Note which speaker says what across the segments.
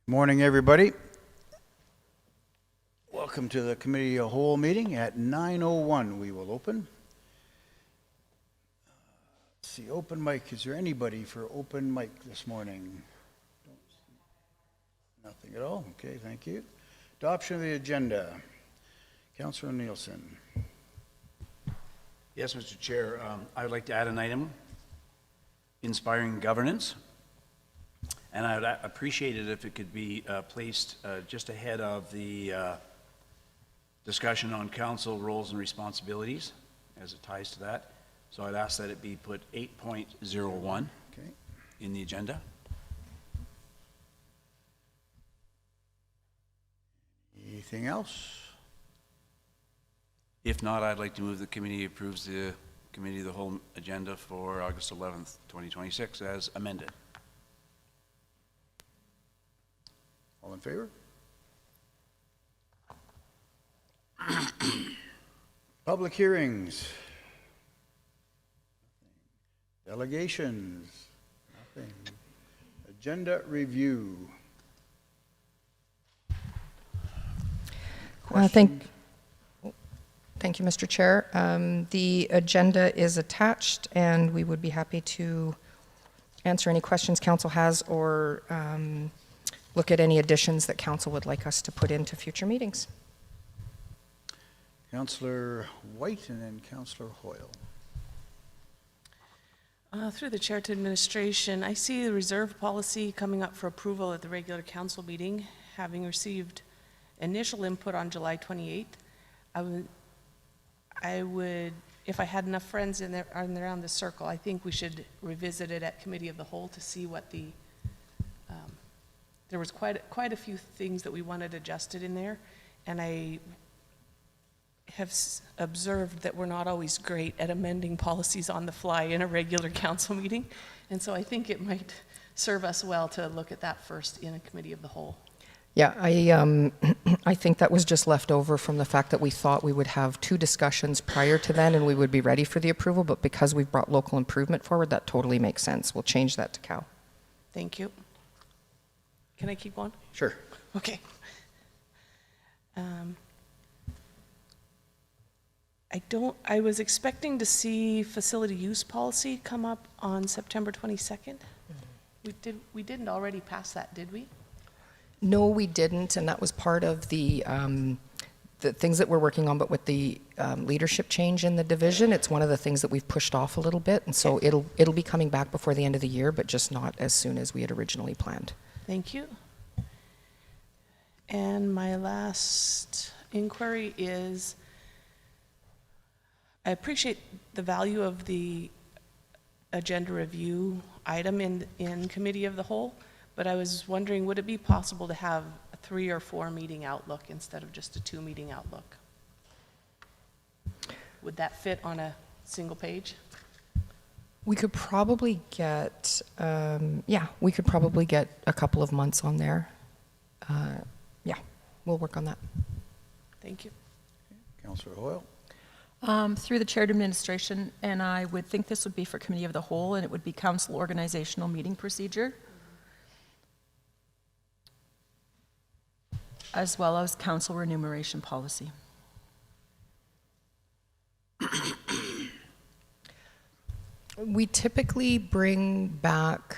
Speaker 1: Morning, everybody. Welcome to the Committee of the Whole meeting. At 9:01 we will open. Let's see, open mic. Is there anybody for open mic this morning? Nothing at all. Okay, thank you. Adoption of the agenda. Councillor Nielsen.
Speaker 2: Yes, Mr. Chair. I would like to add an item, inspiring governance. And I would appreciate it if it could be placed just ahead of the discussion on council roles and responsibilities, as it ties to that. So I'd ask that it be put 8.01
Speaker 1: Okay.
Speaker 2: in the agenda.
Speaker 1: Anything else?
Speaker 2: If not, I'd like to move the committee approves the Committee of the Whole agenda for August 11th, 2026 as amended.
Speaker 1: All in favor? Public hearings. Delegations. Nothing. Agenda review.
Speaker 3: Thank you, Mr. Chair. The agenda is attached, and we would be happy to answer any questions council has or look at any additions that council would like us to put into future meetings.
Speaker 1: Councillor White and then Councillor Hoyle.
Speaker 4: Through the chair to administration, I see the reserve policy coming up for approval at the regular council meeting. Having received initial input on July 28th, I would, if I had enough friends in there around the circle, I think we should revisit it at Committee of the Whole to see what the, there was quite a few things that we wanted adjusted in there, and I have observed that we're not always great at amending policies on the fly in a regular council meeting, and so I think it might serve us well to look at that first in a Committee of the Whole.
Speaker 3: Yeah, I think that was just left over from the fact that we thought we would have two discussions prior to then and we would be ready for the approval, but because we've brought local improvement forward, that totally makes sense. We'll change that to Cal.
Speaker 4: Thank you. Can I keep going?
Speaker 1: Sure.
Speaker 4: Okay. I was expecting to see facility use policy come up on September 22nd. We didn't already pass that, did we?
Speaker 3: No, we didn't, and that was part of the things that we're working on, but with the leadership change in the division, it's one of the things that we've pushed off a little bit, and so it'll be coming back before the end of the year, but just not as soon as we had originally planned.
Speaker 4: Thank you. And my last inquiry is, I appreciate the value of the agenda review item in Committee of the Whole, but I was wondering, would it be possible to have a 3 or 4 meeting outlook instead of just a 2 meeting outlook? Would that fit on a single page?
Speaker 3: We could probably get, we could probably get a couple of months on there. Yeah, we'll work on that.
Speaker 4: Thank you.
Speaker 1: Councillor Hoyle.
Speaker 5: Through the chair to administration, and I would think this would be for Committee of the Whole, and it would be council organizational meeting procedure, as well as council remuneration policy.
Speaker 3: We typically bring back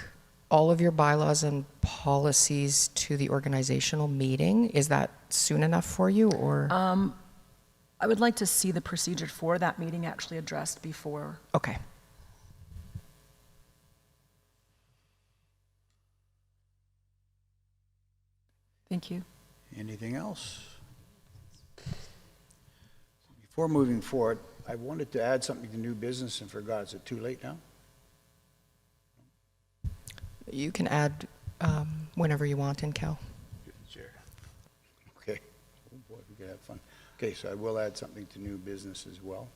Speaker 3: all of your bylaws and policies to the organizational meeting. Is that soon enough for you, or?
Speaker 5: I would like to see the procedure for that meeting actually addressed before.
Speaker 3: Okay.
Speaker 5: Thank you.
Speaker 1: Anything else? Before moving forward, I wanted to add something to new business and forgot. Is it too late now?
Speaker 3: You can add whenever you want in Cal.
Speaker 1: Sure. Okay. Oh boy, we could have fun. Okay, so I will add something to new business as well.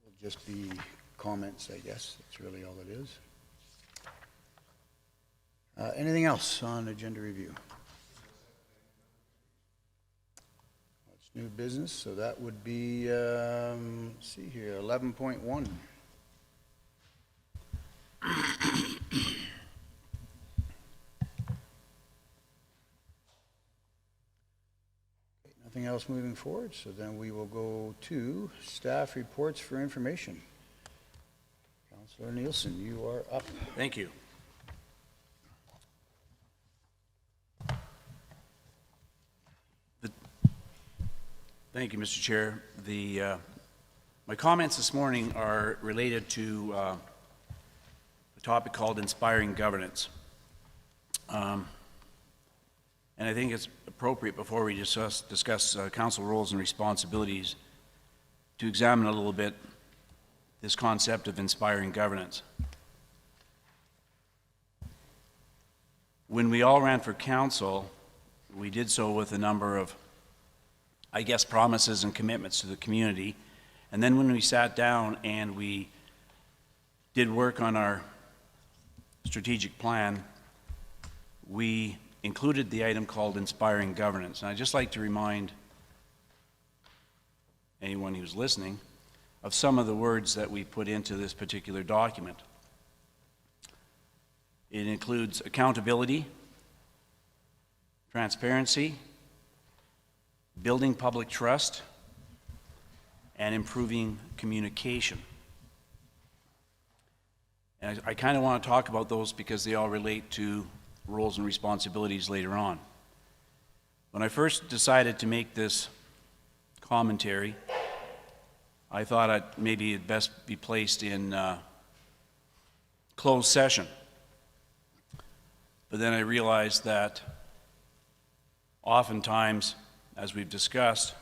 Speaker 1: It will just be comments, I guess. That's really all it is. Anything else on agenda review? It's new business, so that would be, let's see here, 11.1. Nothing else moving forward, so then we will go to staff reports for information. Councillor Nielsen, you are up.
Speaker 2: Thank you. Thank you, Mr. Chair. My comments this morning are related to a topic called inspiring governance. And I think it's appropriate before we discuss council roles and responsibilities to examine a little bit this concept of inspiring governance. When we all ran for council, we did so with a number of, I guess, promises and commitments to the community. And then when we sat down and we did work on our strategic plan, we included the item called inspiring governance. And I'd just like to remind anyone who's listening of some of the words that we put into this particular document. It includes accountability, transparency, building public trust, and improving communication. And I kind of want to talk about those because they all relate to roles and responsibilities later on. When I first decided to make this commentary, I thought maybe it'd best be placed in closed session. But then I realized that oftentimes, as we've discussed,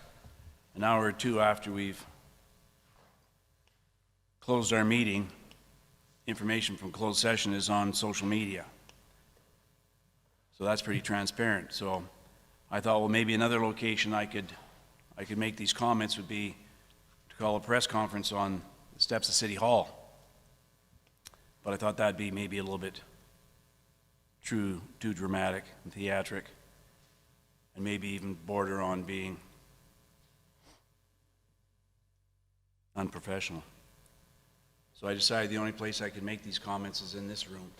Speaker 2: an hour or two after we've closed our meeting, information from closed session is on social media. So that's pretty transparent. So I thought, well, maybe another location I could make these comments would be to call a press conference on the steps of City Hall. But I thought that'd be maybe a little bit too dramatic and theatric, and maybe even border on being unprofessional. So I decided the only place I could make these comments is in this room.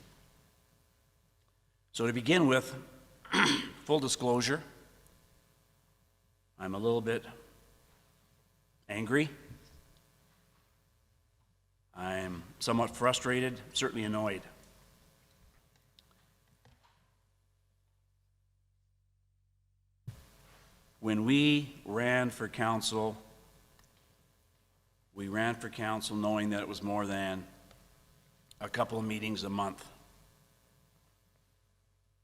Speaker 2: So to begin with, full disclosure, I'm a little bit angry. I'm somewhat frustrated, certainly annoyed. When we ran for council knowing that it was more than a couple of meetings a month.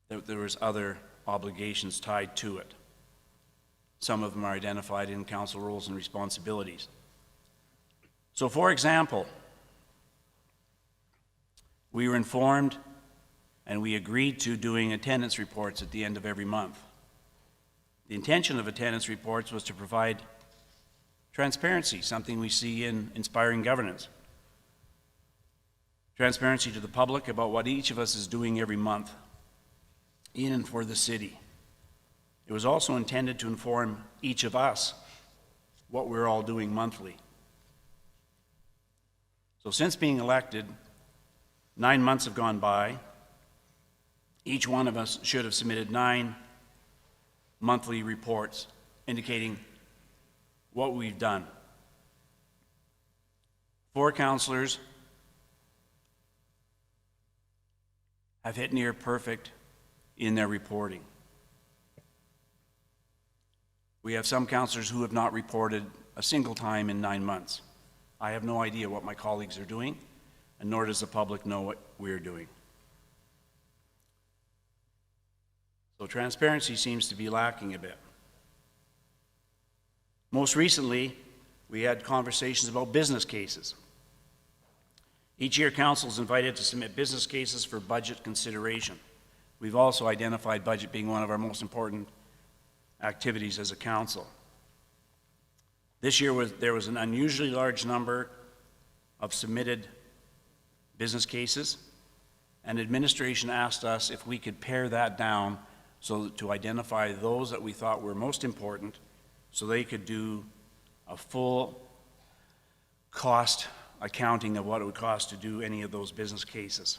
Speaker 2: That there was other obligations tied to it. Some of them are identified in council roles and responsibilities. So, for example, we were informed and we agreed to doing attendance reports at the end of every month. The intention of attendance reports was to provide transparency, something we see in inspiring governance. Transparency to the public about what each of us is doing every month in and for the city. It was also intended to inform each of us what we're all doing monthly. So since being elected, 9 months have gone by. Each one of us should have submitted 9 monthly reports indicating what we've done. 4 councillors have hit near perfect in their reporting. We have some councillors who have not reported a single time in 9 months. I have no idea what my colleagues are doing, and nor does the public know what we're doing. So transparency seems to be lacking a bit. Most recently, we had conversations about business cases. Each year, council is invited to submit business cases for budget consideration. We've also identified budget being one of our most important activities as a council. This year, there was an unusually large number of submitted business cases, and administration asked us if we could pare that down so to identify those that we thought were most important so they could do a full cost accounting of what it would cost to do any of those business cases.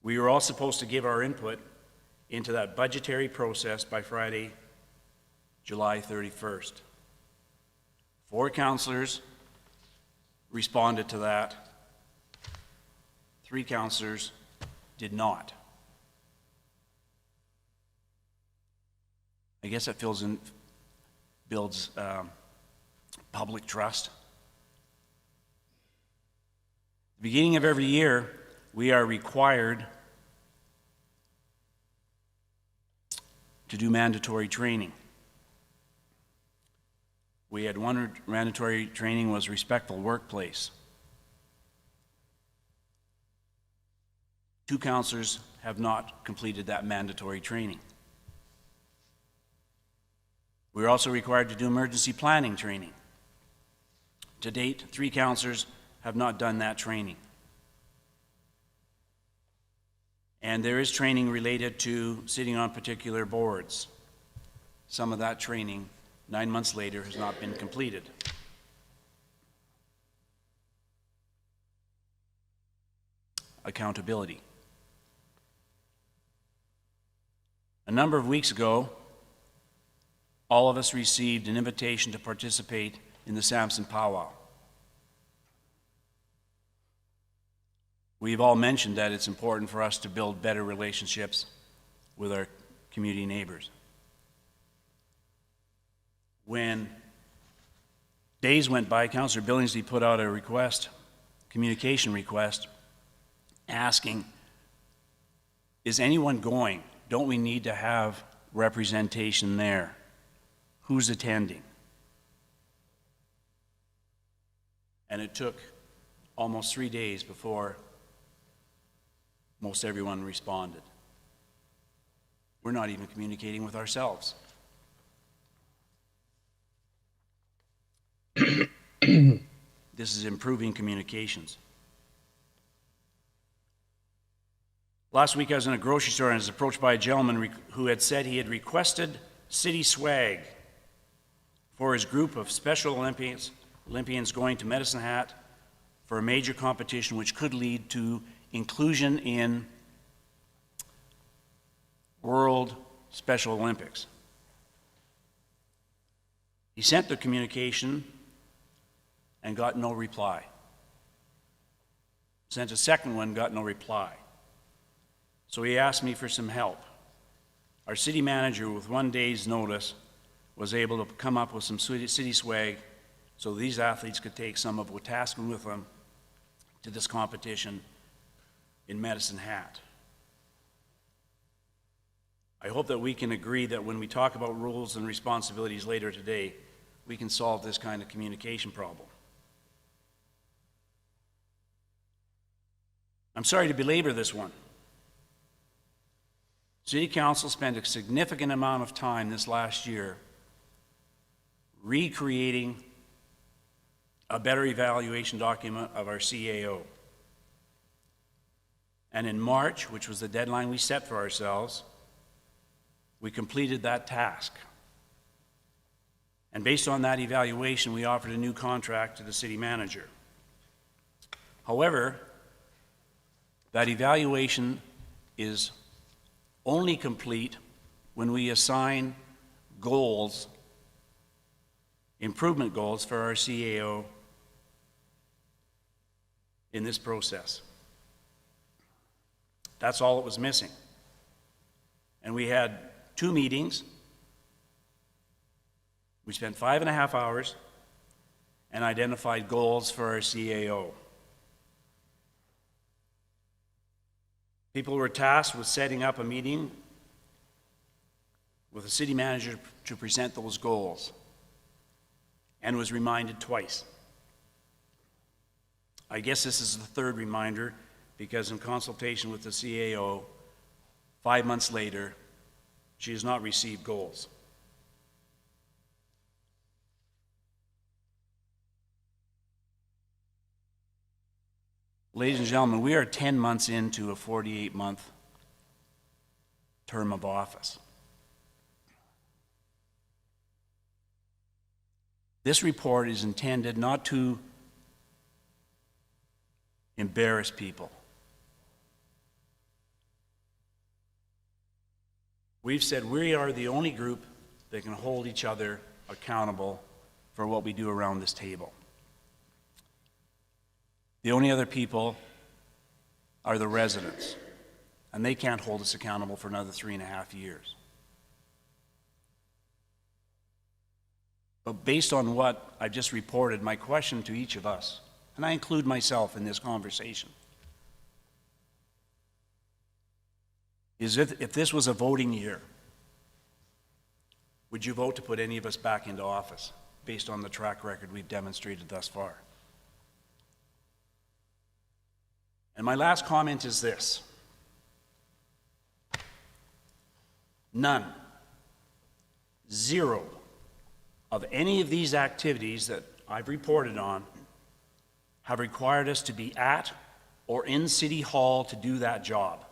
Speaker 2: We were all supposed to give our input into that budgetary process by Friday, July 31st. 4 councillors responded to that. 3 councillors did not. I guess that builds public trust. The beginning of every year, we are required to do mandatory training. We had one mandatory training was respectful workplace. 2 councillors have not completed that mandatory training. We're also required to do emergency planning training. To date, 3 councillors have not done that training. And there is training related to sitting on particular boards. Some of that training, 9 months later, has not been completed. Accountability. A number of weeks ago, all of us received an invitation to participate in the Samson Powwow. We've all mentioned that it's important for us to build better relationships with our community neighbors. When days went by, Councillor Billingsley put out a request, communication request, asking, is anyone going? Don't we need to have representation there? Who's attending? And it took almost 3 days before most everyone responded. We're not even communicating with ourselves. This is improving communications. Last week I was in a grocery store and was approached by a gentleman who had said he had requested city swag for his group of Special Olympians going to Medicine Hat for a major competition which could lead to inclusion in World Special Olympics. He sent the communication and got no reply. Sent a second one, got no reply. So he asked me for some help. Our city manager, with 1 day's notice, was able to come up with some city swag so these athletes could take some of Wetaskiwin with them to this competition in Medicine Hat. I hope that we can agree that when we talk about rules and responsibilities later today, we can solve this kind of communication problem. I'm sorry to belabor this one. City Council spent a significant amount of time this last year recreating a better evaluation document of our CAO. And in March, which was the deadline we set for ourselves, we completed that task. And based on that evaluation, we offered a new contract to the city manager. However, that evaluation is only complete when we assign goals, improvement goals for our CAO in this process. That's all it was missing. And we had 2 meetings. We spent 5.5 hours and identified goals for our CAO. People were tasked with setting up a meeting with the city manager to present those goals, and was reminded twice. I guess this is the 3rd reminder, because in consultation with the CAO, 5 months later, she has not received goals. Ladies and gentlemen, we are 10 months into a 48-month term of office. This report is intended not to embarrass people. We've said we are the only group that can hold each other accountable for what we do around this table. The only other people are the residents, and they can't hold us accountable for another 3.5 years. But based on what I've just reported, my question to each of us, and I include myself in this conversation, is if this was a voting year, would you vote to put any of us back into office based on the track record we've demonstrated thus far? And my last comment is this. None, zero, of any of these activities that I've reported on have required us to be at or in City Hall to do that job.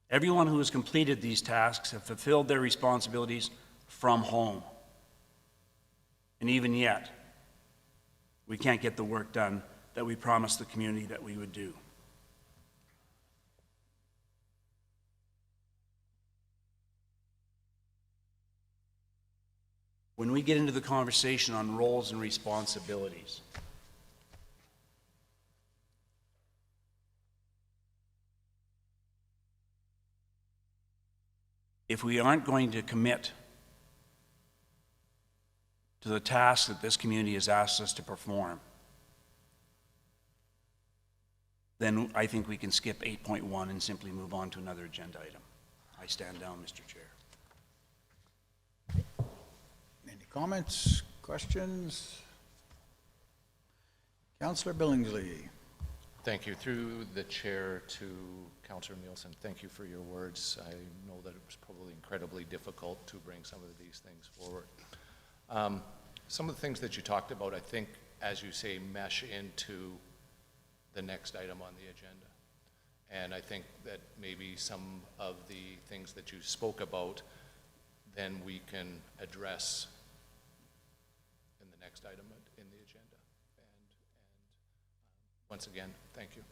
Speaker 2: Everyone who has completed these tasks have fulfilled their responsibilities from home. And even yet, we can't get the work done that we promised the community that we would do. When we get into the conversation on roles and responsibilities, if we aren't going to commit to the task that this community has asked us to perform, then I think we can skip 8.1 and simply move on to another agenda item. I stand down, Mr. Chair.
Speaker 1: Any comments, questions? Councillor Billingsley.
Speaker 6: Thank you. Through the chair to Councillor Nielsen, thank you for your words. I know that it was probably incredibly difficult to bring some of these things forward. Some of the things that you talked about, I think, as you say, mesh into the next item on the agenda. And I think that maybe some of the things that you spoke about, then we can address in the next item in the agenda. And once again, thank you.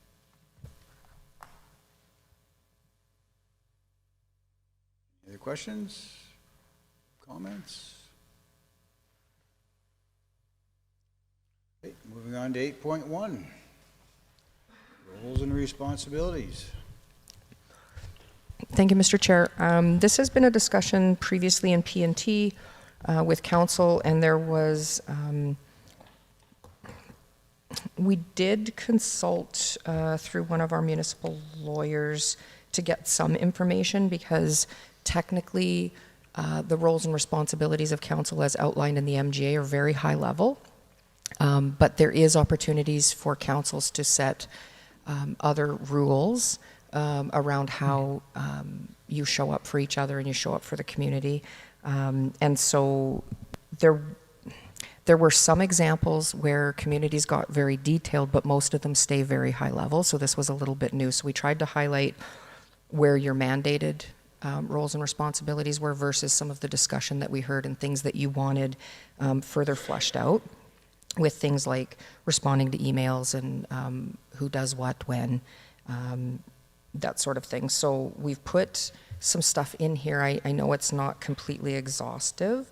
Speaker 1: Any other questions? Comments? Okay, moving on to 8.1. Roles and responsibilities.
Speaker 3: Thank you, Mr. Chair. This has been a discussion previously in P&T with council, and there was, we did consult through one of our municipal lawyers to get some information, because technically the roles and responsibilities of council as outlined in the MGA are very high level, but there is opportunities for councils to set other rules around how you show up for each other and you show up for the community. And so there were some examples where communities got very detailed, but most of them stay very high level. So this was a little bit new. So we tried to highlight where your mandated roles and responsibilities were versus some of the discussion that we heard and things that you wanted further fleshed out, with things like responding to emails and who does what when, that sort of thing. So we've put some stuff in here. I know it's not completely exhaustive,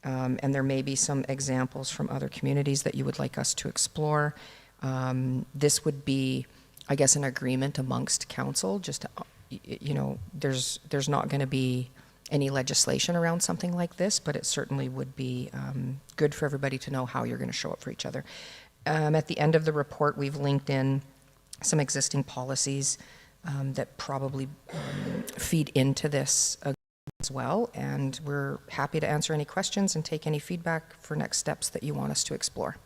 Speaker 3: and there may be some examples from other communities that you would like us to explore. This would be, I guess, an agreement amongst council. Just to, you know, there's not going to be any legislation around something like this, but it certainly would be good for everybody to know how you're going to show up for each other. At the end of the report, we've linked in some existing policies that probably feed into this as well, and we're happy to answer any questions and take any feedback for next steps that you want us to explore.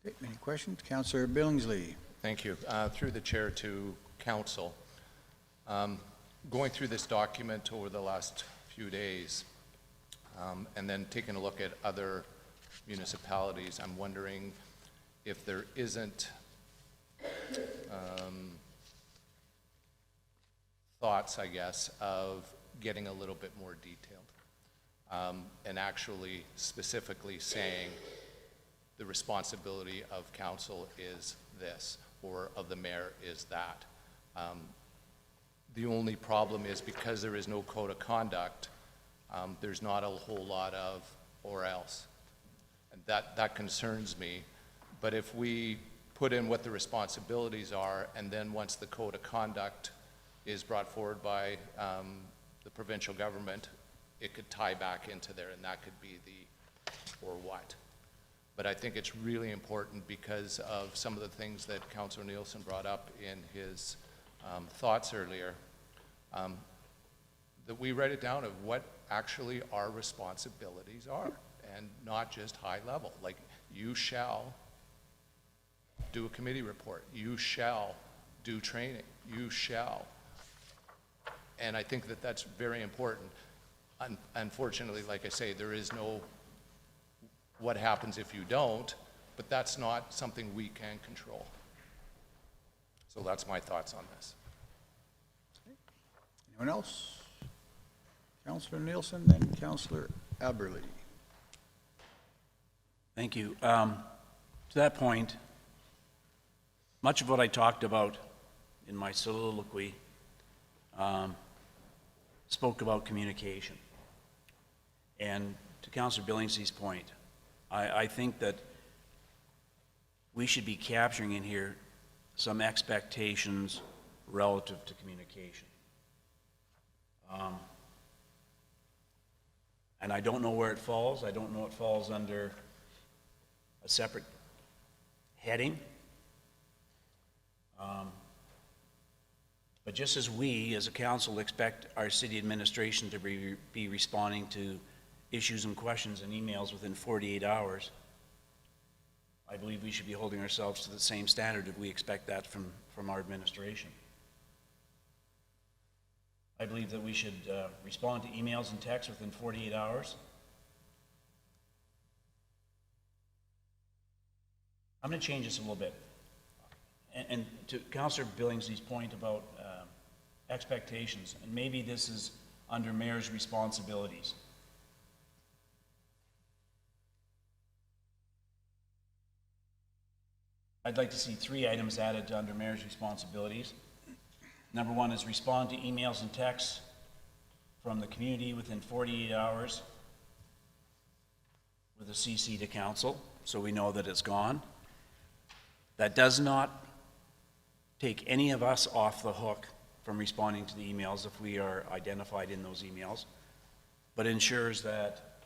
Speaker 1: Okay, any questions? Councillor Billingsley.
Speaker 6: Thank you. Through the chair to council, going through this document over the last few days, and then taking a look at other municipalities, I'm wondering if there isn't thoughts, I guess, of getting a little bit more detailed, and actually specifically saying the responsibility of council is this, or of the mayor is that. The only problem is because there is no code of conduct, there's not a whole lot of or else. And that concerns me. But if we put in what the responsibilities are, and then once the code of conduct is brought forward by the provincial government, it could tie back into there, and that could be the or what. But I think it's really important because of some of the things that Councillor Nielsen brought up in his thoughts earlier, that we write it down of what actually our responsibilities are, and not just high level. Like, you shall do a committee report, you shall do training, you shall. And I think that that's very important. Unfortunately, like I say, there is no what happens if you don't, but that's not something we can control. So that's my thoughts on this.
Speaker 1: Anyone else? Councillor Nielsen, then Councillor Aberley.
Speaker 2: Thank you. To that point, much of what I talked about in my soliloquy spoke about communication. And to Councillor Billingsley's point, I think that we should be capturing in here some expectations relative to communication. And I don't know where it falls. I don't know it falls under a separate heading. But just as we, as a council, expect our city administration to be responding to issues and questions and emails within 48 hours, I believe we should be holding ourselves to the same standard if we expect that from our administration. I believe that we should respond to emails and texts within 48 hours. I'm going to change this a little bit. And to Councillor Billingsley's point about expectations, and maybe this is under mayor's responsibilities. I'd like to see 3 items added to under mayor's responsibilities. Number 1 is respond to emails and texts from the community within 48 hours with a CC to council, so we know that it's gone. That does not take any of us off the hook from responding to the emails if we are identified in those emails, but ensures that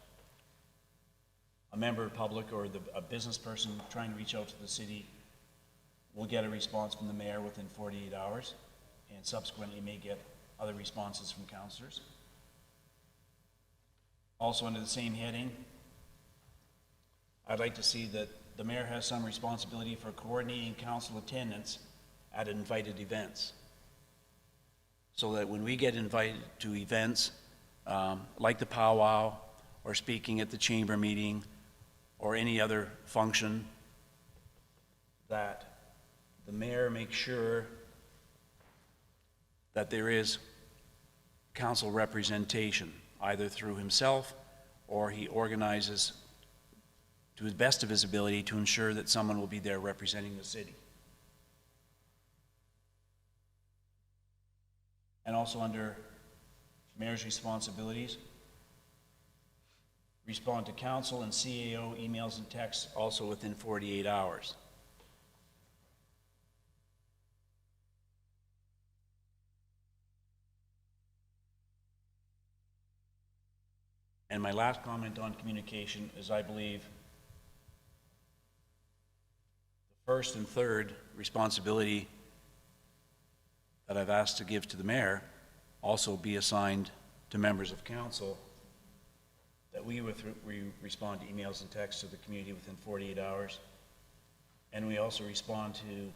Speaker 2: a member of public or a business person trying to reach out to the city will get a response from the mayor within 48 hours, and subsequently may get other responses from councillors. Also under the same heading, I'd like to see that the mayor has some responsibility for coordinating council attendance at invited events, so that when we get invited to events like the powwow or speaking at the chamber meeting or any other function, that the mayor makes sure that there is council representation, either through himself or he organizes to the best of his ability to ensure that someone will be there representing the city. And also under mayor's responsibilities, respond to council and CAO emails and texts also within 48 hours. And my last comment on communication is I believe the first and third responsibility that I've asked to give to the mayor also be assigned to members of council, that we respond to emails and texts to the community within 48 hours, and we also respond to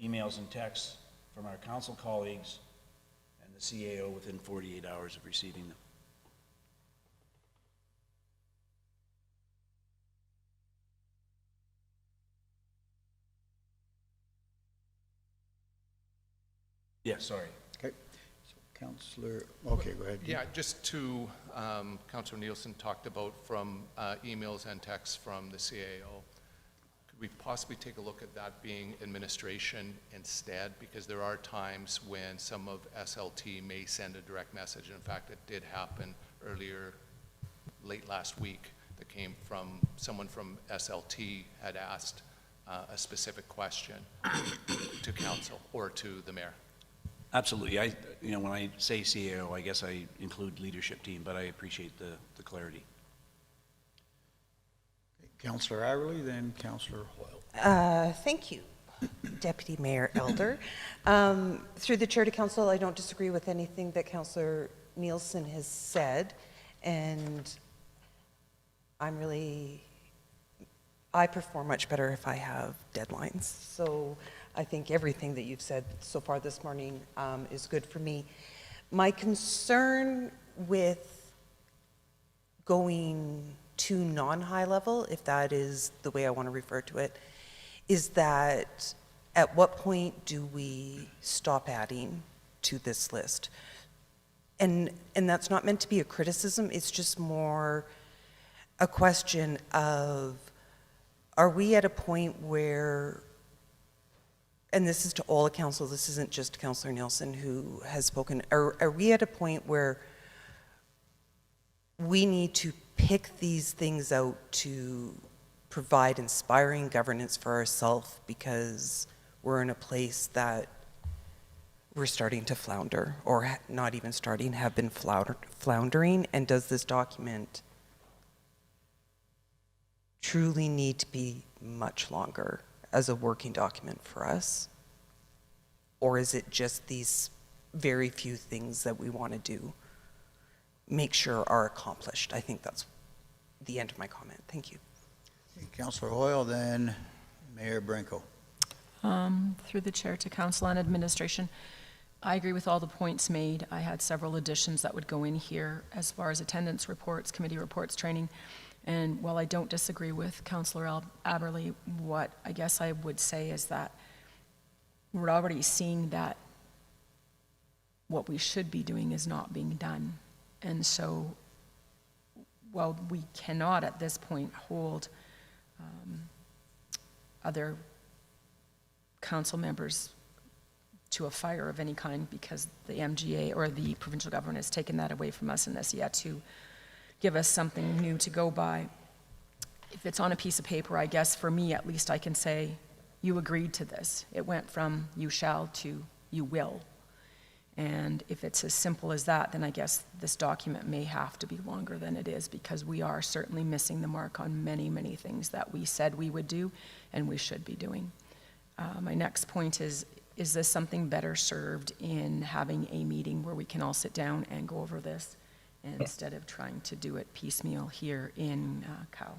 Speaker 2: emails and texts from our council colleagues and the CAO within 48 hours of receiving them. Yes, sorry.
Speaker 1: Okay. So Councillor, okay, go ahead.
Speaker 6: Yeah, just to, Councillor Nielsen talked about from emails and texts from the CAO. we possibly take a look at that being administration instead? Because there are times when some of SLT may send a direct message. In fact, it did happen late last week, that came from someone from SLT had asked a specific question to council or to the mayor.
Speaker 2: Absolutely. When I say CAO, I guess I include leadership team, but I appreciate the clarity.
Speaker 1: Councillor Iverly, then Councillor Hoyle.
Speaker 7: Thank you, Deputy Mayor Elder. Through the Chair to Council, I don't disagree with anything that Councillor Nielsen has said, and I perform much better if I have deadlines. So I think everything that you've said so far this morning is good for me. My concern with going to non-high level, if that is the way I want to refer to it, is that at what point do we stop adding to this list? And that's not meant to be a criticism, it's just more a question of, are we at a point where, and this is to all the council, this isn't just Councillor Nielsen who has spoken, are we at a point where we need to pick these things out to provide inspiring governance for ourselves because we're in a place that we're starting to flounder, or not even starting, have been floundering? And does this document truly need to be much longer as a working document for us? Or is it just these very few things that we want to do, make sure are accomplished? I think that's the end of my comment. Thank you.
Speaker 1: Councillor Hoyle, then Mayor Branco.
Speaker 5: Through the Chair to Council and Administration, I agree with all the points made. I had several additions that would go in here as far as attendance reports, committee reports, training. And while I don't disagree with Councillor Aberley, what I guess I would say is that we're already seeing that what we should be doing is not being done. And so while we cannot at this point hold other council members to a fire of any kind because the MGA or the provincial government has taken that away from us and has yet to give us something new to go by. If it's on a piece of paper, I guess for me at least I can say, you agreed to this. It went from you shall to you will. And if it's as simple as that, then I guess this document may have to be longer than it is, because we are certainly missing the mark on many, many things that we said we would do and we should be doing. My next point is this something better served in having a meeting where we can all sit down and go over this instead of trying to do it piecemeal here in Cow?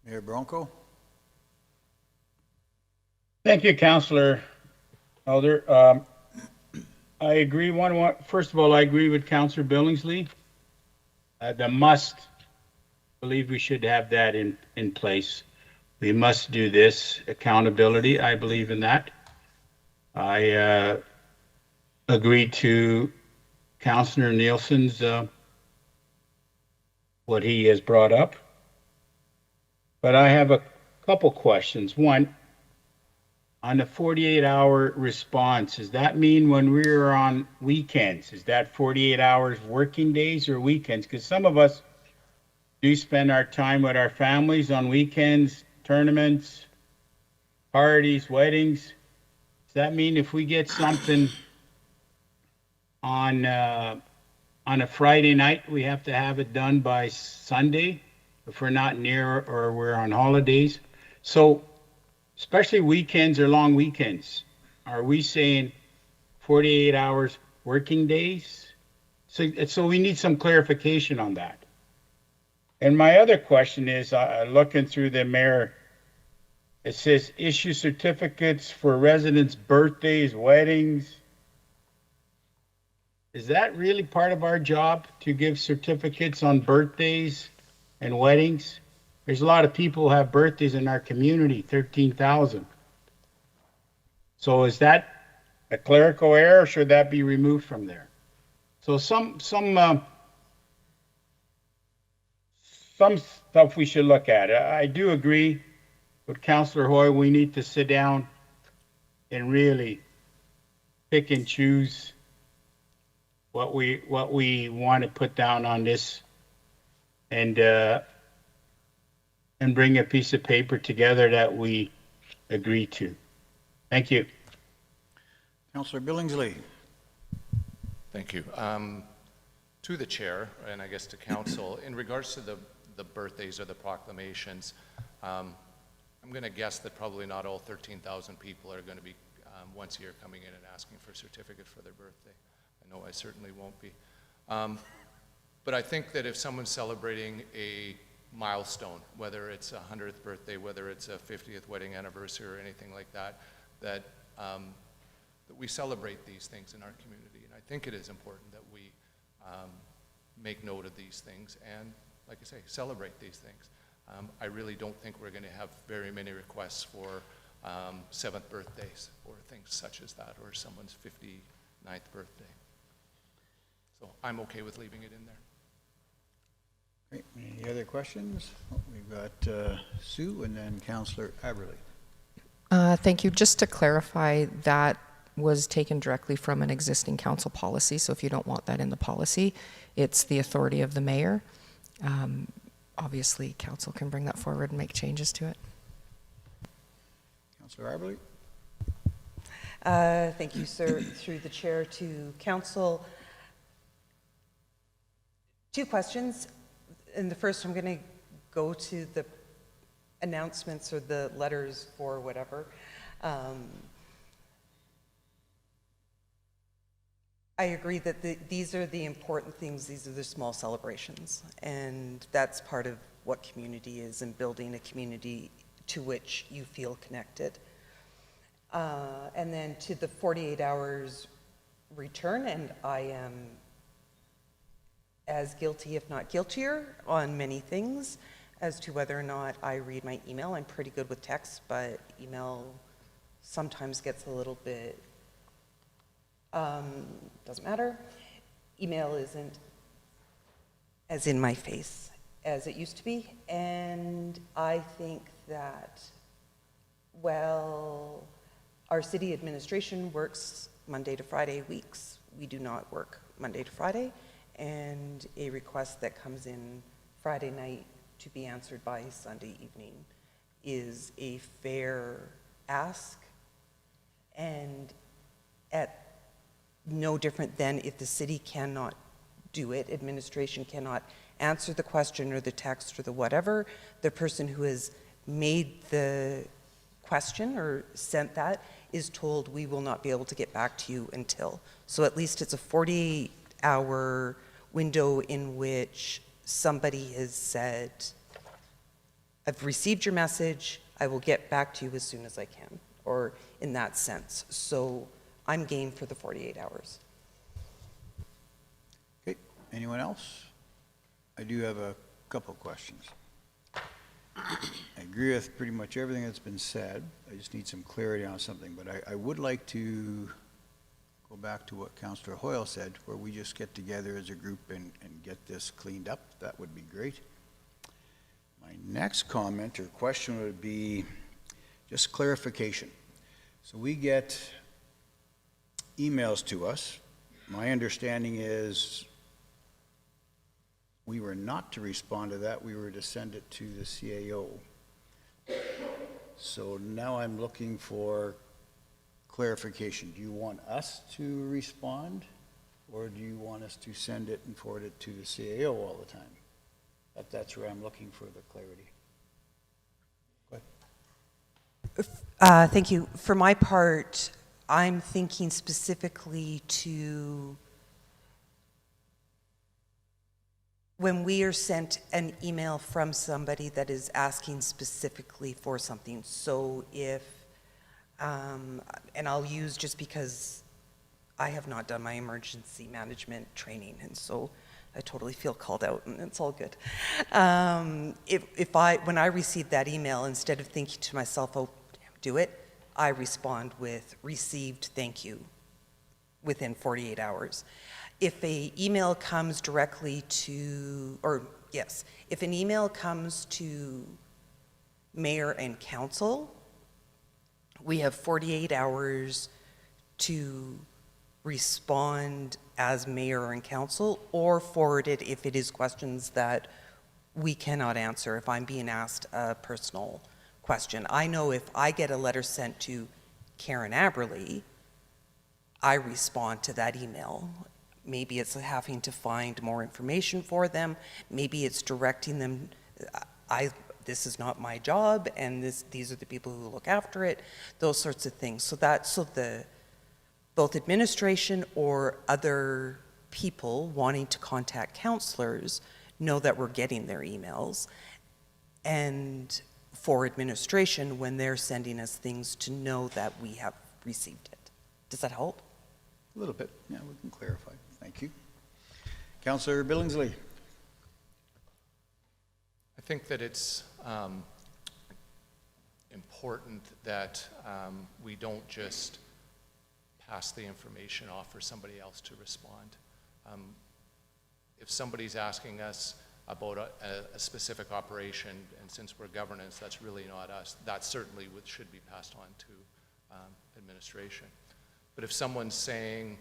Speaker 1: Mayor Branco.
Speaker 8: Thank you, Councillor Elder. I agree. First of all, I agree with Councillor Billingsley. The must, believe we should have that in place. We must do this. Accountability, I believe in that. I agree to Councillor Nielsen's what he has brought up. But I have a couple questions. One, on the 48-hour response, does that mean when we're on weekends, is that 48 hours working days or weekends? Because some of us do spend our time with our families on weekends, tournaments, parties, weddings. Does that mean if we get something on a Friday night, we have to have it done by Sunday if we're not near or we're on holidays? So especially weekends or long weekends, are we saying 48 hours working days? So we need some clarification on that. And my other question is, looking through the mayor, it says issue certificates for residents' birthdays, weddings. Is that really part of our job to give certificates on birthdays and weddings? There's a lot of people who have birthdays in our community, 13,000. So is that a clerical error, or should that be removed from there? So some some stuff we should look at. I do agree with Councillor Hoy. We need to sit down and really pick and choose what we want to put down on this, and bring a piece of paper together that we agree to. Thank you.
Speaker 1: Councillor Billingsley.
Speaker 6: Thank you. To the chair, and I guess to council, in regards to the birthdays or the proclamations, I'm going to guess that probably not all 13,000 people are going to be once a year coming in and asking for a certificate for their birthday. I know I certainly won't be. But I think that if someone's celebrating a milestone, whether it's a 100th birthday, whether it's a 50th wedding anniversary or anything like that, that we celebrate these things in our community. And I think it is important that we make note of these things and, like I say, celebrate these things. I really don't think we're going to have very many requests for 7th birthdays or things such as that, or someone's 59th birthday. So I'm okay with leaving it in there.
Speaker 1: Great. Any other questions? We've got Sue and then Councillor Aberley.
Speaker 3: Thank you. Just to clarify, that was taken directly from an existing council policy, so if you don't want that in the policy, it's the authority of the mayor. Obviously, council can bring that forward and make changes to it.
Speaker 1: Councillor Aberley.
Speaker 7: Thank you, sir. Through the chair to council. 2 questions. And the first, I'm going to go to the announcements or the letters for whatever. I agree that these are the important things. These are the small celebrations. And that's part of what community is, and building a community to which you feel connected. And then to the 48 hours return, and I am as guilty, if not guiltier, on many things as to whether or not I read my email. I'm pretty good with text, but email sometimes gets a little bit, doesn't matter. Email isn't as in my face as it used to be, and I think that, well, our city administration works Monday to Friday weeks. We do not work Monday to Friday, and a request that comes in Friday night to be answered by Sunday evening is a fair ask, and at no different than if the city cannot do it, administration cannot answer the question or the text or the whatever, the person who has made the question or sent that is told, we will not be able to get back to you until. So at least it's a 48-hour window in which somebody has said, I've received your message, I will get back to you as soon as I can, or in that sense. So I'm game for the 48 hours.
Speaker 1: Okay, anyone else? I do have a couple questions. I agree with pretty much everything that's been said. I just need some clarity on something, but I would like to go back to what Councillor Hoyle said, where we just get together as a group and get this cleaned up. That would be great. My next comment or question would be just clarification. So we get emails to us. My understanding is we were not to respond to that. We were to send it to the CAO. So now I'm looking for clarification. Do you want us to respond, or do you want us to send it and forward it to the CAO all the time? That's where I'm looking for the clarity. Go ahead.
Speaker 7: Thank you. For my part, I'm thinking specifically to when we are sent an email from somebody that is asking specifically for something. So if, and I'll use, just because I have not done my emergency management training, and so I totally feel called out, and it's all good. When I receive that email, instead of thinking to myself, oh, do it, I respond with received, thank you, within 48 hours. If a email comes directly to, or yes, if an email comes to mayor and council, we have 48 hours to respond as mayor and council, or forward it if it is questions that we cannot answer, if I'm being asked a personal question. I know if I get a letter sent to Karen Aberley, I respond to that email. Maybe it's having to find more information for them. Maybe it's directing them, this is not my job, and these are the people who look after it, those sorts of things. So both administration or other people wanting to contact counselors know that we're getting their emails. And for administration, when they're sending us things, to know that we have received it. Does that help?
Speaker 1: A little bit, yeah, we can clarify. Thank you. Councillor Billingsley.
Speaker 6: I think that it's important that we don't just pass the information off for somebody else to respond. If somebody's asking us about a specific operation, and since we're governance, that's really not us, that certainly should be passed on to administration. But if someone's saying,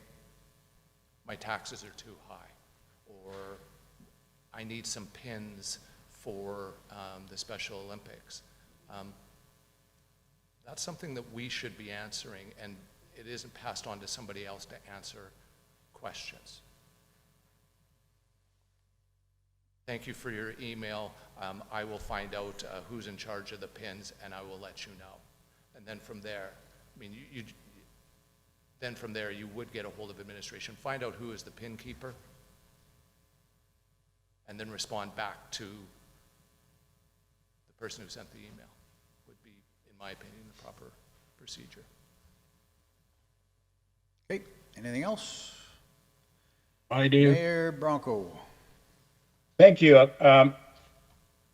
Speaker 6: my taxes are too high, or I need some pins for the Special Olympics, that's something that we should be answering, and it isn't passed on to somebody else to answer questions. Thank you for your email. I will find out who's in charge of the pins, and I will let you know. And then from there, I mean, then from there, you would get a hold of administration, find out who is the pin keeper, and then respond back to the person who sent the email. Would be, in my opinion, the proper procedure.
Speaker 1: Okay, anything else?
Speaker 8: I do.
Speaker 1: Mayor Bronco.
Speaker 8: Thank you.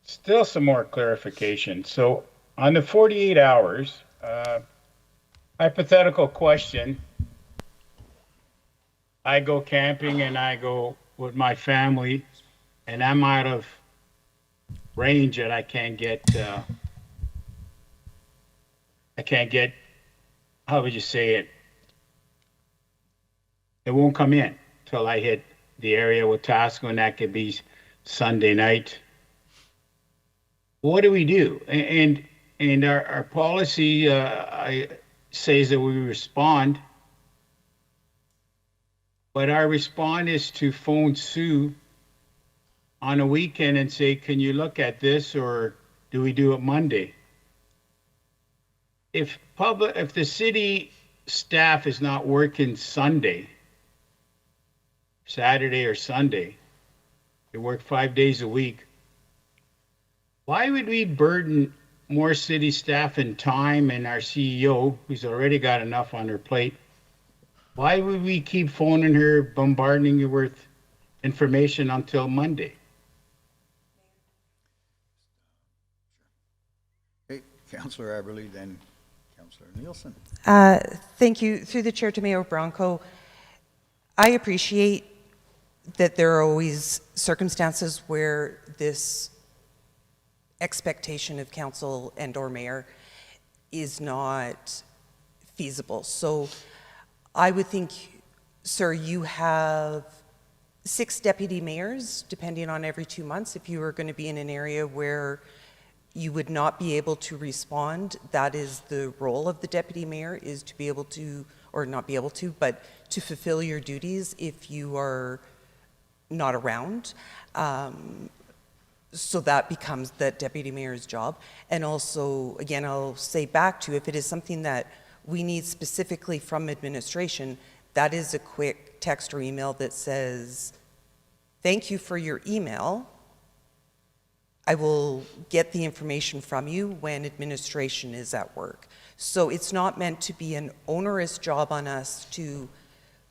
Speaker 8: Still some more clarification. So on the 48 hours, hypothetical question, I go camping and I go with my family and I'm out of range and I can't get, how would you say it? It won't come in till I hit the area with Tasco, and that could be Sunday night. What do we do? And our policy says that we respond, but our response is to phone Sue on a weekend and say, can you look at this, or do we do it Monday? If the city staff is not working Sunday, Saturday or Sunday, they work 5 days a week, why would we burden more city staff and time and our CEO, who's already got enough on her plate? Why would we keep phoning her, bombarding you with information until Monday?
Speaker 1: Okay, Councillor Aberley, then Councillor Nielsen.
Speaker 7: Thank you. Through the chair to Mayor Bronco, I appreciate that there are always circumstances where this expectation of council and or mayor is not feasible. So I would think, sir, you have 6 deputy mayors, depending on every 2 months. If you are going to be in an area where you would not be able to respond, that is the role of the deputy mayor, is to be able to, or not be able to, but to fulfill your duties if you are not around. So that becomes the deputy mayor's job. And also, again, I'll say back to, if it is something that we need specifically from administration, that is a quick text or email that says, thank you for your email. I will get the information from you when administration is at work. So it's not meant to be an onerous job on us to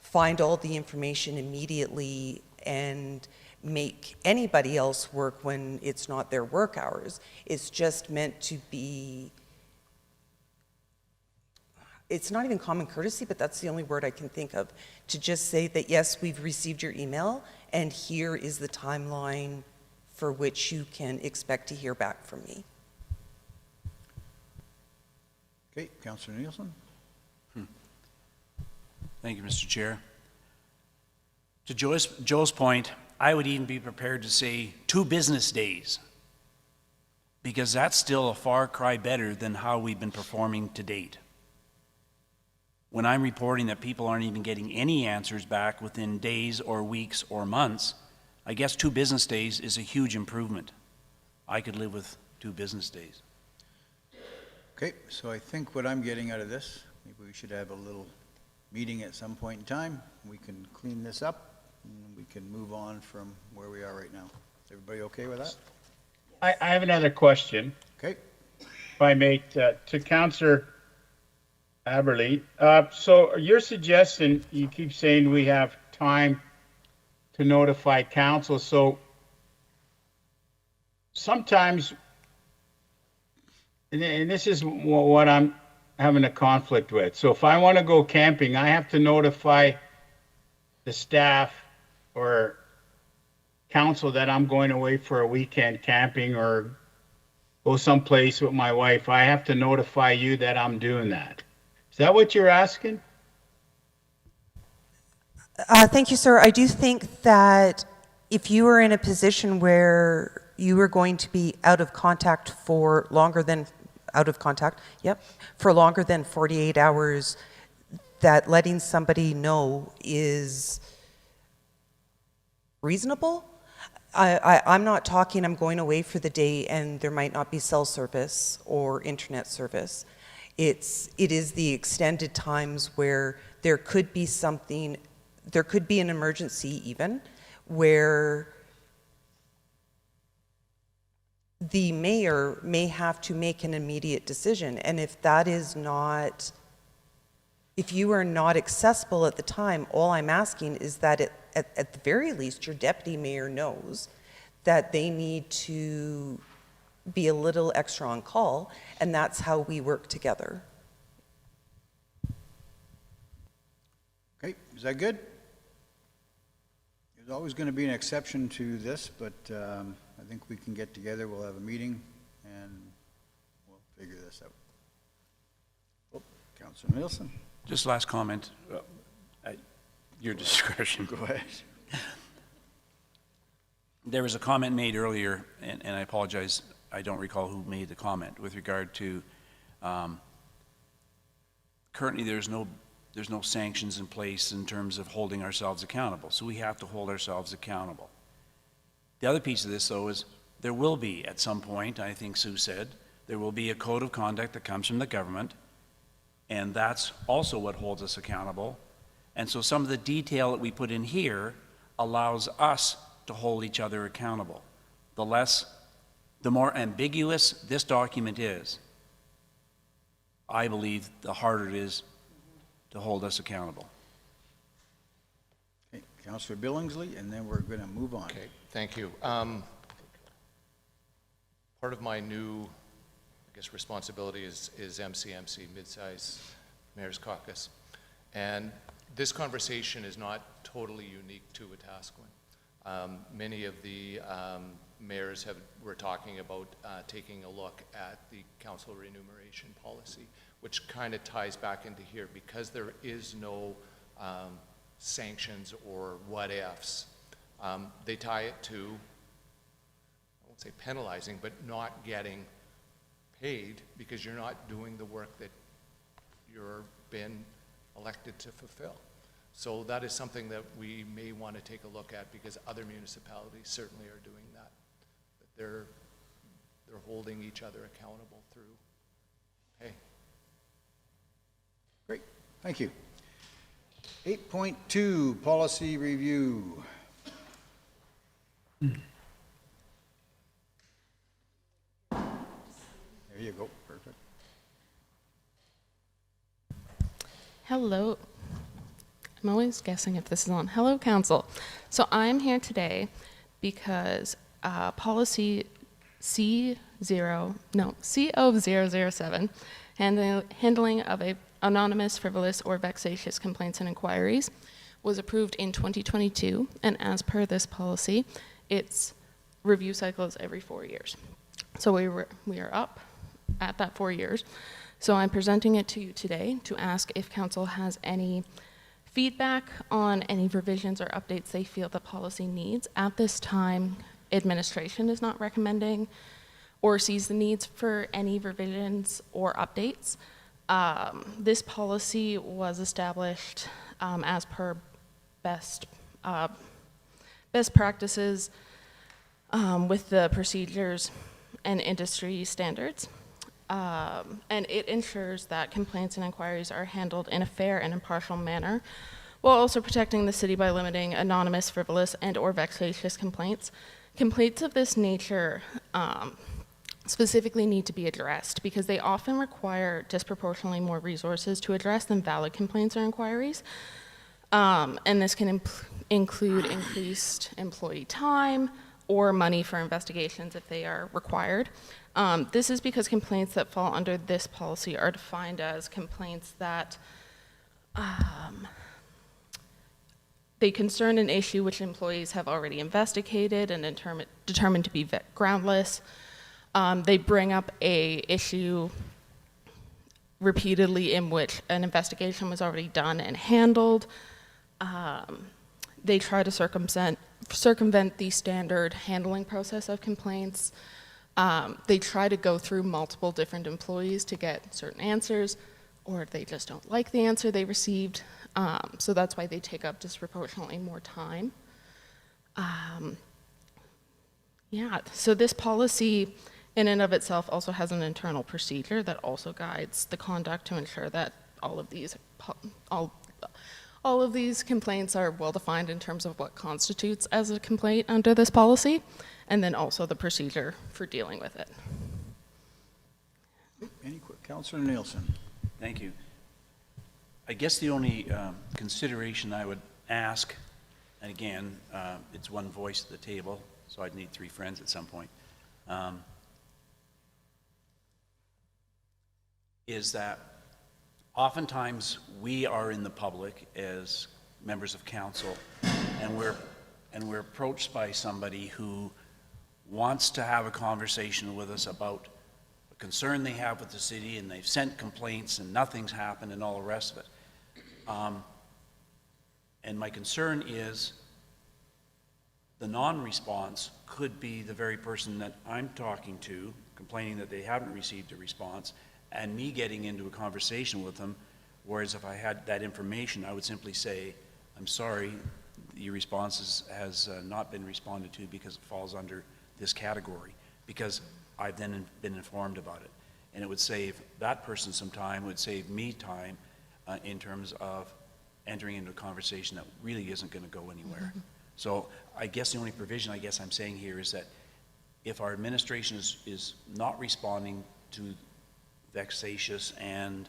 Speaker 7: find all the information immediately and make anybody else work when it's not their work hours. It's just meant to be, it's not even common courtesy, but that's the only word I can think of, to just say that, yes, we've received your email, and here is the timeline for which you can expect to hear back from me.
Speaker 1: Okay, Councillor Nielsen?
Speaker 2: Thank you, Mr. Chair. To Joe's point, I would even be prepared to say 2 business days, because that's still a far cry better than how we've been performing to date. When I'm reporting that people aren't even getting any answers back within days or weeks or months, I guess 2 business days is a huge improvement. I could live with 2 business days.
Speaker 1: Okay, so I think what I'm getting out of this, maybe we should have a little meeting at some point in time. We can clean this up, and we can move on from where we are right now. Is everybody okay with that?
Speaker 8: I have another question,
Speaker 1: Okay,
Speaker 8: if I may, to Councillor Aberly. So you're suggesting, you keep saying we have time to notify council, so sometimes, and this is what I'm having a conflict with. So if I want to go camping, I have to notify the staff or council that I'm going away for a weekend camping or go someplace with my wife. I have to notify you that I'm doing that. Is that what you're asking?
Speaker 7: Thank you, sir. I do think that if you were in a position where you were going to be out of contact for longer than, for longer than 48 hours, that letting somebody know is reasonable. I'm not talking I'm going away for the day and there might not be cell service or internet service. It is the extended times where there could be something, there could be an emergency even, where the mayor may have to make an immediate decision. And if that is not, if you are not accessible at the time, all I'm asking is that at the very least, your deputy mayor knows that they need to be a little extra on call, and that's how we work together.
Speaker 1: okay, is that good? There's always going to be an exception to this, but I think we can get together, we'll have a meeting, and we'll figure this out. Oh, Councillor Nielsen?
Speaker 2: Just last comment, at your discretion.
Speaker 1: Go ahead.
Speaker 2: There was a comment made earlier, and I apologize, I don't recall who made the comment, with regard to currently there's no sanctions in place in terms of holding ourselves accountable, so we have to hold ourselves accountable. The other piece of this, though, is there will be, at some point, I think Sue said, there will be a code of conduct that comes from the government, and that's also what holds us accountable. And so some of the detail that we put in here allows us to hold each other accountable. The more ambiguous this document is, I believe the harder it is to hold us accountable.
Speaker 1: Okay, Councillor Billingsley, and then we're going to move on.
Speaker 6: Okay, thank you. Part of my new, I guess, responsibility is MCMC, Midsize Mayor's Caucus. And this conversation is not totally unique to Wetaskiwin. Many of the mayors were talking about taking a look at the council remuneration policy, which kind of ties back into here because there is no sanctions or what-ifs. They tie it to, I won't say penalizing, but not getting paid because you're not doing the work that you're been elected to fulfill. So that is something that we may want to take a look at because other municipalities certainly are doing that. But they're holding each other accountable through pay.
Speaker 1: Great, thank you. 8.2, policy review. There you go, perfect.
Speaker 9: Hello. I'm always guessing if this is on. Hello, Council. So I'm here today because policy CO007, handling of a anonymous, frivolous, or vexatious complaints and inquiries was approved in 2022, and as per this policy, its review cycle is every 4 years. So we are up at that 4 years. So I'm presenting it to you today to ask if council has any feedback on any revisions or updates they feel the policy needs. At this time, administration is not recommending or sees the needs for any revisions or updates. This policy was established as per best practices with the procedures and industry standards. And it ensures that complaints and inquiries are handled in a fair and impartial manner, while also protecting the city by limiting anonymous, frivolous, and/or vexatious complaints. Complaints of this nature specifically need to be addressed because they often require disproportionately more resources to address than valid complaints or inquiries. And this can include increased employee time or money for investigations if they are required. This is because complaints that fall under this policy are defined as complaints that they concern an issue which employees have already investigated and determined to be groundless. They bring up a issue repeatedly in which an investigation was already done and handled. They try to circumvent the standard handling process of complaints. They try to go through multiple different employees to get certain answers, or they just don't like the answer they received. So that's why they take up disproportionately more time. Yeah, so this policy in and of itself also has an internal procedure that also guides the conduct to ensure that all of these complaints are well defined in terms of what constitutes as a complaint under this policy, and then also the procedure for dealing with it.
Speaker 1: Councillor Nielsen.
Speaker 2: Thank you. I guess the only consideration I would ask, and again, it's one voice at the table, so I'd need 3 friends at some point, is that oftentimes we are in the public as members of council, and we're approached by somebody who wants to have a conversation with us about a concern they have with the city, and they've sent complaints and nothing's happened and all the rest of it. And my concern is the non-response could be the very person that I'm talking to, complaining that they haven't received a response, and me getting into a conversation with them, whereas if I had that information, I would simply say, I'm sorry, your response has not been responded to because it falls under this category, because I've then been informed about it. And it would save that person some time, it would save me time in terms of entering into a conversation that really isn't going to go anywhere. Mm-hmm. So I guess the only provision I guess I'm saying here is that if our administration is not responding to vexatious and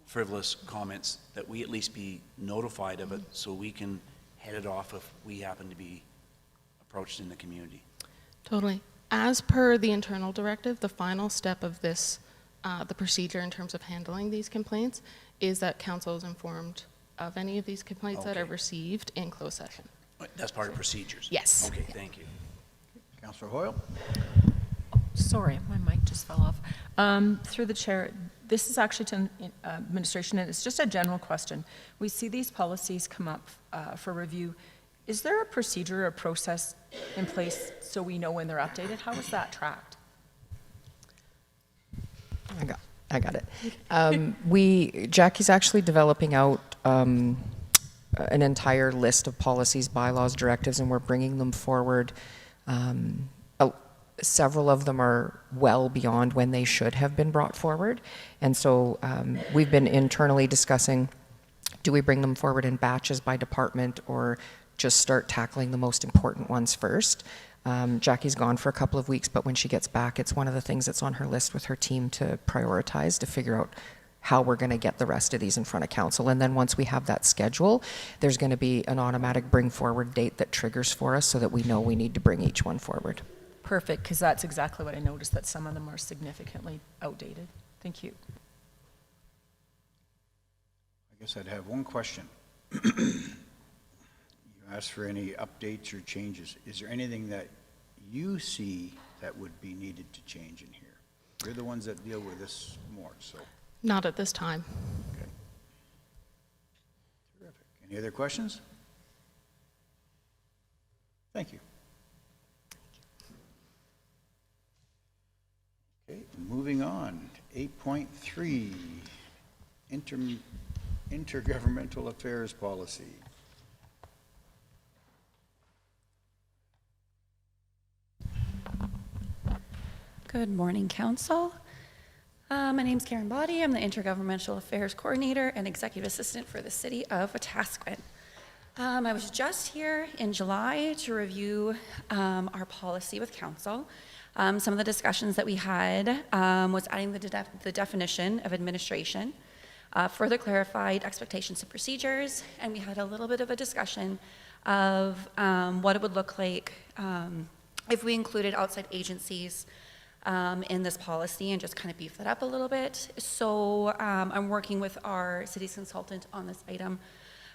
Speaker 2: frivolous comments, that we at least be notified of it so we can head it off if we happen to be approached in the community.
Speaker 9: Totally. As per the internal directive, the final step of this, the procedure in terms of handling these complaints, is that council is informed of any of these complaints that are received in closed session.
Speaker 2: That's part of procedures?
Speaker 9: Yes.
Speaker 2: Okay, thank you.
Speaker 1: Councillor Hoyle?
Speaker 5: Sorry, my mic just fell off. Through the chair, this is actually to administration, and it's just a general question. We see these policies come up for review. Is there a procedure or process in place so we know when they're updated? How is that tracked?
Speaker 3: I got it. Jackie's actually developing out an entire list of policies, bylaws, directives, and we're bringing them forward. Several of them are well beyond when they should have been brought forward. And so we've been internally discussing, do we bring them forward in batches by department or just start tackling the most important ones first? Jackie's gone for a couple of weeks, but when she gets back, it's one of the things that's on her list with her team to prioritize, to figure out how we're going to get the rest of these in front of council. And then once we have that schedule, there's going to be an automatic bring forward date that triggers for us so that we know we need to bring each one forward.
Speaker 5: Perfect, because that's exactly what I noticed, that some of them are significantly outdated. Thank you.
Speaker 1: guess I'd have one question. You asked for any updates or changes. Is there anything that you see that would be needed to change in here? You're the ones that deal with this more, so,
Speaker 9: Not at this time.
Speaker 1: okay. Terrific. Any other questions? Thank you. Okay, moving on. 8.3, Intergovernmental Affairs Policy.
Speaker 10: Good morning, Council. My name's Karen Boddy. I'm the Intergovernmental Affairs Coordinator and Executive Assistant for the City of Wetaskiwin. I was just here in July to review our policy with Council. Some of the discussions that we had was adding the definition of administration, further clarified expectations and procedures, and we had a little bit of a discussion of what it would look like if we included outside agencies in this policy and just kind of beef that up a little bit. So I'm working with our city's consultant on this item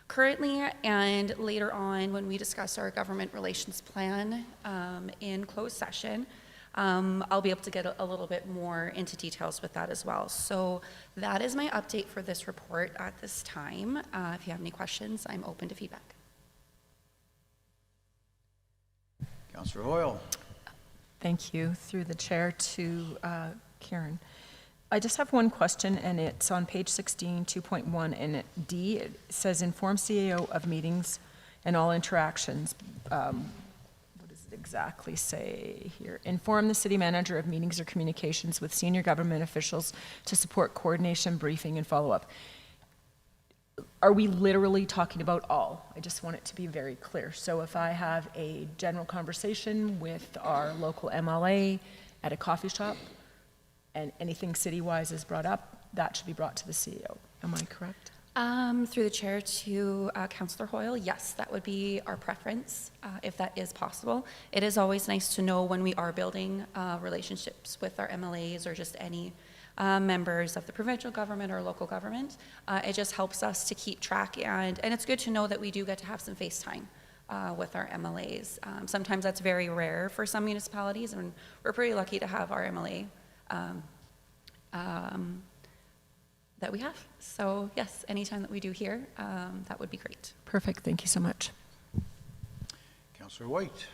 Speaker 10: currently, and later on when we discuss our government relations plan in closed session, I'll be able to get a little bit more into details with that as well. So that is my update for this report at this time. If you have any questions, I'm open to feedback.
Speaker 1: Councillor Hoyle.
Speaker 5: Thank you. Through the chair to Karen. I just have one question, and it's on page 16, 2.1, and D, it says inform CAO of meetings and all interactions. What does it exactly say here? Inform the city manager of meetings or communications with senior government officials to support coordination, briefing, and follow-up. Are we literally talking about all? I just want it to be very clear. So if I have a general conversation with our local MLA at a coffee shop and anything city-wise is brought up, that should be brought to the CEO. Am I correct?
Speaker 10: Through the chair to Councillor Hoyle, yes, that would be our preference, if that is possible. It is always nice to know when we are building relationships with our MLAs or just any members of the provincial government or local government. It just helps us to keep track, and it's good to know that we do get to have some FaceTime with our MLAs. Sometimes that's very rare for some municipalities, and we're pretty lucky to have our MLA that we have. So yes, anytime that we do here, that would be great.
Speaker 5: Perfect. Thank you so much.
Speaker 1: Councillor White.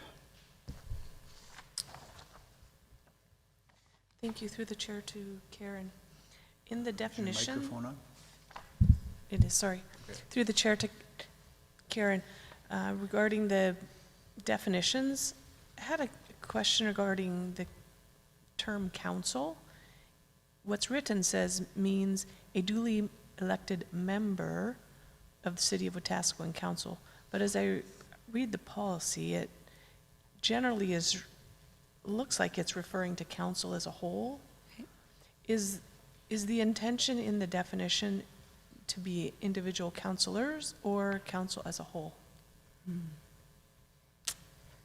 Speaker 4: Thank you. Through the chair to Karen. In the
Speaker 1: Is your
Speaker 4: definition.
Speaker 1: microphone on?
Speaker 4: It is, sorry.
Speaker 1: Okay.
Speaker 4: Through the chair to Karen, regarding the definitions, I had a question regarding the term council. What's written means a duly elected member of the City of Wetaskiwin Council. But as I read the policy, it generally looks like it's referring to council as a whole.
Speaker 10: Okay.
Speaker 4: Is the intention in the definition to be individual councillors or council as a whole?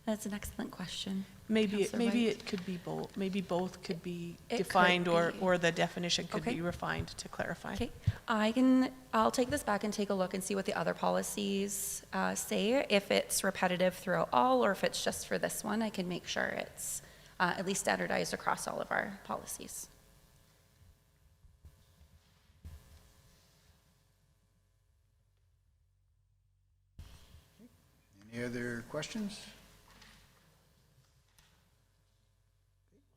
Speaker 10: That's an excellent question.
Speaker 4: Maybe
Speaker 10: Councillor White.
Speaker 4: it could be both. Maybe both could be
Speaker 10: It could
Speaker 4: defined,
Speaker 10: be.
Speaker 4: or the definition could
Speaker 10: Okay.
Speaker 4: be refined to clarify.
Speaker 10: Okay, I'll take this back and take a look and see what the other policies say. If it's repetitive throughout all, or if it's just for this one, I can make sure it's at least standardized across all of our policies.
Speaker 1: Any other questions?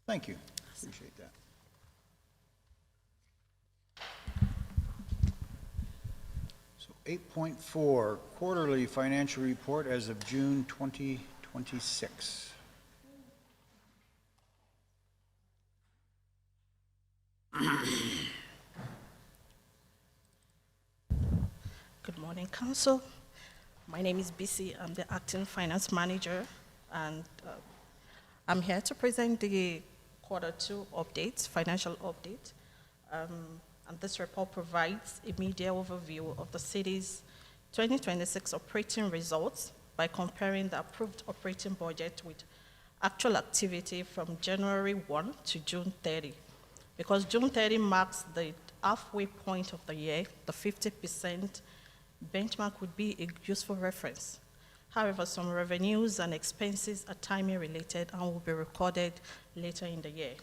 Speaker 1: Thank you. Appreciate that. So 8.4, quarterly financial report as of June 2026.
Speaker 11: Good morning, Council. My name is BC. I'm the acting finance manager, and I'm here to present the Q2 updates, financial update. And this report provides a media overview of the city's 2026 operating results by comparing the approved operating budget with actual activity from January 1 to June 30. Because June 30 marks the halfway point of the year, the 50% benchmark would be a useful reference. However, some revenues and expenses are timing related and will be recorded later in the year.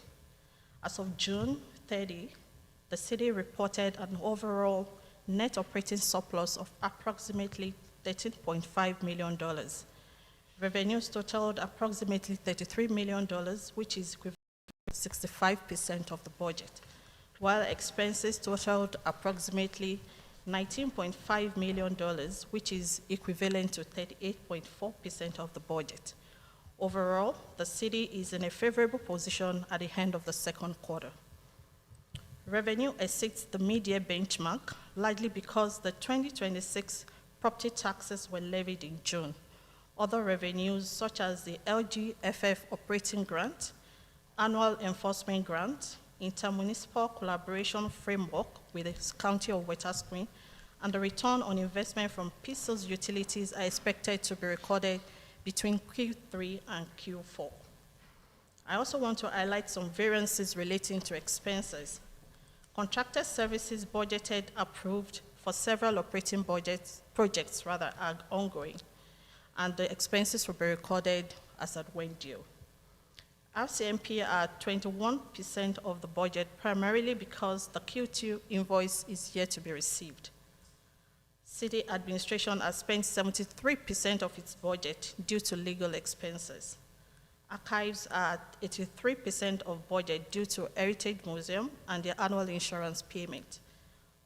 Speaker 11: As of June 30, the city reported an overall net operating surplus of approximately $13.5 million. Revenues totaled approximately $33 million, which is equivalent to 65% of the budget, while expenses totaled approximately $19.5 million, which is equivalent to 38.4% of the budget. Overall, the city is in a favorable position at the end of the second quarter. Revenue exceeds the mid-year benchmark, largely because the 2026 property taxes were levied in June. Other revenues, such as the LGFF operating grant, annual enforcement grant, intermunicipal collaboration framework with the County of Wetaskiwin, and the return on investment from PISO's utilities are expected to be recorded between Q3 and Q4. I also want to highlight some variances relating to expenses. Contracted services budgeted approved for several operating projects are ongoing, and the expenses will be recorded as at when due. RCMP are 21% of the budget, primarily because the Q2 invoice is yet to be received. City administration has spent 73% of its budget due to legal expenses. Archives are at 83% of budget due to Heritage Museum and their annual insurance payment.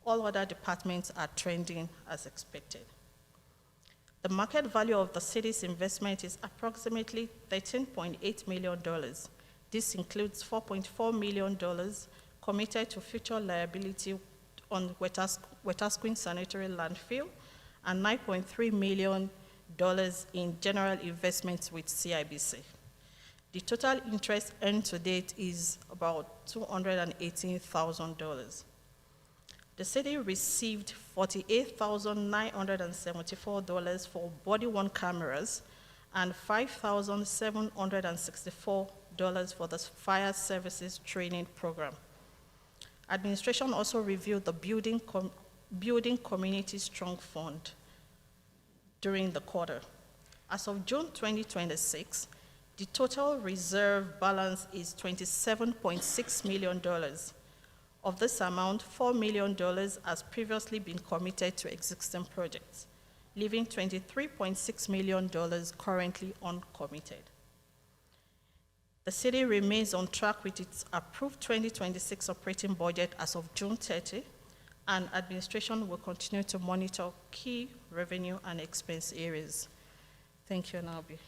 Speaker 11: All other departments are trending as expected. The market value of the city's investment is approximately $13.8 million. This includes $4.4 million committed to future liability on Wetaskiwin Sanitary Landfill and $9.3 million in general investments with CIBC. The total interest earned to date is about $218,000. The city received $48,974 for body-worn cameras and $5,764 for the fire services training program. Administration also reviewed the Building Community Strong Fund during the quarter. As of June 2026, the total reserve balance is $27.6 million. Of this amount, $4 million has previously been committed to existing projects, leaving $23.6 million currently uncommitted. The city remains on track with its approved 2026 operating budget as of June 30, and administration will continue to monitor key revenue and expense areas. Thank you, and I'll be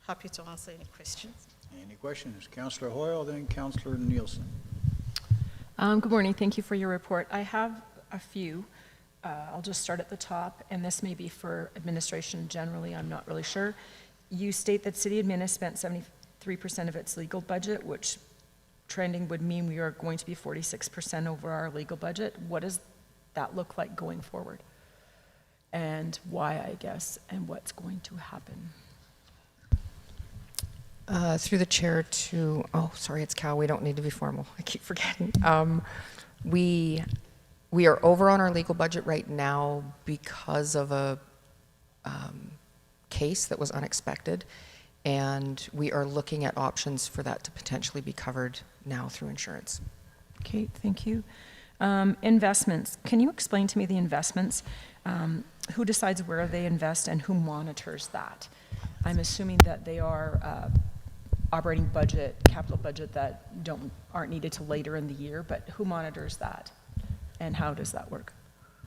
Speaker 11: happy to answer any questions.
Speaker 1: Any questions? Councillor Hoyle, then Councillor Nielsen.
Speaker 5: Good morning. Thank you for your report. I have a few. I'll just start at the top, and this may be for administration generally. I'm not really sure. You state that city admin has spent 73% of its legal budget, which trending would mean we are going to be 46% over our legal budget. What does that look like going forward? And why, I guess, and what's going to happen?
Speaker 3: Through the chair to, oh, sorry, it's Cal. We don't need to be formal. I keep forgetting. We are over on our legal budget right now because of a case that was unexpected, and we are looking at options for that to potentially be covered now through insurance.
Speaker 5: Okay, thank you. Investments. Can you explain to me the investments? Who decides where they invest and who monitors that? I'm assuming that they are operating budget, capital budget that aren't needed till later in the year, but who monitors that and how does that work?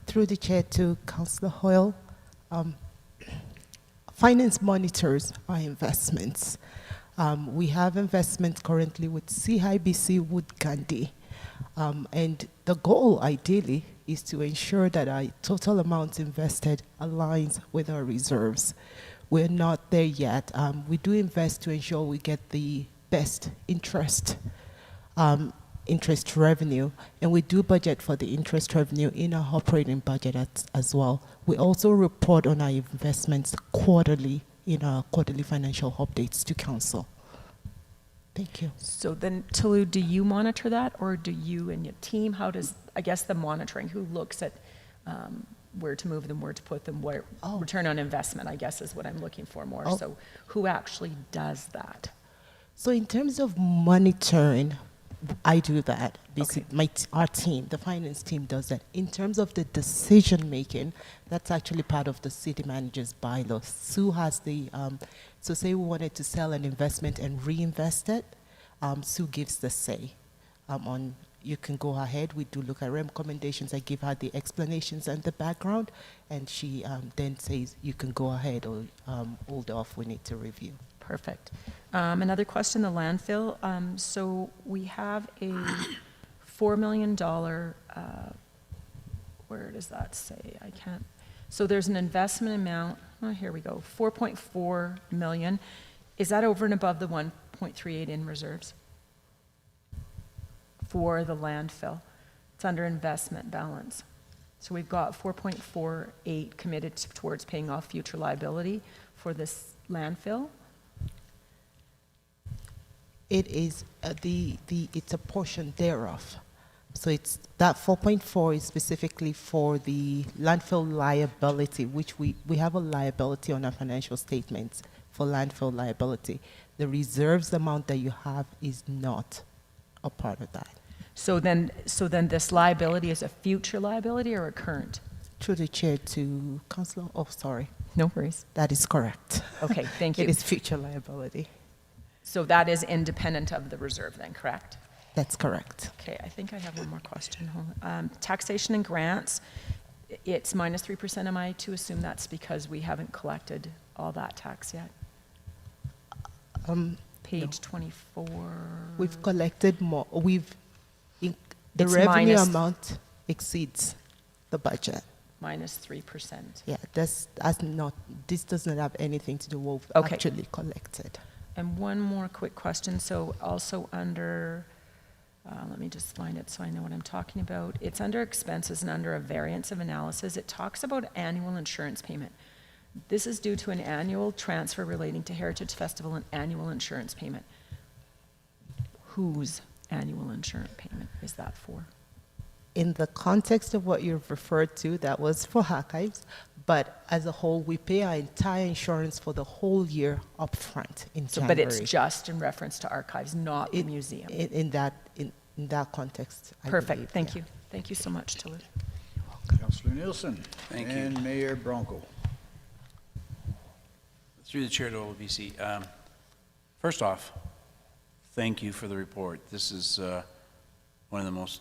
Speaker 12: Through the chair to Councillor Hoyle, finance monitors our investments. We have investments currently with CIBC Wood Gandhi, and the goal ideally is to ensure that our total amount invested aligns with our reserves. We're not there yet. We do invest to ensure we get the best interest revenue, and we do budget for the interest revenue in our operating budget as well. We also report on our investments quarterly in our quarterly financial updates to council. Thank you.
Speaker 5: So then, Tulu, do you monitor that, or do you and your team? How does, I guess, the monitoring, who looks at where to move them, where to put them, where, return on investment, I guess, is what I'm looking for more. So who actually does that?
Speaker 12: So in terms of monitoring, I do that. Basically, our team, the finance team, does that. In terms of the decision making, that's actually part of the city manager's bylaws. Sue has the, so say we wanted to sell an investment and reinvest it, Sue gives the say on, you can go ahead. We do look at recommendations. I give her the explanations and the background, and she then says you can go ahead or hold off. We need to review.
Speaker 5: Perfect. Another question, the landfill. So we have a $4 million, where does that say? I can't. So there's an investment amount, oh, here we go, 4.4 million. Is that over and above the 1.38 in reserves for the landfill? It's under investment balance. So we've got 4.48 committed towards paying off future liability for this landfill.
Speaker 12: It is it's a portion thereof. So it's that 4.4 is specifically for the landfill liability, which we have a liability on our financial statements for landfill liability. The reserves amount that you have is not a part of that.
Speaker 5: So then this liability is a future liability or a current?
Speaker 12: Through the chair to Councillor, oh, sorry.
Speaker 5: No worries.
Speaker 12: That is correct.
Speaker 5: Okay, thank you.
Speaker 12: It is future liability.
Speaker 5: So that is independent of the reserve then, correct?
Speaker 12: That's correct.
Speaker 5: Okay, I think I have one more question. Hold on. Taxation and grants, it's minus 3%. Am I to assume that's because we haven't collected all that tax yet? Page 24.
Speaker 12: We've collected more. The
Speaker 5: It's
Speaker 12: revenue
Speaker 5: minus-
Speaker 12: amount exceeds the budget.
Speaker 5: Minus 3%.
Speaker 12: Yeah, this does not have anything to do with
Speaker 5: Okay.
Speaker 12: actually collected.
Speaker 5: And one more quick question. So also under, let me just find it so I know what I'm talking about. It's under expenses and under a variance of analysis. It talks about annual insurance payment. This is due to an annual transfer relating to Heritage Festival and annual insurance payment. Whose annual insurance payment is that for?
Speaker 12: In the context of what you've referred to, that was for archives, but as a whole, we pay our entire insurance for the whole year upfront in
Speaker 5: So,
Speaker 12: January.
Speaker 5: but it's just in reference to archives, not the museum.
Speaker 12: In that context. I
Speaker 5: Perfect,
Speaker 12: believe,
Speaker 5: thank
Speaker 12: yeah.
Speaker 5: you. Thank you so much, Tulu.
Speaker 1: Councillor Nielsen.
Speaker 2: Thank you.
Speaker 1: And Mayor Bronco.
Speaker 2: Through the chair to OBC. First off, thank you for the report. This is one of the most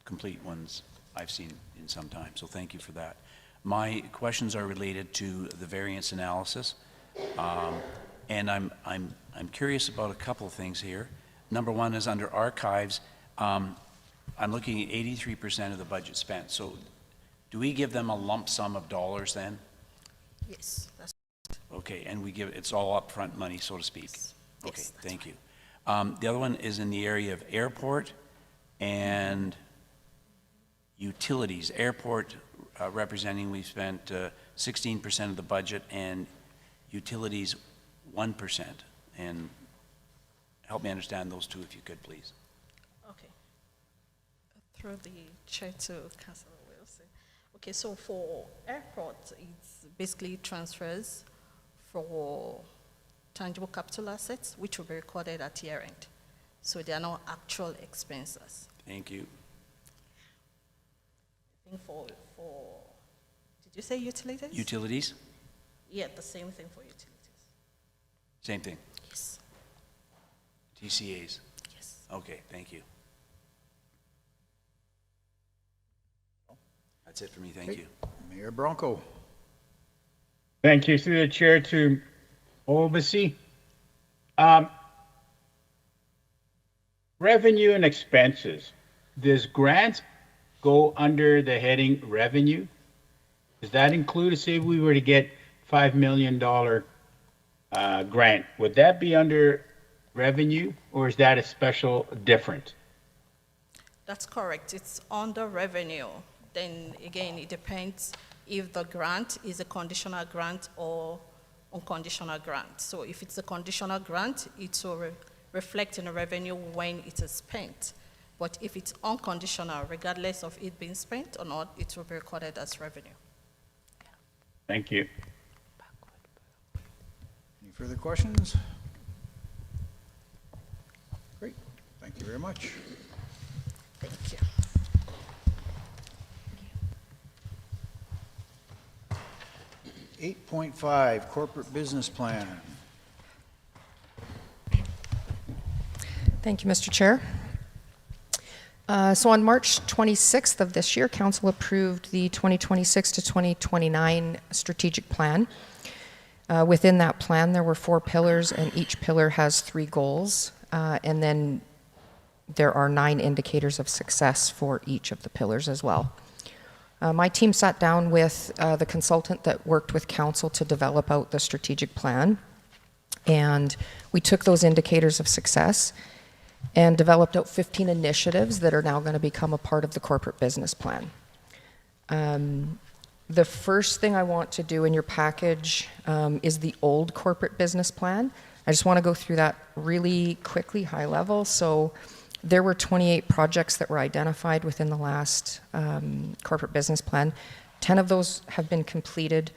Speaker 2: complete ones I've seen in some time, so thank you for that. My questions are related to the variance analysis, and I'm curious about a couple of things here. Number one is under archives. I'm looking at 83% of the budget spent. So, do we give them a lump sum of dollars then?
Speaker 11: Yes, that's
Speaker 2: Okay, and we give it's all upfront money, so to speak.
Speaker 11: Yes.
Speaker 2: Okay,
Speaker 11: Yes, that's
Speaker 2: thank you. The other one is in the area of airport and utilities. Airport representing, we've spent 16% of the budget, and utilities 1%. And help me understand those two if you could, please.
Speaker 11: okay. Through the chair to Councillor Wilson. Okay, so for airport, it's basically transfers for tangible capital assets, which will be recorded at year end. So they are not actual expenses.
Speaker 2: Thank you.
Speaker 11: I think for did you say utilities?
Speaker 2: Utilities?
Speaker 11: Yeah, the same thing for utilities.
Speaker 2: Same thing.
Speaker 11: Yes.
Speaker 2: TCAs?
Speaker 11: Yes.
Speaker 2: Okay, thank you. That's it for me, thank you.
Speaker 1: Mayor Bronco.
Speaker 8: Thank you. Through the chair to OBC. Revenue and expenses. Does grants go under the heading revenue? Does that include, say we were to get $5 million grant, would that be under revenue, or is that a special different?
Speaker 11: That's correct. It's under revenue. Then again, it depends if the grant is a conditional grant or unconditional grant. So if it's a conditional grant, it will reflect in the revenue when it is spent. But if it's unconditional, regardless of it being spent or not, it will be recorded as revenue.
Speaker 8: Thank you.
Speaker 1: Any further questions? Great, thank you very much.
Speaker 11: Thank you.
Speaker 1: Eight point five, corporate business plan.
Speaker 3: Thank you, Mr. Chair. So on March 26th of this year, Council approved the 2026 to 2029 strategic plan. Within that plan, there were 4 pillars, and each pillar has 3 goals. And then there are 9 indicators of success for each of the pillars as well. My team sat down with the consultant that worked with Council to develop out the strategic plan. And we took those indicators of success and developed out 15 initiatives that are now going to become a part of the corporate business plan. The first thing I want to do in your package is the old corporate business plan. I just want to go through that really quickly, high level. So there were 28 projects that were identified within the last corporate business plan. 10 of those have been completed.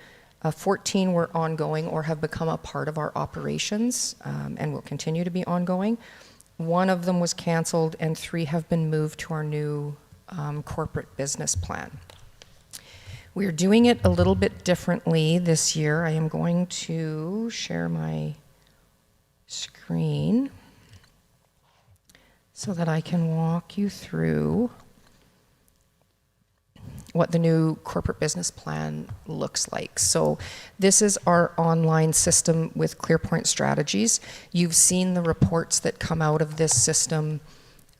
Speaker 3: 14 were ongoing or have become a part of our operations and will continue to be ongoing. 1 of them was canceled, and 3 have been moved to our new corporate business plan. We are doing it a little bit differently this year. I am going to share my screen so that I can walk you through what the new corporate business plan looks like. So this is our online system with ClearPoint Strategies. You've seen the reports that come out of this system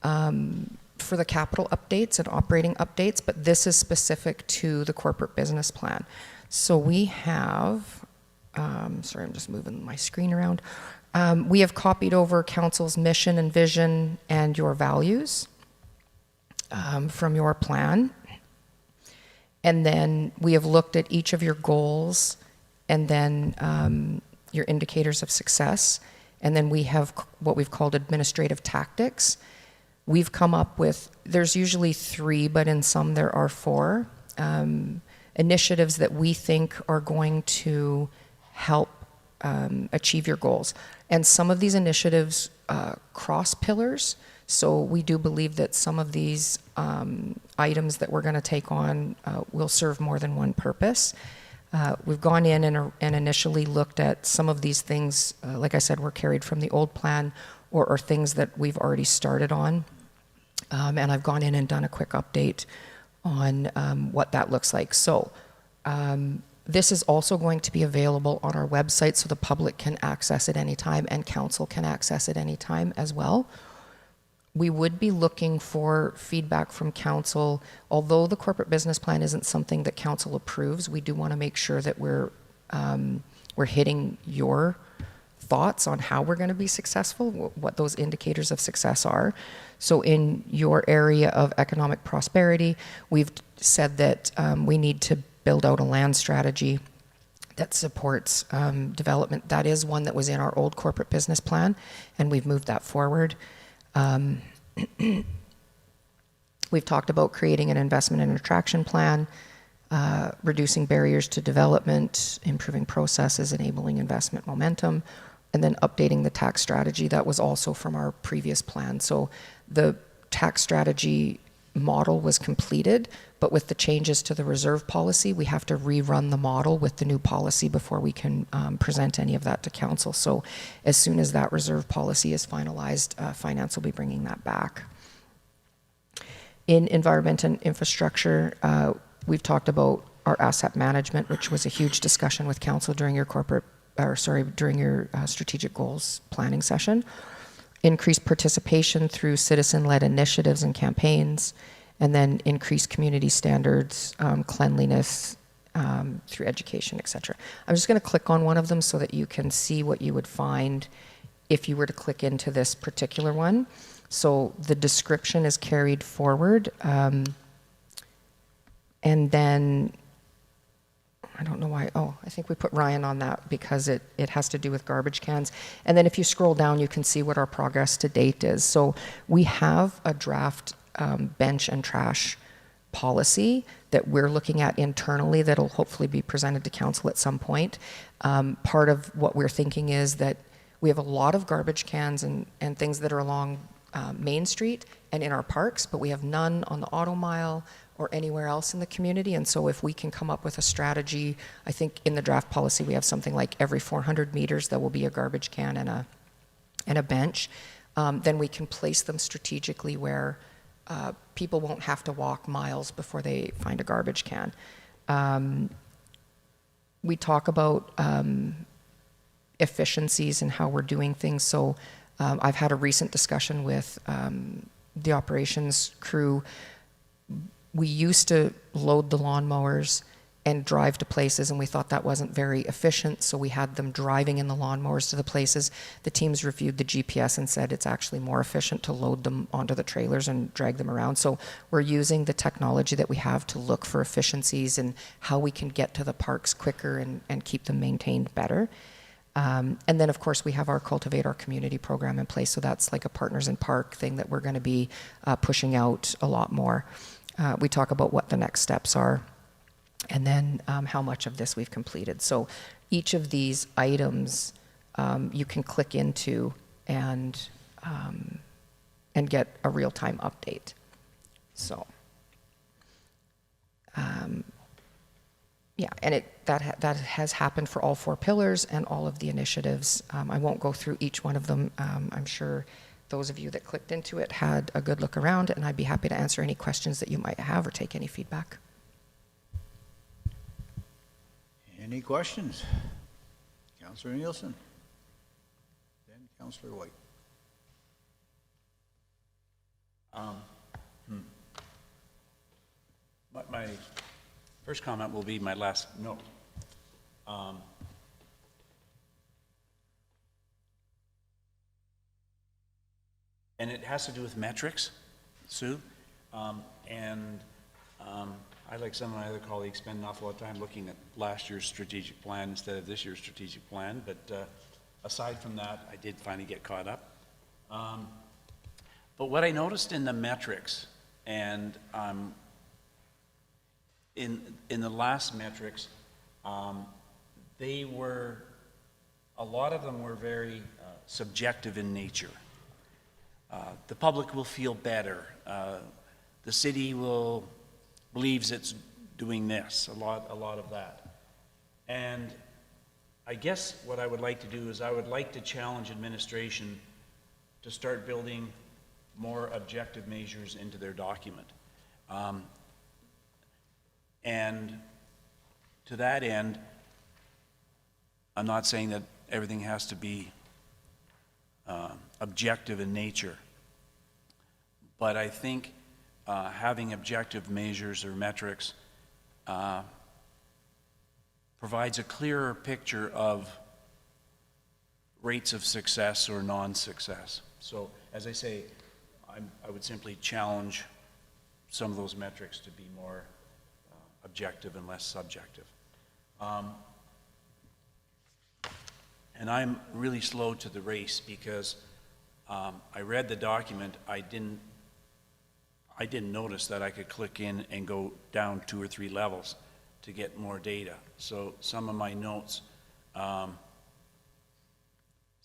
Speaker 3: for the capital updates and operating updates, but this is specific to the corporate business plan. So we have, sorry, I'm just moving my screen around. We have copied over Council's mission and vision and your values from your plan. And then we have looked at each of your goals and then your indicators of success. And then we have what we've called administrative tactics. We've come up with, there's usually 3, but in some there are 4 initiatives that we think are going to help achieve your goals. And some of these initiatives cross pillars. So we do believe that some of these items that we're going to take on will serve more than one purpose. We've gone in and initially looked at some of these things, like I said, were carried from the old plan or things that we've already started on. And I've gone in and done a quick update on what that looks like. So this is also going to be available on our website so the public can access it anytime and Council can access it anytime as well. We would be looking for feedback from Council. Although the corporate business plan isn't something that Council approves, we do want to make sure that we're hitting your thoughts on how we're going to be successful, what those indicators of success are. So in your area of economic prosperity, we've said that we need to build out a land strategy that supports development. That is one that was in our old corporate business plan, and we've moved that forward. We've talked about creating an investment and attraction plan, reducing barriers to development, improving processes, enabling investment momentum, and then updating the tax strategy. That was also from our previous plan. So the tax strategy model was completed, but with the changes to the reserve policy, we have to rerun the model with the new policy before we can present any of that to Council. So as soon as that reserve policy is finalized, Finance will be bringing that back. In environment and infrastructure, we've talked about our asset management, which was a huge discussion with Council during your during your strategic goals planning session. Increased participation through citizen-led initiatives and campaigns, and then increased community standards, cleanliness through education, etc. I'm just going to click on one of them so that you can see what you would find if you were to click into this particular one. So the description is carried forward, and then I don't know why, oh, I think we put Ryan on that because it has to do with garbage cans. And then if you scroll down, you can see what our progress to date is. So we have a draft bench and trash policy that we're looking at internally that'll hopefully be presented to council at some point. Part of what we're thinking is that we have a lot of garbage cans and things that are along Main Street and in our parks, but we have none on the auto mile or anywhere else in the community. And so if we can come up with a strategy, I think in the draft policy we have something like every 400 meters there will be a garbage can and a bench. Then we can place them strategically where people won't have to walk miles before they find a garbage can. We talk about efficiencies and how we're doing things. So I've had a recent discussion with the operations crew. We used to load the lawnmowers and drive to places, and we thought that wasn't very efficient, so we had them driving in the lawnmowers to the places. The teams reviewed the GPS and said it's actually more efficient to load them onto the trailers and drag them around. So we're using the technology that we have to look for efficiencies and how we can get to the parks quicker and keep them maintained better. And then, of course, we have our Cultivate Our Community program in place, so that's like a Partners in Park thing that we're going to be pushing out a lot more. We talk about what the next steps are, and then how much of this we've completed. So each of these items you can click into and get a real-time update. So yeah, and that has happened for all 4 pillars and all of the initiatives. I won't go through each one of them. I'm sure those of you that clicked into it had a good look around, and I'd be happy to answer any questions that you might have or take any feedback.
Speaker 1: Any questions? Councillor Nielsen? Then Councillor White.
Speaker 2: My first comment will be my last note. And it has to do with metrics, Sue. I, like some of my other colleagues, spend an awful lot of time looking at last year's strategic plan instead of this year's strategic plan. But aside from that, I did finally get caught up. But what I noticed in the metrics, and in the last metrics, they were, a lot of them were very subjective in nature. The public will feel better. The city believes it's doing this, a lot of that. And I guess what I would like to do is I would like to challenge administration to start building more objective measures into their document. And to that end, I'm not saying that everything has to be objective in nature, but I think having objective measures or metrics provides a clearer picture of rates of success or non-success. So, as I say, I would simply challenge some of those metrics to be more objective and less subjective. And I'm really slow to the race because I read the document. I didn't notice that I could click in and go down 2 or 3 levels to get more data. So some of my notes, some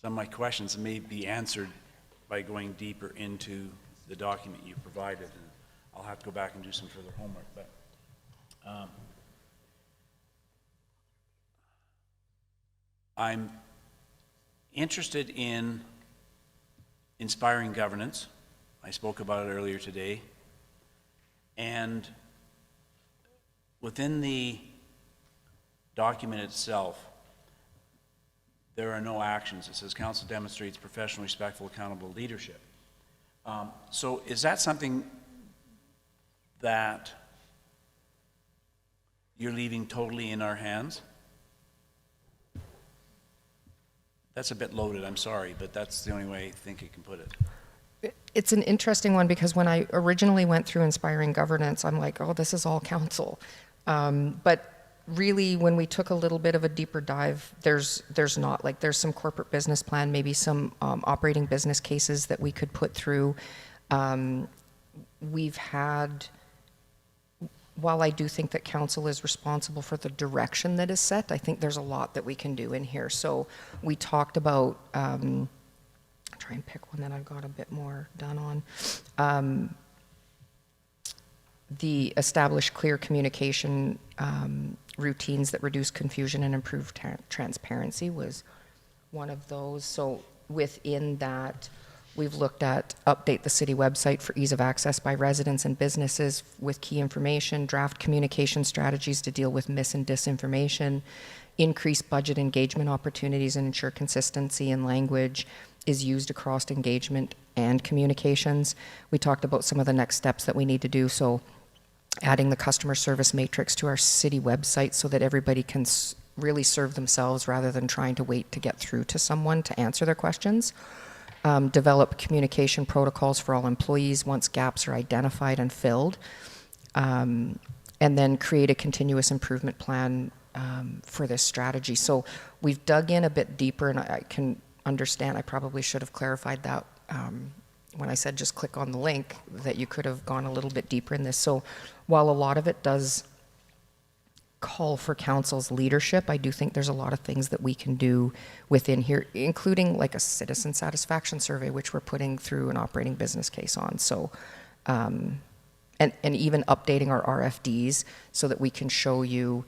Speaker 2: of my questions may be answered by going deeper into the document you provided. And I'll have to go back and do some further homework. But I'm interested in inspiring governance. I spoke about it earlier today. And within the document itself, there are no actions. It says council demonstrates professional, respectful, accountable leadership. So is that something that you're leaving totally in our hands? That's a bit loaded, I'm sorry, but that's the only way I think I can put it.
Speaker 3: It's an interesting one because when I originally went through Inspiring Governance, I'm like, oh, this is all council. But really, when we took a little bit of a deeper dive, there's not, like, there's some corporate business plan, maybe some operating business cases that we could put through. We've had, while I do think that council is responsible for the direction that is set, I think there's a lot that we can do in here. So we talked about, I'll try and pick one that I've got a bit more done on. The establish clear communication routines that reduce confusion and improve transparency was one of those. So within that, we've looked at update the city website for ease of access by residents and businesses with key information, draft communication strategies to deal with mis and disinformation, increase budget engagement opportunities and ensure consistency in language is used across engagement and communications. We talked about some of the next steps that we need to do. So adding the customer service matrix to our city website so that everybody can really serve themselves rather than trying to wait to get through to someone to answer their questions. Develop communication protocols for all employees once gaps are identified and filled. And then create a continuous improvement plan for this strategy. So we've dug in a bit deeper, and I can understand, I probably should have clarified that when I said just click on the link, that you could have gone a little bit deeper in this. So while a lot of it does call for council's leadership, I do think there's a lot of things that we can do within here, including like a citizen satisfaction survey, which we're putting through an operating business case on. So, and even updating our RFDs so that we can show you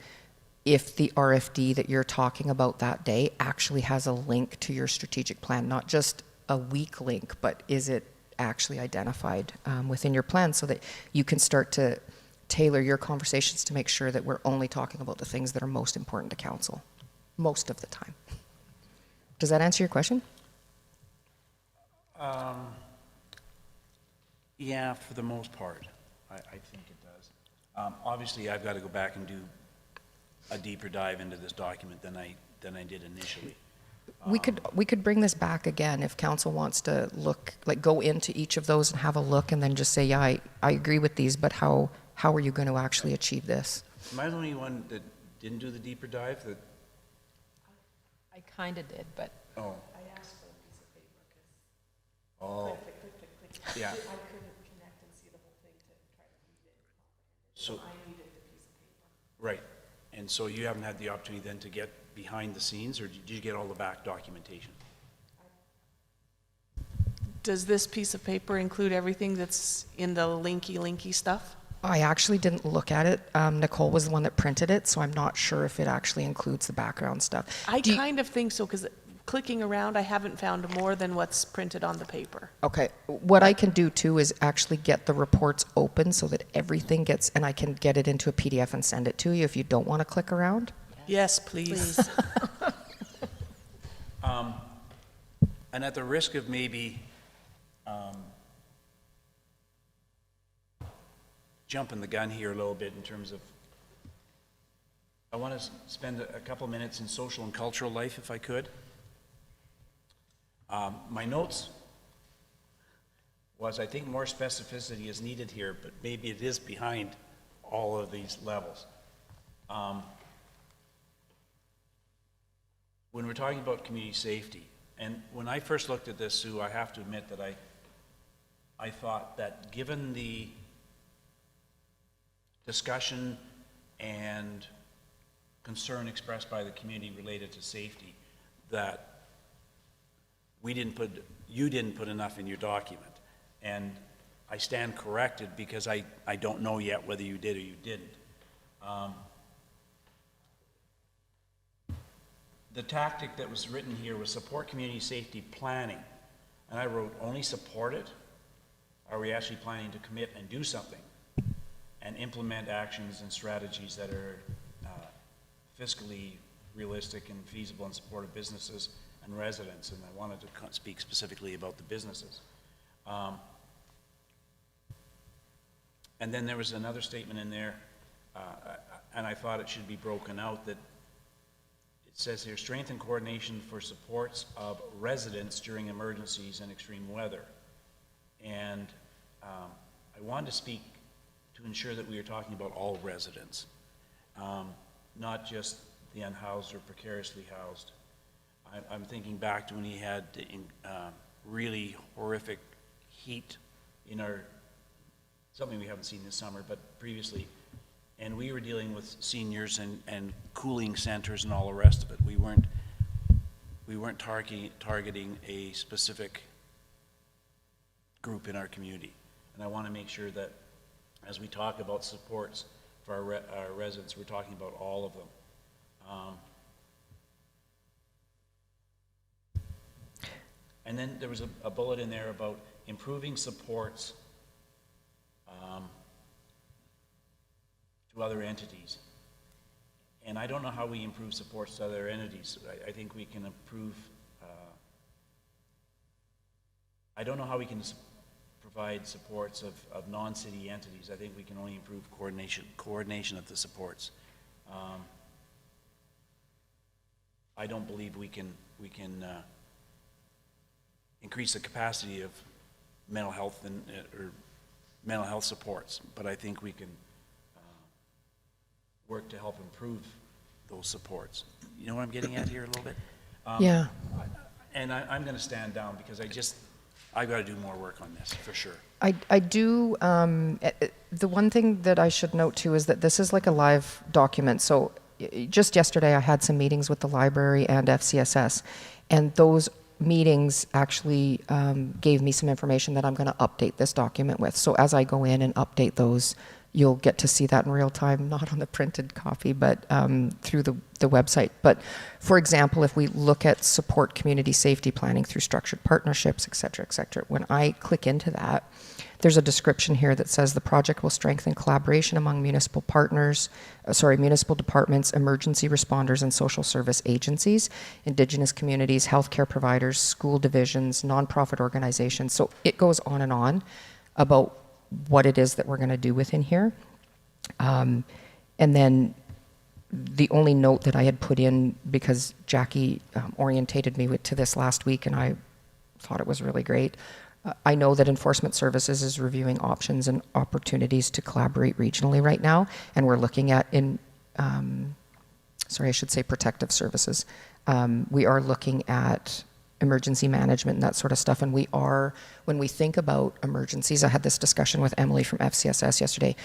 Speaker 3: if the RFD that you're talking about that day actually has a link to your strategic plan, not just a weak link, but is it actually identified within your plan so that you can start to tailor your conversations to make sure that we're only talking about the things that are most important to council most of the time. Does that answer your question?
Speaker 2: Yeah, for the most part, I think it does. Obviously, I've got to go back and do a deeper dive into this document than I did initially.
Speaker 3: We could bring this back again if council wants to look, like go into each of those and have a look and then just say, yeah, I agree with these, but how are you going to actually achieve this?
Speaker 2: Am I the only one that didn't do the deeper dive? That
Speaker 5: I kind of did, but.
Speaker 2: Oh.
Speaker 4: I asked for a piece of paper because
Speaker 2: Oh. Yeah.
Speaker 4: I couldn't connect and see the whole thing to try to read it.
Speaker 2: So
Speaker 4: I needed the piece of paper.
Speaker 2: right, and so you haven't had the opportunity then to get behind the scenes, or did you get all the back documentation?
Speaker 4: Does this piece of paper include everything that's in the linky stuff?
Speaker 3: I actually didn't look at it. Nicole was the one that printed it, so I'm not sure if it actually includes the background stuff.
Speaker 4: I kind of think so, because clicking around, I haven't found more than what's printed on the paper.
Speaker 3: Okay, what I can do too is actually get the reports open so that everything gets, and I can get it into a PDF and send it to you if you don't want to click around.
Speaker 4: Yes, please.
Speaker 2: And at the risk of maybe jumping the gun here a little bit in terms of, I want to spend a couple minutes in social and cultural life if I could. My notes was, I think more specificity is needed here, but maybe it is behind all of these levels. When we're talking about community safety, and when I first looked at this, Sue, I have to admit that I thought that given the discussion and concern expressed by the community related to safety, that you didn't put enough in your document. And I stand corrected because I don't know yet whether you did or you didn't. The tactic that was written here was support community safety planning. And I wrote, only support it? Are we actually planning to commit and do something and implement actions and strategies that are fiscally realistic and feasible in support of businesses and residents? And I wanted to speak specifically about the businesses. And then there was another statement in there, and I thought it should be broken out, that it says here, strengthen coordination for supports of residents during emergencies and extreme weather. And I wanted to speak to ensure that we are talking about all residents. not just the unhoused or precariously housed. I'm thinking back to when he had really horrific heat in our, something we haven't seen this summer, but previously, and we were dealing with seniors and cooling centers and all the rest of it. We weren't targeting a specific group in our community. And I want to make sure that as we talk about supports for our residents, we're talking about all of them. And then there was a bullet in there about improving supports to other entities. And I don't know how we improve supports to other entities. I think we can improve, I don't know how we can provide supports of non-city entities. I think we can only improve coordination of the supports. I don't believe we can increase the capacity of mental health or mental health supports, but I think we can work to help improve those supports. You know what I'm getting at here a little bit?
Speaker 3: Yeah.
Speaker 2: And I'm going to stand down because I've got to do more work on this, for sure.
Speaker 3: I do, the one thing that I should note too is that this is like a live document. So just yesterday I had some meetings with the library and FCSS, and those meetings actually gave me some information that I'm going to update this document with. So as I go in and update those, you'll get to see that in real time, not on the printed copy, but through the website. But for example, if we look at support community safety planning through structured partnerships, et cetera, when I click into that, there's a description here that says the project will strengthen collaboration among municipal partners, municipal departments, emergency responders, and social service agencies, Indigenous communities, healthcare providers, school divisions, nonprofit organizations. So it goes on and on about what it is that we're going to do within here. And then the only note that I had put in, because Jackie orientated me to this last week and I thought it was really great, I know that Enforcement Services is reviewing options and opportunities to collaborate regionally right now, and we're looking at Protective Services. We are looking at emergency management and that sort of stuff, and when we think about emergencies, I had this discussion with Emily from FCSS yesterday.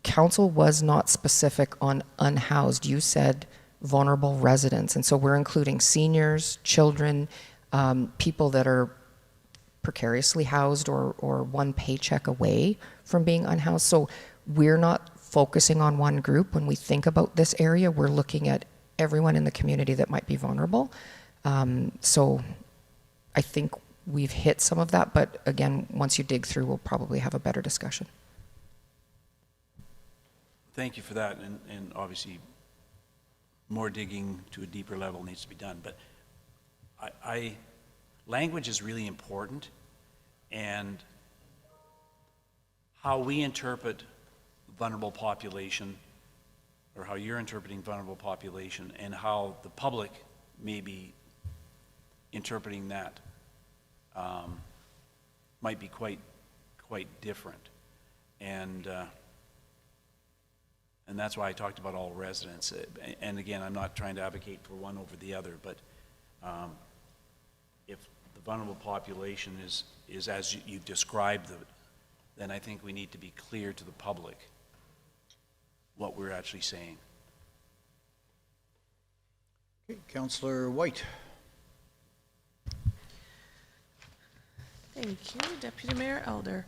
Speaker 3: Council was not specific on unhoused. You said vulnerable residents, and so we're including seniors, children, people that are precariously housed or one paycheck away from being unhoused. So we're not focusing on one group. When we think about this area, we're looking at everyone in the community that might be vulnerable. So I think we've hit some of that, but again, once you dig through, we'll probably have a better discussion.
Speaker 2: Thank you for that, and obviously more digging to a deeper level needs to be done, but language is really important, and how we interpret vulnerable population, or how you're interpreting vulnerable population, and how the public may be interpreting that might be quite different. And that's why I talked about all residents. And again, I'm not trying to advocate for one over the other, but if the vulnerable population is as you described it, then I think we need to be clear to the public what we're actually saying.
Speaker 1: Okay, Councillor White.
Speaker 4: Thank you, Deputy Mayor Elder.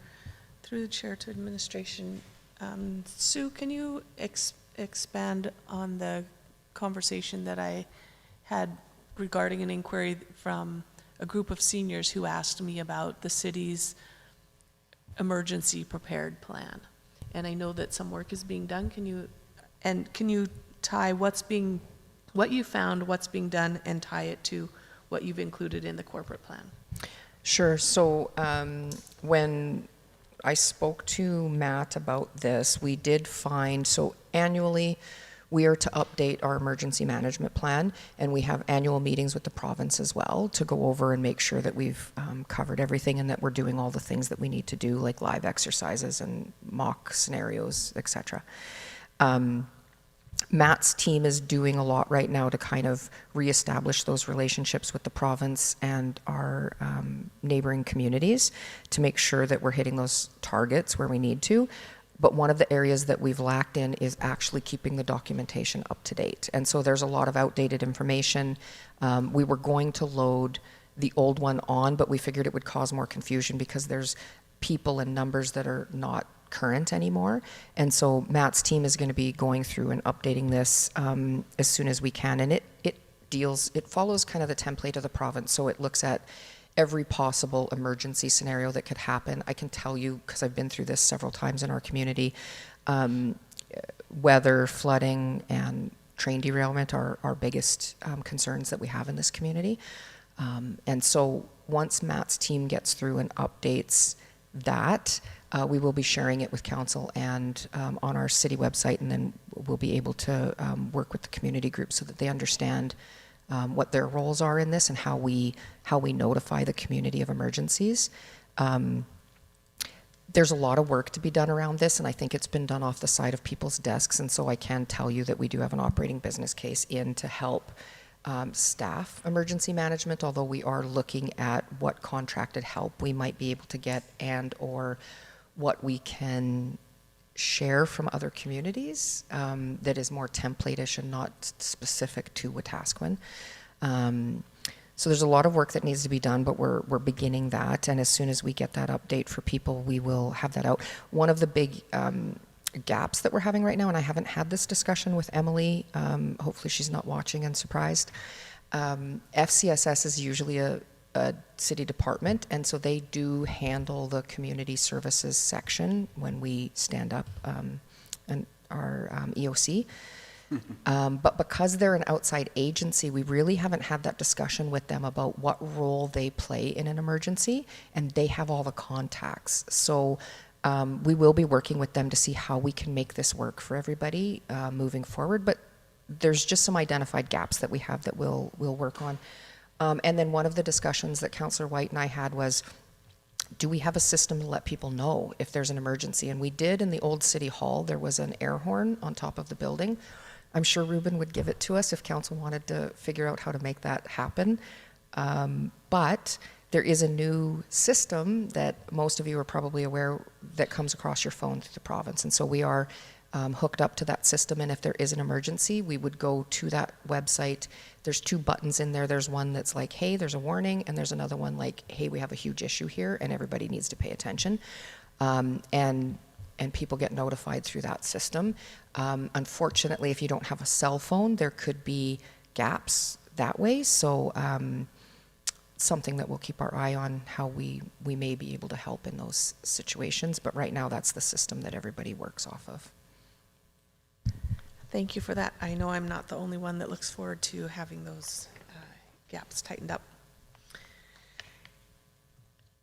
Speaker 4: Through the chair to administration, Sue, can you expand on the conversation that I had regarding an inquiry from a group of seniors who asked me about the city's emergency prepared plan? And I know that some work is being done. Can you tie what you found, what's being done, and tie it to what you've included in the corporate plan?
Speaker 3: Sure. So when I spoke to Matt about this, we did find, so annually we are to update our emergency management plan, and we have annual meetings with the province as well to go over and make sure that we've covered everything and that we're doing all the things that we need to do, like live exercises and mock scenarios, etc. Matt's team is doing a lot right now to kind of reestablish those relationships with the province and our neighboring communities to make sure that we're hitting those targets where we need to. But one of the areas that we've lacked in is actually keeping the documentation up to date. And so there's a lot of outdated information. We were going to load the old one on, but we figured it would cause more confusion because there's people and numbers that are not current anymore. And so Matt's team is going to be going through and updating this as soon as we can. And it follows kind of the template of the province. So it looks at every possible emergency scenario that could happen. I can tell you, because I've been through this several times in our community, weather, flooding, and train derailment are our biggest concerns that we have in this community. And so once Matt's team gets through and updates that, we will be sharing it with council and on our city website, and then we'll be able to work with the community groups so that they understand what their roles are in this and how we notify the community of emergencies. There's a lot of work to be done around this, and I think it's been done off the side of people's desks, and so I can tell you that we do have an operating business case in to help staff emergency management, although we are looking at what contracted help we might be able to get and or what we can share from other communities that is more template-ish and not specific to Wetaskiwin. So there's a lot of work that needs to be done, but we're beginning that, and as soon as we get that update for people, we will have that out. One of the big gaps that we're having right now, and I haven't had this discussion with Emily, hopefully she's not watching and surprised, FCSS is usually a city department, and so they do handle the community services section when we stand up our EOC. But because they're an outside agency, we really haven't had that discussion with them about what role they play in an emergency, and they have all the contacts. So we will be working with them to see how we can make this work for everybody moving forward, but there's just some identified gaps that we have that we'll work on. And then one of the discussions that Councillor White and I had was, do we have a system to let people know if there's an emergency? And we did in the old City Hall. There was an air horn on top of the building. I'm sure Ruben would give it to us if Council wanted to figure out how to make that happen. But there is a new system that most of you are probably aware that comes across your phone through the province. And so we are hooked up to that system, and if there is an emergency, we would go to that website. There's two buttons in there. There's one that's like, hey, there's a warning, and there's another one like, hey, we have a huge issue here, and everybody needs to pay attention. And people get notified through that system. Unfortunately, if you don't have a cell phone, there could be gaps that way. So something that we'll keep our eye on, how we may be able to help in those situations. But right now, that's the system that everybody works off of.
Speaker 4: Thank you for that. I know I'm not the only one that looks forward to having those gaps tightened up.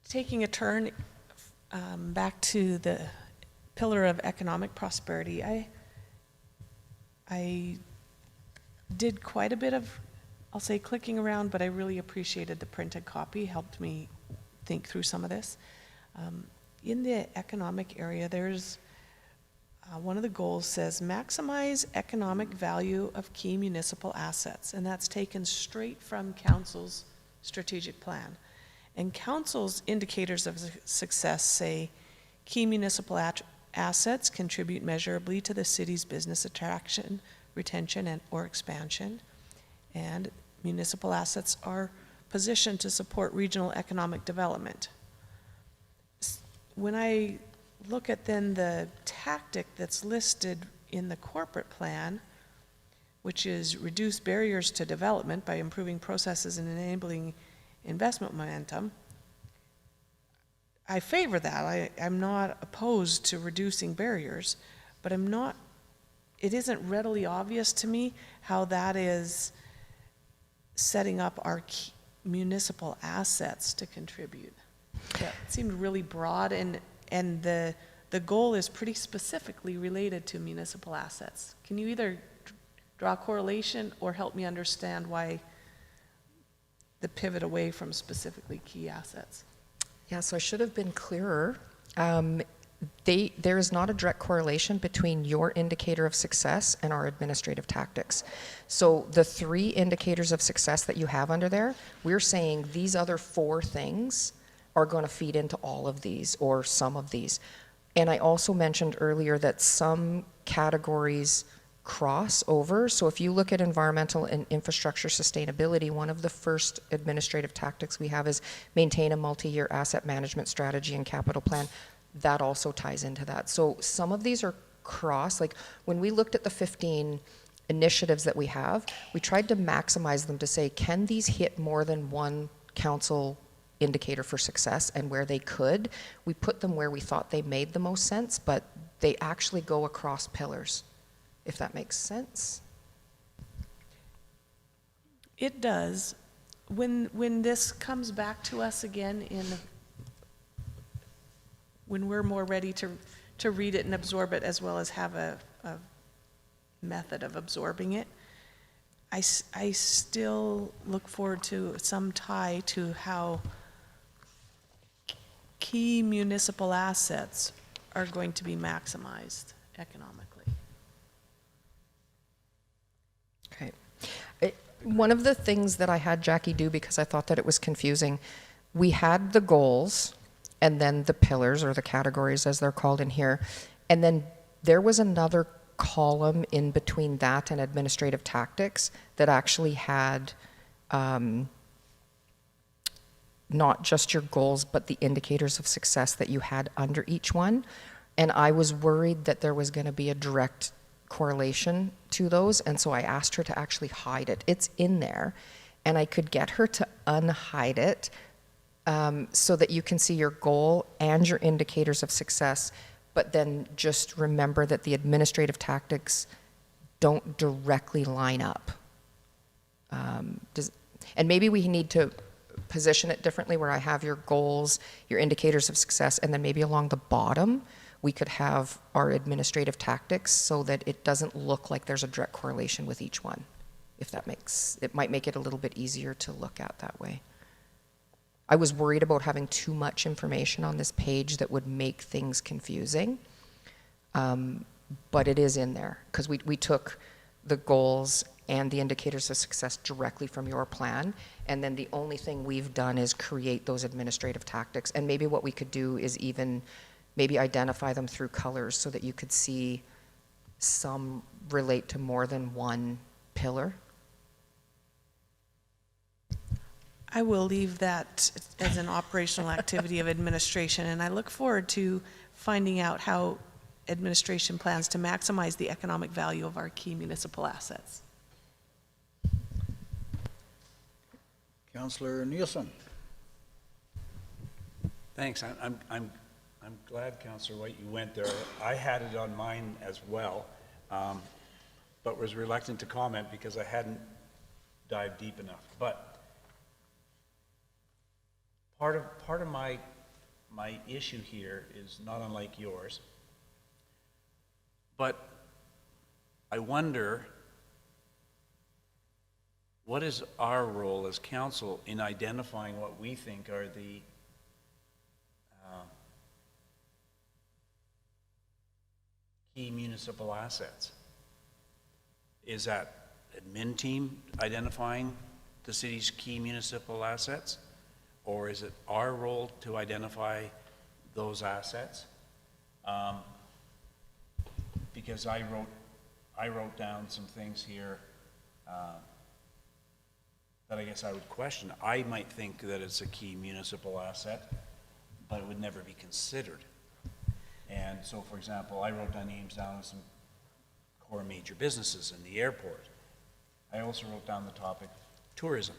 Speaker 4: Taking a turn back to the pillar of economic prosperity, I did quite a bit of, I'll say, clicking around, but I really appreciated the printed copy, helped me think through some of this. In the economic area, there's one of the goals says maximize economic value of key municipal assets, and that's taken straight from Council's strategic plan. And Council's indicators of success say key municipal assets contribute measurably to the city's business attraction, retention, and or expansion, and municipal assets are positioned to support regional economic development. When I look at then the tactic that's listed in the corporate plan, which is reduce barriers to development by improving processes and enabling investment momentum, I favor that. I'm not opposed to reducing barriers, but it isn't readily obvious to me how that is setting up our municipal assets to contribute. That seemed really broad, and the goal is pretty specifically related to municipal assets. Can you either draw a correlation or help me understand why the pivot away from specifically key assets?
Speaker 3: Yeah, so I should have been clearer. there is not a direct correlation between your indicator of success and our administrative tactics. So the 3 indicators of success that you have under there, we're saying these other 4 things are going to feed into all of these or some of these. And I also mentioned earlier that some categories cross over. So if you look at environmental and infrastructure sustainability, one of the first administrative tactics we have is maintain a multi-year asset management strategy and capital plan. That also ties into that. So some of these are cross. Like when we looked at the 15 initiatives that we have, we tried to maximize them to say, can these hit more than one council indicator for success? And where they could, we put them where we thought they made the most sense, but they actually go across pillars, if that makes sense.
Speaker 4: It does. When this comes back to us again when we're more ready to read it and absorb it, as well as have a method of absorbing it, I still look forward to some tie to how key municipal assets are going to be maximized economically.
Speaker 3: Okay. One of the things that I had Jackie do, because I thought that it was confusing, we had the goals and then the pillars, or the categories as they're called in here, and then there was another column in between that and administrative tactics that actually had not just your goals, but the indicators of success that you had under each one. And I was worried that there was going to be a direct correlation to those, and so I asked her to actually hide it. It's in there, and I could get her to unhide it so that you can see your goal and your indicators of success, but then just remember that the administrative tactics don't directly line up. And maybe we need to position it differently, where I have your goals, your indicators of success, and then maybe along the bottom we could have our administrative tactics, so that it doesn't look like there's a direct correlation with each one. If that makes, it might make it a little bit easier to look at that way. I was worried about having too much information on this page that would make things confusing, but it is in there, because we took the goals and the indicators of success directly from your plan, and then the only thing we've done is create those administrative tactics. And maybe what we could do is even maybe identify them through colors, so that you could see some relate to more than one pillar.
Speaker 4: I will leave that as an operational activity of administration, and I look forward to finding out how administration plans to maximize the economic value of our key municipal assets.
Speaker 1: Councillor Nielsen.
Speaker 2: Thanks. I'm glad, Councillor White, you went there. I had it on mine as well, but was reluctant to comment because I hadn't dived deep enough. But part of my issue here is not unlike yours, but I wonder, what is our role as council in identifying what we think are the key municipal assets? Is that admin team identifying the city's key municipal assets? Or is it our role to identify those assets? Because I wrote down some things here that I guess I would question. I might think that it's a key municipal asset, but it would never be considered. And so, for example, I wrote down names down of some core major businesses in the airport. I also wrote down the topic tourism.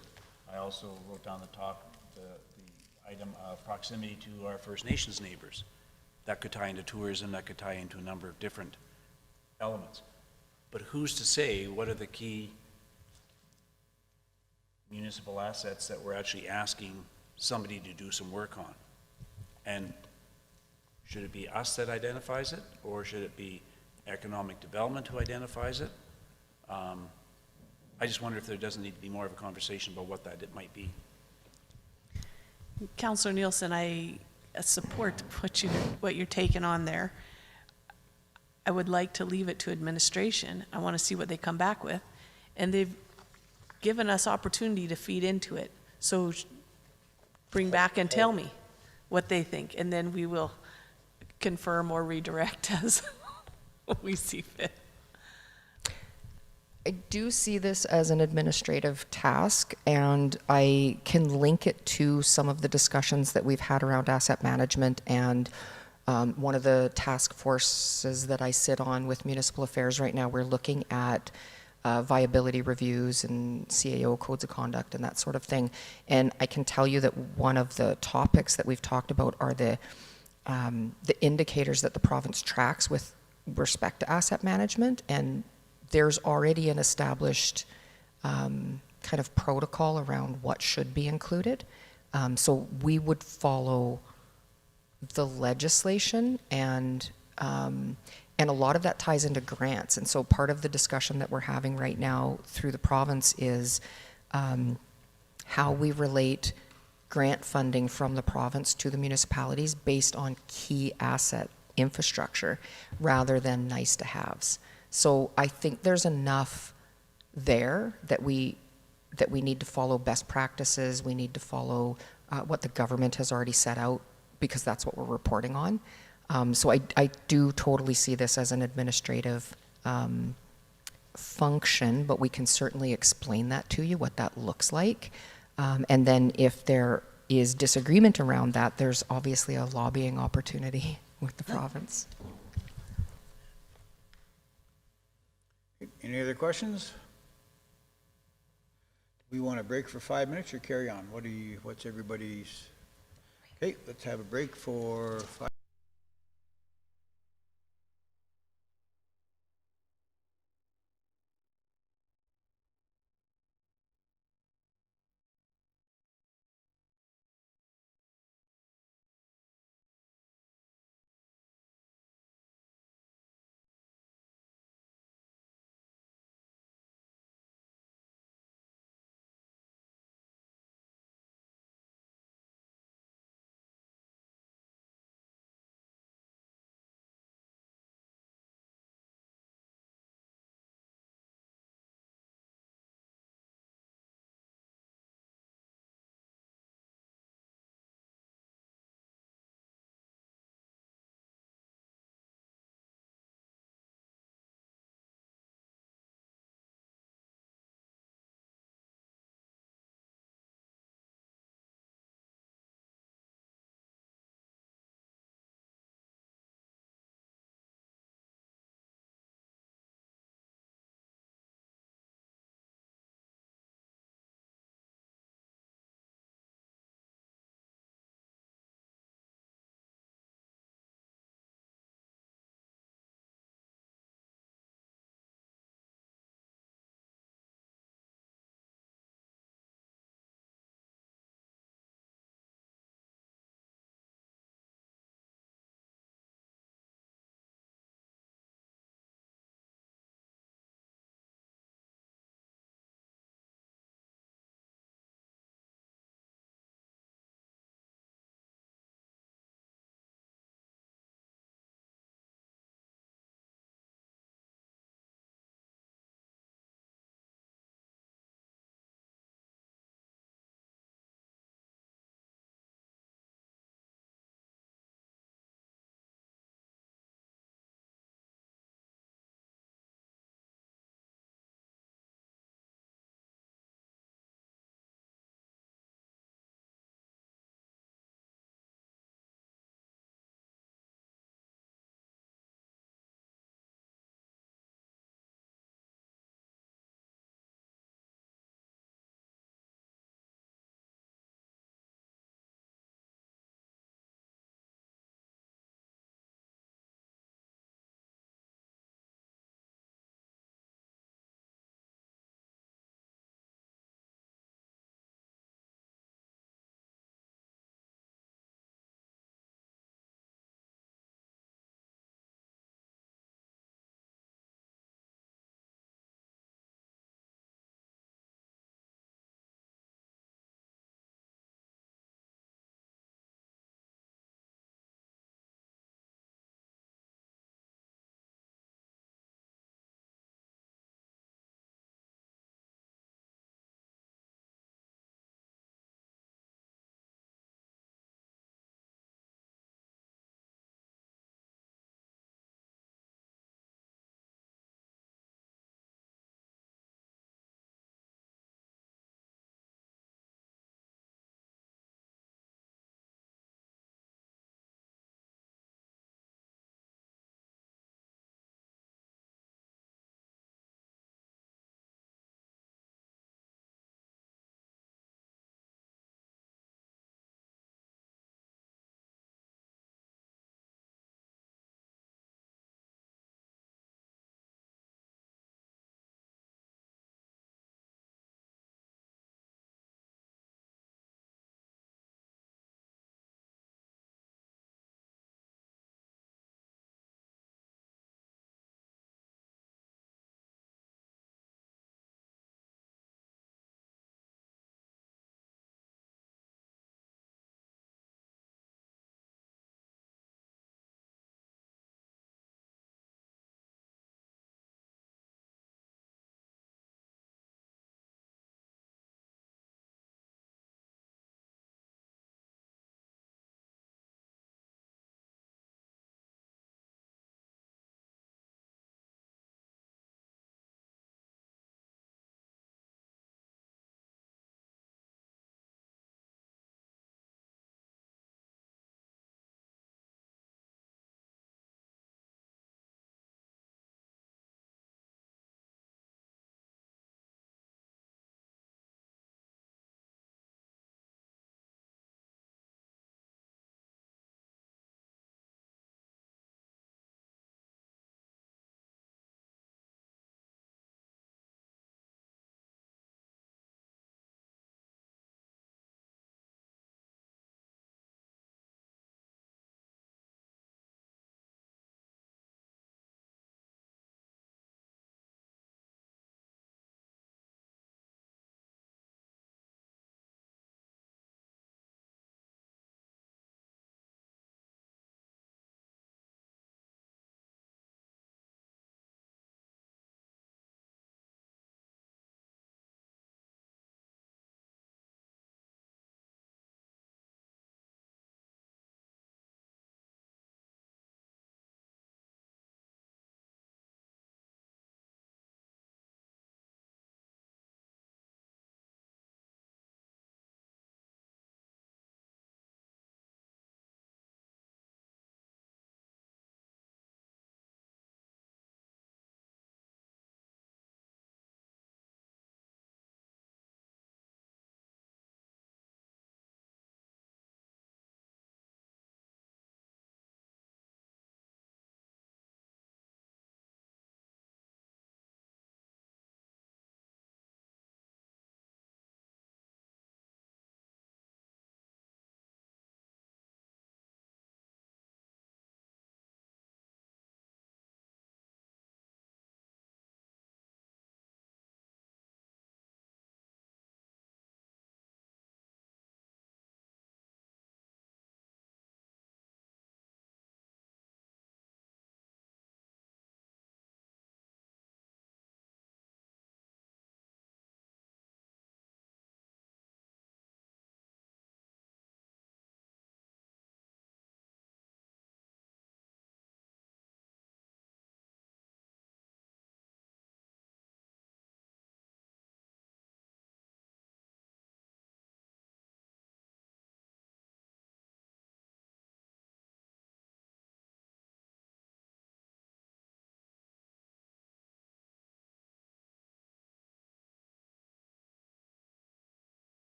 Speaker 2: I also wrote down the item of proximity to our First Nations neighbors. That could tie into tourism, that could tie into a number of different elements. But who's to say what are the key municipal assets that we're actually asking somebody to do some work on? And should it be us that identifies it, or should it be economic development who identifies it? I just wonder if there doesn't need to be more of a conversation about what that it might be.
Speaker 4: Councillor Nielsen, I support what you're taking on there. I would like to leave it to administration. I want to see what they come back with. And they've given us opportunity to feed into it. So bring back and tell me what they think, and then we will confirm or redirect as we see fit.
Speaker 3: I do see this as an administrative task, and I can link it to some of the discussions that we've had around asset management. And one of the task forces that I sit on with municipal affairs right now, we're looking at viability reviews and CAO codes of conduct and that sort of thing. And I can tell you that one of the topics that we've talked about are the indicators that the province tracks with respect to asset management. And there's already an established kind of protocol around what should be included. So we would follow the legislation, and a lot of that ties into grants. And so part of the discussion that we're having right now through the province is how we relate grant funding from the province to the municipalities based on key asset infrastructure rather than nice to haves. So I think there's enough there that we need to follow best practices. We need to follow what the government has already set out, because that's what we're reporting on. So I do totally see this as an administrative function, but we can certainly explain that to you, what that looks like. And then if there is disagreement around that, there's obviously a lobbying opportunity with the province.
Speaker 1: Any other questions? We want to break for 5 minutes or carry on? What's everybody's? Okay, let's have a break for 5.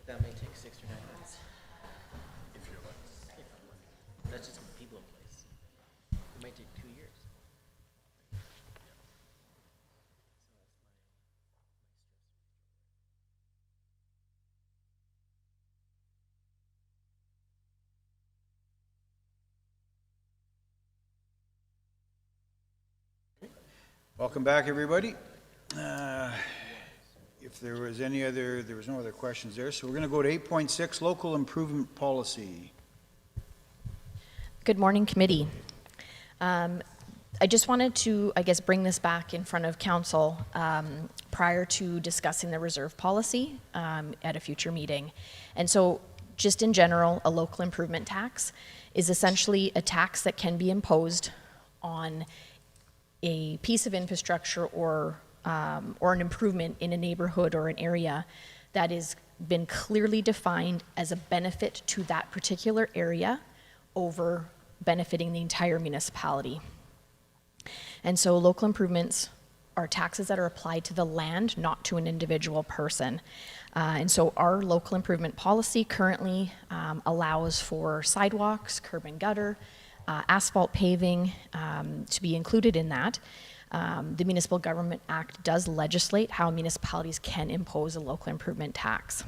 Speaker 13: That may take 6 or 9 months. If you're lucky. That's just people in place. It might take 2 years.
Speaker 1: Welcome back, everybody. If there was no other questions there, so we're going to go to 8.6, local improvement policy.
Speaker 14: Good morning, committee. I just wanted to, I guess, bring this back in front of council prior to discussing the reserve policy at a future meeting. And so, just in general, a local improvement tax is essentially a tax that can be imposed on a piece of infrastructure or an improvement in a neighborhood or an area that has been clearly defined as a benefit to that particular area over benefiting the entire municipality. And so local improvements are taxes that are applied to the land, not to an individual person. And so our local improvement policy currently allows for sidewalks, curb and gutter, asphalt paving to be included in that. The Municipal Government Act does legislate how municipalities can impose a local improvement tax.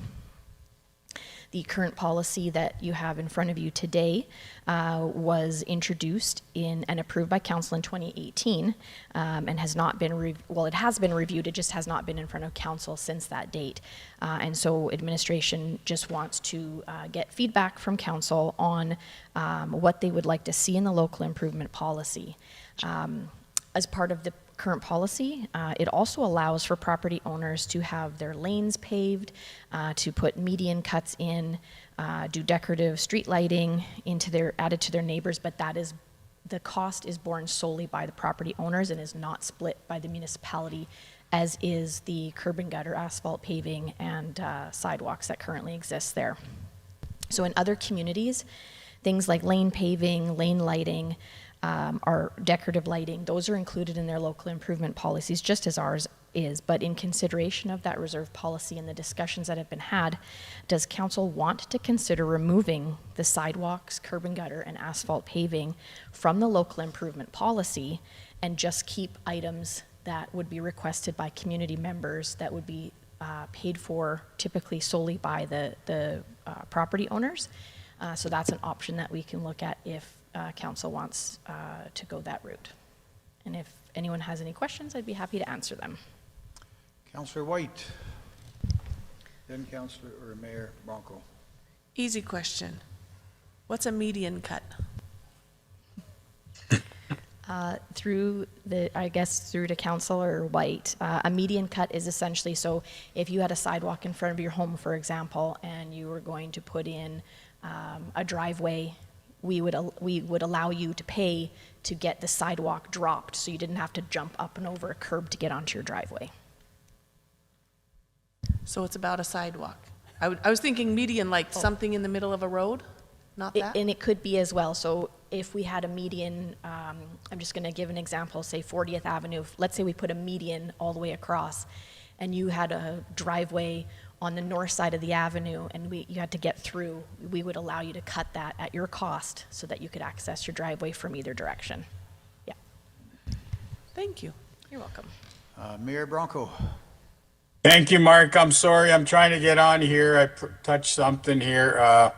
Speaker 14: The current policy that you have in front of you today was introduced in and approved by Council in 2018 and has not been, it has been reviewed, it just has not been in front of Council since that date. And so administration just wants to get feedback from Council on what they would like to see in the local improvement policy. As part of the current policy, it also allows for property owners to have their lanes paved, to put median cuts in, do decorative street lighting added to their neighbors, but the cost is borne solely by the property owners and is not split by the municipality, as is the curb and gutter, asphalt paving, and sidewalks that currently exist there. So in other communities, things like lane paving, lane lighting, our decorative lighting, those are included in their local improvement policies, just as ours is. But in consideration of that reserve policy and the discussions that have been had, does council want to consider removing the sidewalks, curb and gutter, and asphalt paving from the local improvement policy and just keep items that would be requested by community members that would be paid for typically solely by the property owners? So that's an option that we can look at if council wants to go that route. And if anyone has any questions, I'd be happy to answer them.
Speaker 1: Councillor White, then Councillor or Mayor Bronco.
Speaker 4: Easy question. What's a median cut?
Speaker 14: Through to Councillor White, a median cut is essentially, so if you had a sidewalk in front of your home, for example, and you were going to put in a driveway, we would allow you to pay to get the sidewalk dropped so you didn't have to jump up and over a curb to get onto your driveway.
Speaker 4: So it's about a sidewalk. I was thinking median, like something in the middle of a road, not that?
Speaker 14: And it could be as well. So if we had a median, I'm just going to give an example, say 40th Avenue. Let's say we put a median all the way across and you had a driveway on the north side of the avenue and you had to get through, we would allow you to cut that at your cost so that you could access your driveway from either direction. Yeah.
Speaker 4: Thank you.
Speaker 14: You're welcome.
Speaker 1: Mayor Bronco.
Speaker 8: Thank you, Mark. I'm sorry, I'm trying to get on here. I touched something here.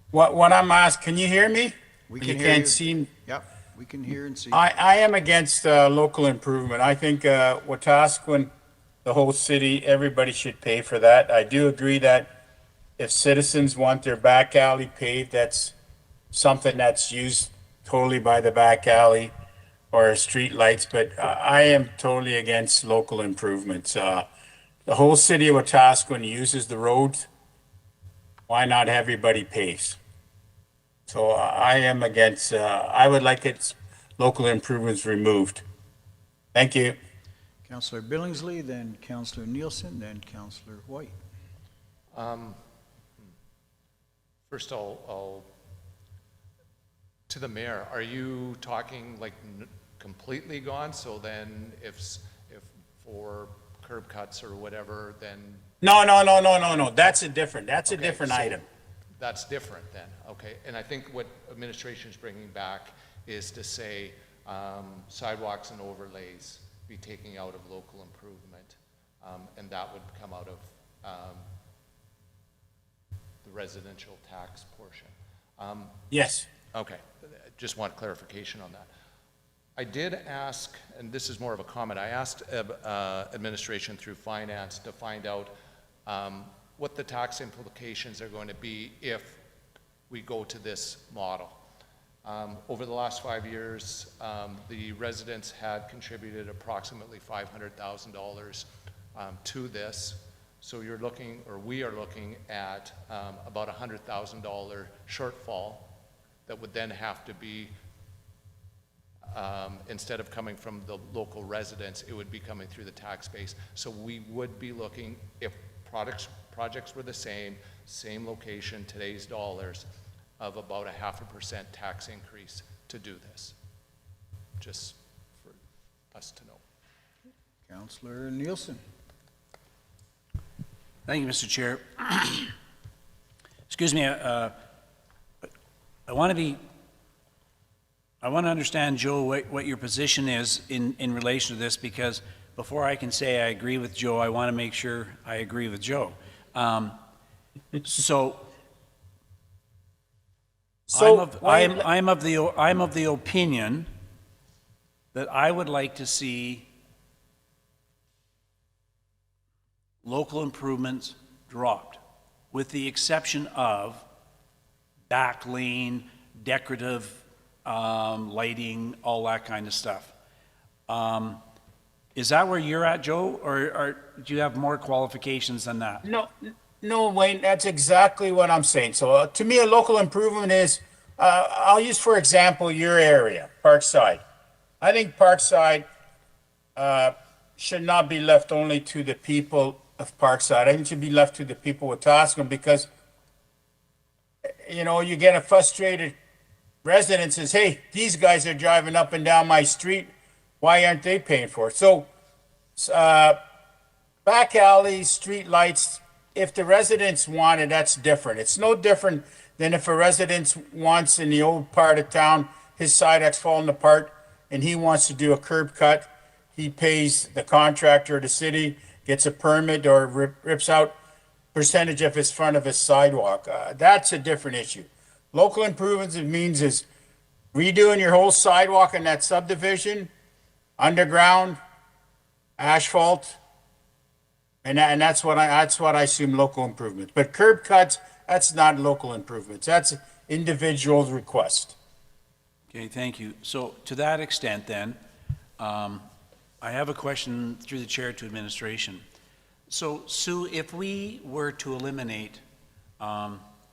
Speaker 8: What I'm asking, can you hear me?
Speaker 1: We can
Speaker 8: you
Speaker 1: hear
Speaker 8: can't
Speaker 1: you.
Speaker 8: see.
Speaker 1: Yep, we can hear and see.
Speaker 8: I am against local improvement. I think Wetaskiwin, the whole city, everybody should pay for that. I do agree that if citizens want their back alley paved, that's something that's used totally by the back alley or street lights, but I am totally against local improvements. The whole city of Wetaskiwin uses the roads. Why not everybody pays? So I am against, I would like its local improvements removed. Thank you.
Speaker 1: Councillor Billingsley, then Councillor Nielsen, then Councillor White.
Speaker 6: First, I'll to the mayor. Are you talking like completely gone? So then, if for curb cuts or whatever, then
Speaker 8: No, that's a different
Speaker 6: Okay, so
Speaker 8: item.
Speaker 6: That's different then, okay. And I think what administration's bringing back is to say sidewalks and overlays be taking out of local improvement, and that would come out of the residential tax portion.
Speaker 8: Yes.
Speaker 6: Okay, just want clarification on that. I did ask, and this is more of a comment, I asked administration through finance to find out what the tax implications are going to be if we go to this model. Over the last 5 years, the residents had contributed approximately $500,000 to this. So you're looking, or we are looking at about $100,000 shortfall that would then have to be, instead of coming from the local residents, it would be coming through the tax base. So we would be looking, if projects were the same location, today's dollars, of about a 0.5% tax increase to do this, just for us to know.
Speaker 1: Councillor Nielsen.
Speaker 2: Thank you, Mr. Chair. Excuse me, I want to understand, Joe, what your position is in relation to this, because before I can say I agree with Joe, I want to make sure I agree with Joe. I'm of the opinion that I would like to see local improvements dropped, with the exception of back lane, decorative lighting, all that kind of stuff. Is that where you're at, Joe, or do you have more qualifications than that?
Speaker 8: No, Wayne, that's exactly what I'm saying. So to me, a local improvement is, I'll use, for example, your area, Parkside. I think Parkside should not be left only to the people of Parkside. I think it should be left to the people of Wetaskiwin, because, you know, you get a frustrated resident says, hey, these guys are driving up and down my street. Why aren't they paying for it? So back alleys, street lights, if the residents want it, that's different. It's no different than if a resident wants, in the old part of town, his sidewalk's falling apart and he wants to do a curb cut. He pays the contractor, the city, gets a permit or rips out percentage of his front of his sidewalk. That's a different issue. Local improvements, it means, is redoing your whole sidewalk in that subdivision, underground, asphalt, and that's what I assume local improvements. But curb cuts, that's not local improvements. That's individual's request.
Speaker 2: Okay, thank you. So to that extent then, I have a question through the chair to administration. So Sue, if we were to eliminate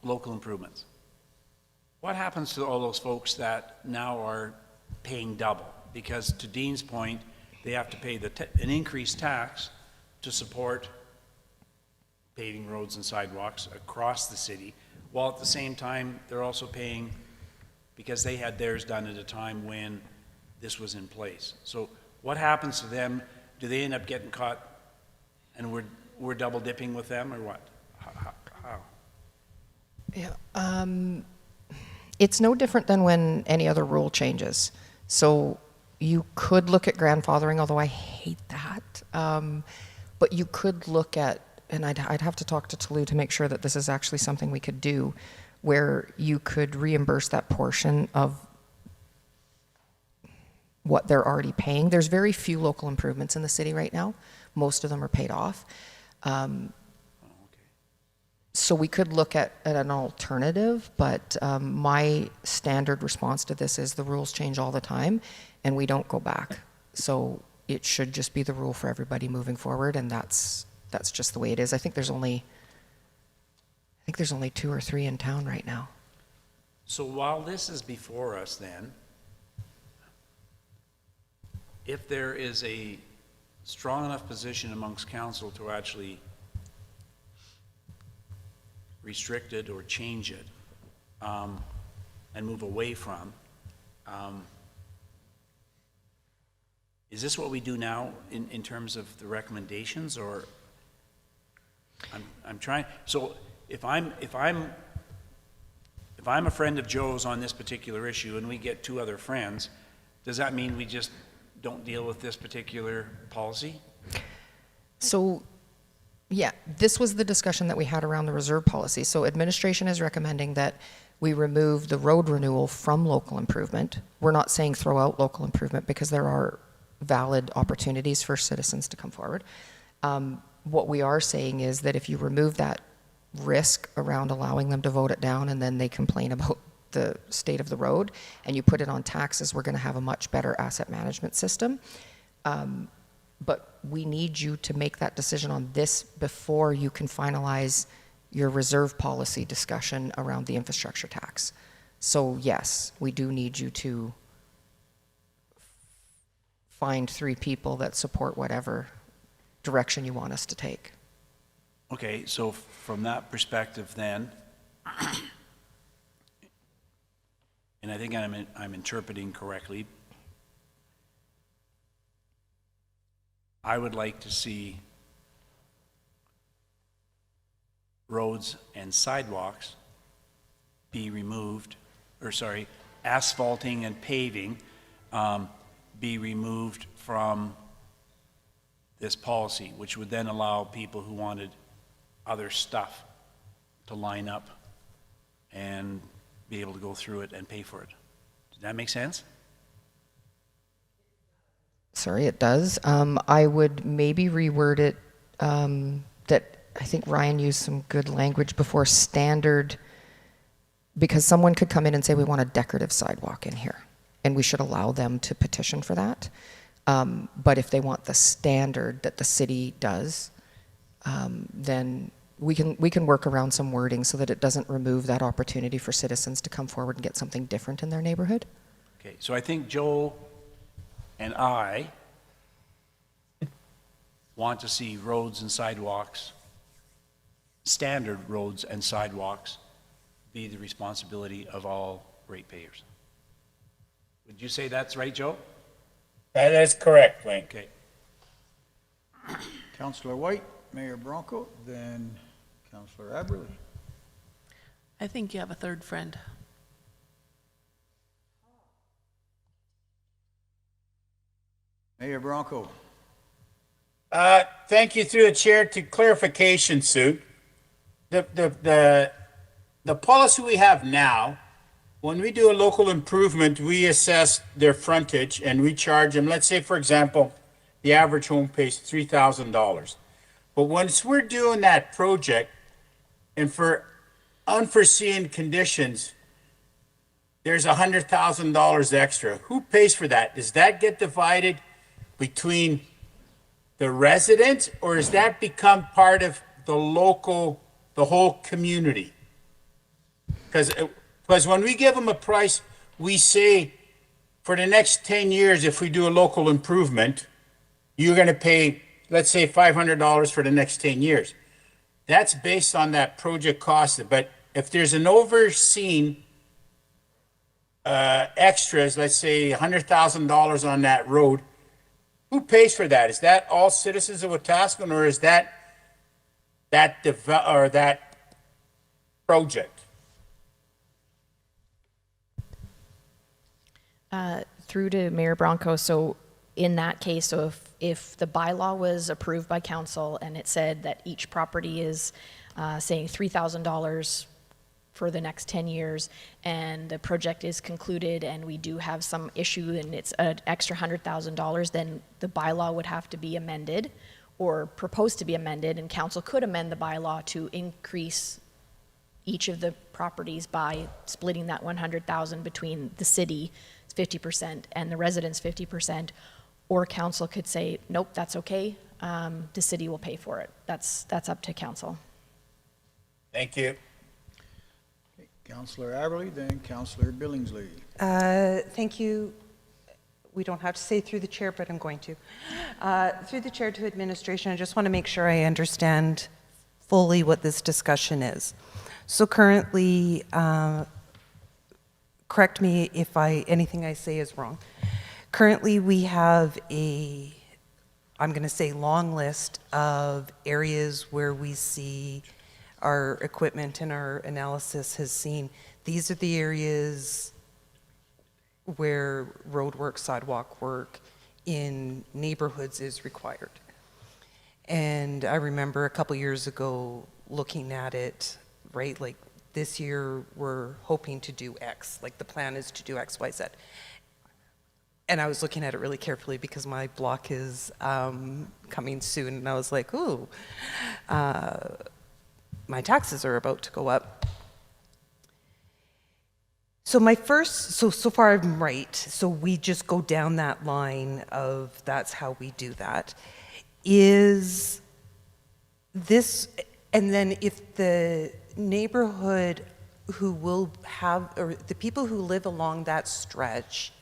Speaker 2: local improvements, what happens to all those folks that now are paying double? Because to Dean's point, they have to pay an increased tax to support paving roads and sidewalks across the city, while at the same time, they're also paying because they had theirs done at a time when this was in place. So what happens to them? Do they end up getting caught and we're double dipping with them, or what? How?
Speaker 3: Yeah, it's no different than when any other rule changes. So you could look at grandfathering, although I hate that. But you could look at, and I'd have to talk to Toulouse to make sure that this is actually something we could do, where you could reimburse that portion of what they're already paying. There's very few local improvements in the city right now. Most of them are paid off. So we could look at an alternative, but my standard response to this is the rules change all the time and we don't go back. So it should just be the rule for everybody moving forward, and that's just the way it is. I think there's only 2 or 3 in town right now.
Speaker 2: So while this is before us then, if there is a strong enough position amongst council to actually restrict it or change it and move away from, Is this what we do now in terms of the recommendations, or? I'm trying, so if I'm a friend of Joe's on this particular issue and we get two other friends, does that mean we just don't deal with this particular policy?
Speaker 3: So, yeah, this was the discussion that we had around the reserve policy. So administration is recommending that we remove the road renewal from local improvement. We're not saying throw out local improvement because there are valid opportunities for citizens to come forward. What we are saying is that if you remove that risk around allowing them to vote it down and then they complain about the state of the road and you put it on taxes, we're going to have a much better asset management system. But we need you to make that decision on this before you can finalize your reserve policy discussion around the infrastructure tax. So yes, we do need you to find 3 people that support whatever direction you want us to take.
Speaker 2: Okay, so from that perspective then, and I think I'm interpreting correctly, I would like to see roads and sidewalks be removed, or sorry, asphalting and paving be removed from this policy, which would then allow people who wanted other stuff to line up and be able to go through it and pay for it. Does that make sense?
Speaker 3: Sorry, it does. I would maybe reword it that I think Ryan used some good language before, standard, because someone could come in and say, we want a decorative sidewalk in here, and we should allow them to petition for that. But if they want the standard that the city does, then we can work around some wording so that it doesn't remove that opportunity for citizens to come forward and get something different in their neighborhood.
Speaker 2: Okay, so I think Joe and I want to see roads and sidewalks, standard roads and sidewalks, be the responsibility of all ratepayers. Would you say that's right, Joe?
Speaker 8: That is correct, Wayne.
Speaker 2: Okay.
Speaker 1: Councillor White, Mayor Bronco, then Councillor Aberley.
Speaker 4: I think you have a third friend.
Speaker 1: Mayor Bronco.
Speaker 8: Thank you through the chair to clarification, Sue. The policy we have now, when we do a local improvement, we assess their frontage and we charge them, let's say, for example, the average home pays $3,000. But once we're doing that project and for unforeseen conditions, there's $100,000 extra. Who pays for that? Does that get divided between the residents, or does that become part of the local, the whole community? Because when we give them a price, we say for the next 10 years, if we do a local improvement, you're going to pay, let's say, $500 for the next 10 years. That's based on that project cost. But if there's an overseen extras, let's say $100,000 on that road, who pays for that? Is that all citizens of Wetaskiwin, or is that project?
Speaker 14: Through to Mayor Bronco, so in that case, so if the bylaw was approved by council and it said that each property is saying $3,000 for the next 10 years, and the project is concluded and we do have some issue and it's an extra $100,000, then the bylaw would have to be amended or proposed to be amended, and council could amend the bylaw to increase each of the properties by splitting that 100,000 between the city 50% and the residents 50%, or council could say, nope, that's okay, the city will pay for it. That's up to council.
Speaker 8: Thank you.
Speaker 1: Okay, Councillor Aberley, then Councillor Billingsley.
Speaker 7: Thank you. We don't have to say through the chair, but I'm going to. Through the chair to administration, I just want to make sure I understand fully what this discussion is. So currently, correct me if anything I say is wrong. Currently, we have I'm going to say, long list of areas where we see our equipment and our analysis has seen these are the areas where road work, sidewalk work in neighborhoods is required. And I remember a couple years ago looking at it, right, like this year we're hoping to do X, like the plan is to do X, Y, Z. And I was looking at it really carefully because my block is coming soon, and I was like, ooh, my taxes are about to go up. So so far I'm right. So we just go down that line of that's how we do that. Is this, and then if the neighborhood who will have, or the people who live along that stretch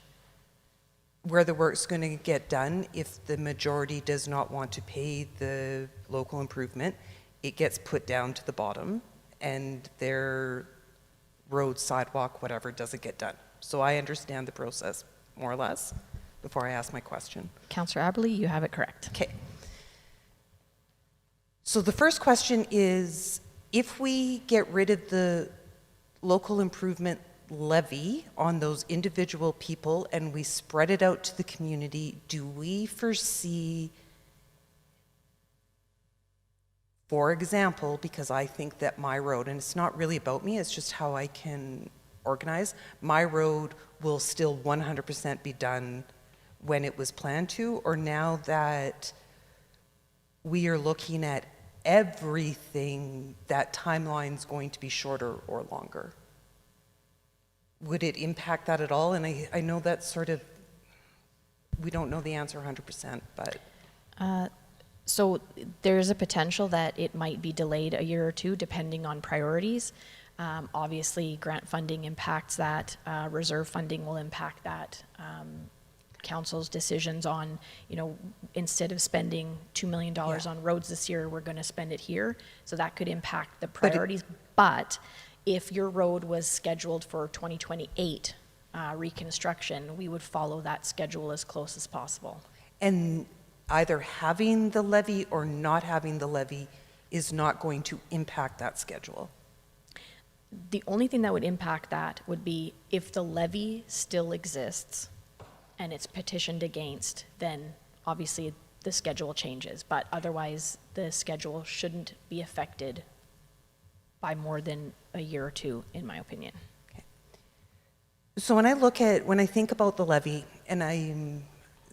Speaker 7: where the work's going to get done, if the majority does not want to pay the local improvement, it gets put down to the bottom and their road, sidewalk, whatever, doesn't get done. So I understand the process, more or less, before I ask my question.
Speaker 14: Councillor Aberley, you have it correct.
Speaker 7: Okay. So the first question is, if we get rid of the local improvement levy on those individual people and we spread it out to the community, do we foresee, for example, because I think that my road, and it's not really about me, it's just how I can organize, my road will still 100% be done when it was planned to, or now that we are looking at everything, that timeline's going to be shorter or longer? Would it impact that at all? And I know that's sort of, we don't know the answer 100%, but.
Speaker 14: So there's a potential that it might be delayed a year or two, depending on priorities. Obviously, grant funding impacts that. Reserve funding will impact that. Council's decisions on, instead of spending $2 million on roads this year, we're going to spend it here. So that could impact the priorities. But if your road was scheduled for 2028 reconstruction, we would follow that schedule as close as possible.
Speaker 7: And either having the levy or not having the levy is not going to impact that schedule?
Speaker 14: The only thing that would impact that would be if the levy still exists and it's petitioned against, then obviously the schedule changes. But otherwise, the schedule shouldn't be affected by more than a year or two, in my opinion.
Speaker 7: Okay. So when I think about the levy, and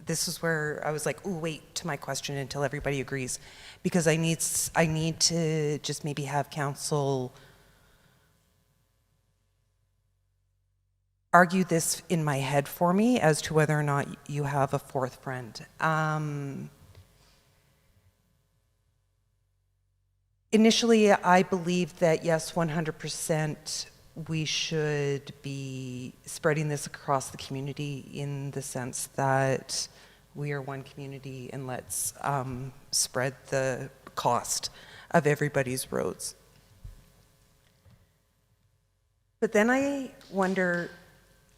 Speaker 7: this is where I was like, ooh, wait to my question until everybody agrees, because I need to just maybe have council argue this in my head for me as to whether or not you have a fourth friend. Initially, I believed that yes, 100% we should be spreading this across the community in the sense that we are one community and let's spread the cost of everybody's roads. But then I wonder,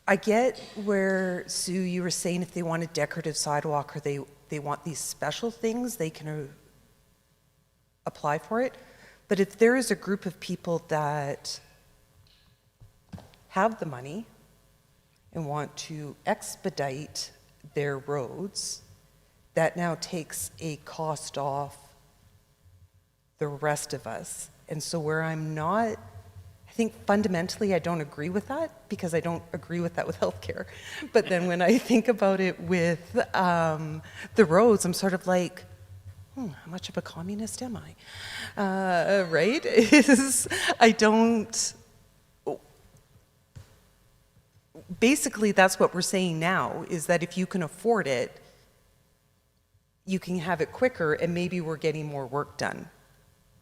Speaker 7: I get where, Sue, you were saying if they want a decorative sidewalk or they want these special things, they can apply for it. But if there is a group of people that have the money and want to expedite their roads, that now takes a cost off the rest of us. And so where I'm not, I think fundamentally I don't agree with that, because I don't agree with that with healthcare. But then when I think about it with the roads, I'm sort of like, how much of a communist am I? Right? I don't. Basically, that's what we're saying now, is that if you can afford it, you can have it quicker, and maybe we're getting more work done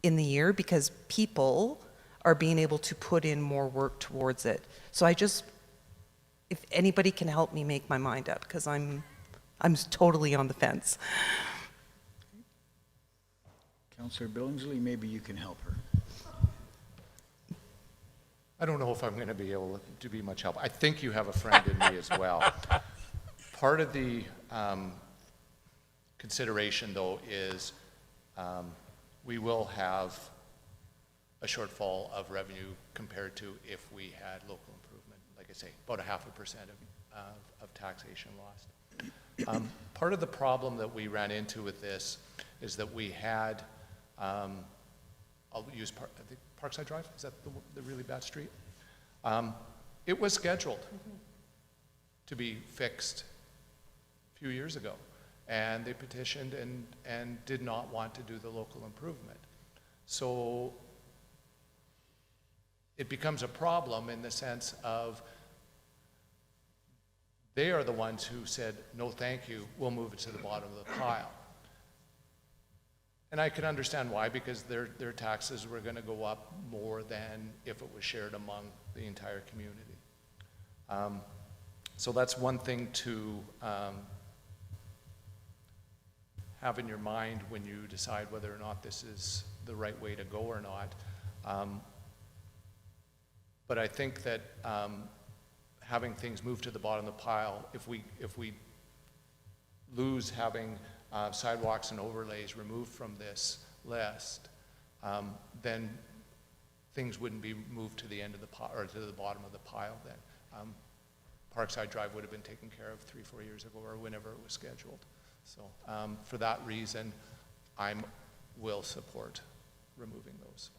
Speaker 7: in the year because people are being able to put in more work towards it. So if anybody can help me make my mind up, because I'm totally on the fence.
Speaker 1: Councillor Billingsley, maybe you can help her.
Speaker 6: I don't know if I'm going to be able to be much help. I think you have a friend in me as well. Part of the consideration, though, is we will have a shortfall of revenue compared to if we had local improvement. Like I say, about 0.5% of taxation lost. Part of the problem that we ran into with this is that we had, I'll use I think Parkside Drive, is that the really bad street? It was scheduled to be fixed a few years ago, and they petitioned and did not want to do the local improvement. So it becomes a problem in the sense of they are the ones who said, no, thank you, we'll move it to the bottom of the pile. And I can understand why, because their taxes were going to go up more than if it was shared among the entire community. So that's one thing to have in your mind when you decide whether or not this is the right way to go or not. But I think that having things move to the bottom of the pile, if we lose having sidewalks and overlays removed from this list, then things wouldn't be moved to the end of the pile, or to the bottom of the pile then. Parkside Drive would have been taken care of 3-4 years ago, or whenever it was scheduled. So for that reason, I will support removing those.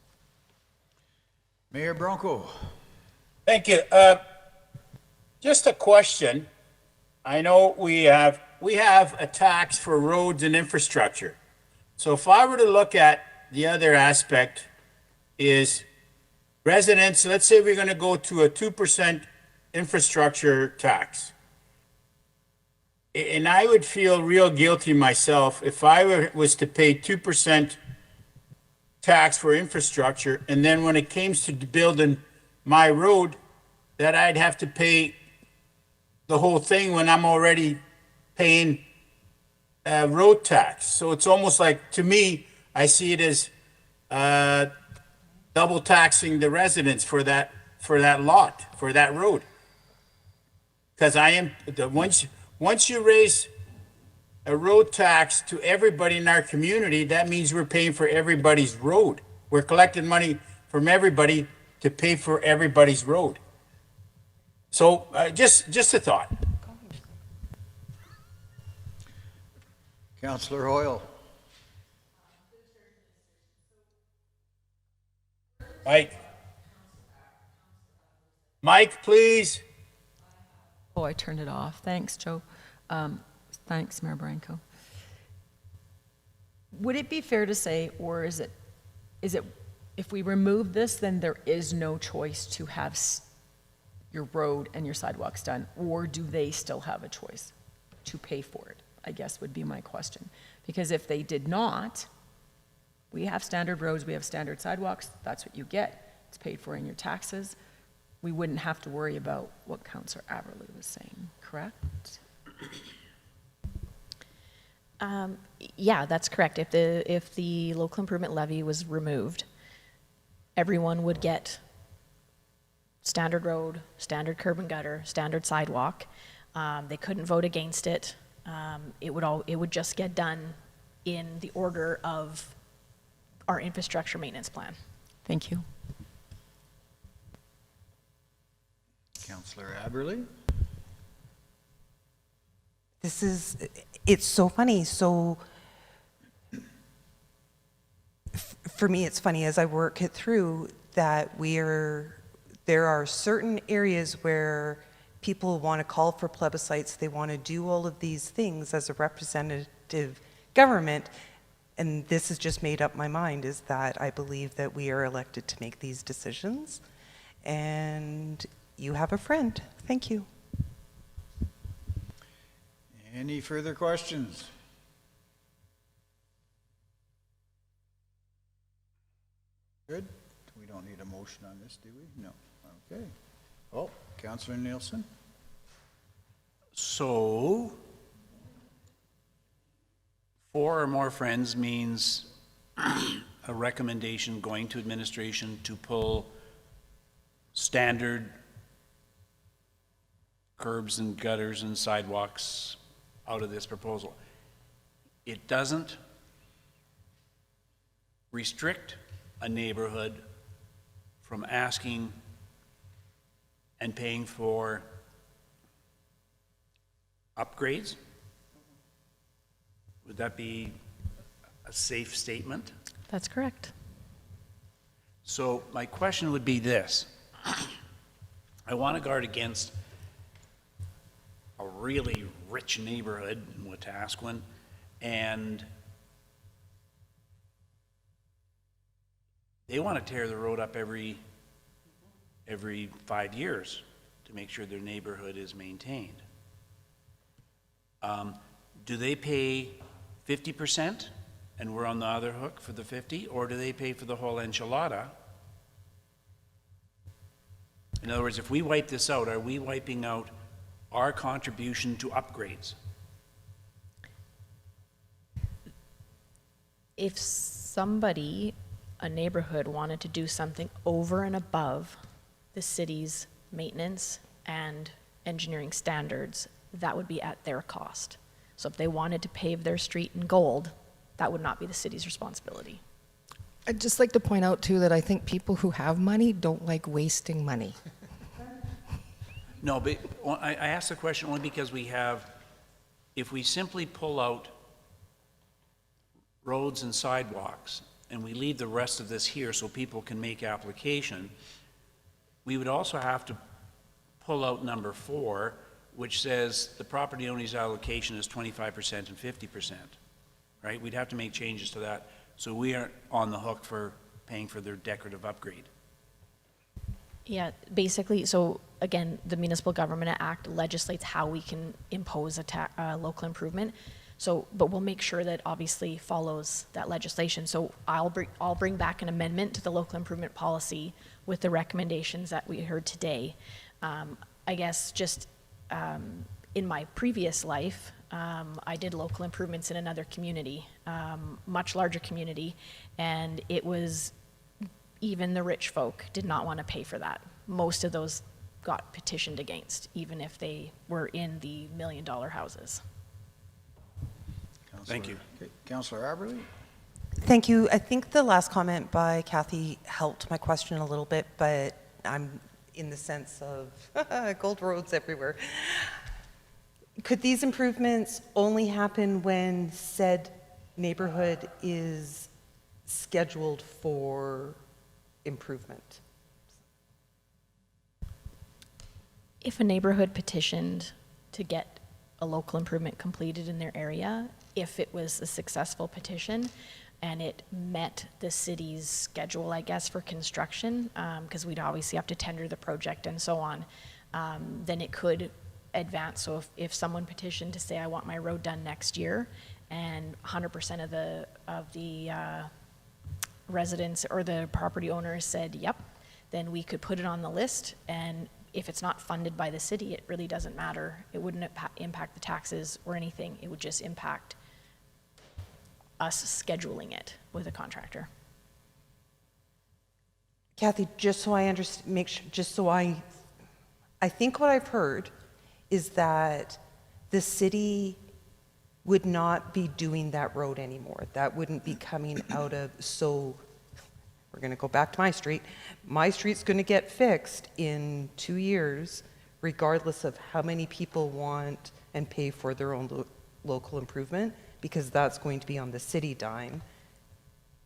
Speaker 1: Mayor Bronco.
Speaker 8: Thank you. Just a question. I know we have a tax for roads and infrastructure. So if I were to look at the other aspect is residents, let's say we're going to go to a 2% infrastructure tax. And I would feel real guilty myself if I was to pay 2% tax for infrastructure, and then when it came to building my road, that I'd have to pay the whole thing when I'm already paying road tax. So it's almost like, to me, I see it as double taxing the residents for that lot, for that road. Because once you raise a road tax to everybody in our community, that means we're paying for everybody's road. We're collecting money from everybody to pay for everybody's road. So just a thought.
Speaker 1: Councillor Hoyle.
Speaker 8: Mike, please.
Speaker 5: Oh, I turned it off. Thanks, Joe. Thanks, Mayor Branco. Would it be fair to say, or is it, if we remove this, then there is no choice to have your road and your sidewalks done, or do they still have a choice to pay for it, I guess would be my question. Because if they did not, we have standard roads, we have standard sidewalks, that's what you get. It's paid for in your taxes. We wouldn't have to worry about what Councillor Aberley was saying, correct?
Speaker 14: Yeah, that's correct. If the local improvement levy was removed, everyone would get standard road, standard curb and gutter, standard sidewalk. They couldn't vote against it. It would just get done in the order of our infrastructure maintenance plan.
Speaker 5: Thank you.
Speaker 1: Councillor Aberley.
Speaker 7: It's so funny. So for me, it's funny as I work it through that there are certain areas where people want to call for plebiscites. They want to do all of these things as a representative government. And this has just made up my mind, is that I believe that we are elected to make these decisions. And you have a friend. Thank you.
Speaker 1: Any further questions? Good. We don't need a motion on this, do we? No. Okay. Oh, Councillor Nielsen.
Speaker 2: So, 4 or more friends means a recommendation going to administration to pull standard curbs and gutters and sidewalks out of this proposal. It doesn't restrict a neighborhood from asking and paying for upgrades? Would that be a safe statement?
Speaker 14: That's correct.
Speaker 2: So my question would be this. I want to guard against a really rich neighborhood in Wetaskiwin, and they want to tear the road up every 5 years to make sure their neighborhood is maintained. Do they pay 50% and we're on the other hook for the 50, or do they pay for the whole enchilada? In other words, if we wipe this out, are we wiping out our contribution to upgrades?
Speaker 14: If somebody, a neighborhood, wanted to do something over and above the city's maintenance and engineering standards, that would be at their cost. So if they wanted to pave their street in gold, that would not be the city's responsibility.
Speaker 3: I'd just like to point out, too, that I think people who have money don't like wasting money.
Speaker 2: No, but I asked the question only because we have, if we simply pull out roads and sidewalks and we leave the rest of this here so people can make application, we would also have to pull out number 4, which says the property owner's allocation is 25% and 50%, right? We'd have to make changes to that so we aren't on the hook for paying for their decorative upgrade.
Speaker 14: Yeah, basically, so again, the Municipal Government Act legislates how we can impose a local improvement. So, but we'll make sure that obviously follows that legislation. So I'll bring back an amendment to the local improvement policy with the recommendations that we heard today. I guess just in my previous life, I did local improvements in another community, much larger community, and it was, even the rich folk did not want to pay for that. Most of those got petitioned against, even if they were in the $1 million houses.
Speaker 2: Thank you.
Speaker 1: Okay. Councillor Aberley?
Speaker 7: Thank you. I think the last comment by Kathy helped my question a little bit, but I'm in the sense of gold roads everywhere. Could these improvements only happen when said neighborhood is scheduled for improvement?
Speaker 14: If a neighborhood petitioned to get a local improvement completed in their area, if it was a successful petition and it met the city's schedule, I guess, for construction, because we'd obviously have to tender the project and so on, then it could advance. So if someone petitioned to say, I want my road done next year, and 100% of the residents or the property owners said, yep, then we could put it on the list, and if it's not funded by the city, it really doesn't matter. It wouldn't impact the taxes or anything. It would just impact us scheduling it with a contractor.
Speaker 7: Kathy, just so I understand, I think what I've heard is that the city would not be doing that road anymore. That wouldn't be coming out of, so we're going to go back to my street. My street's going to get fixed in 2 years, regardless of how many people want and pay for their own local improvement, because that's going to be on the city dime.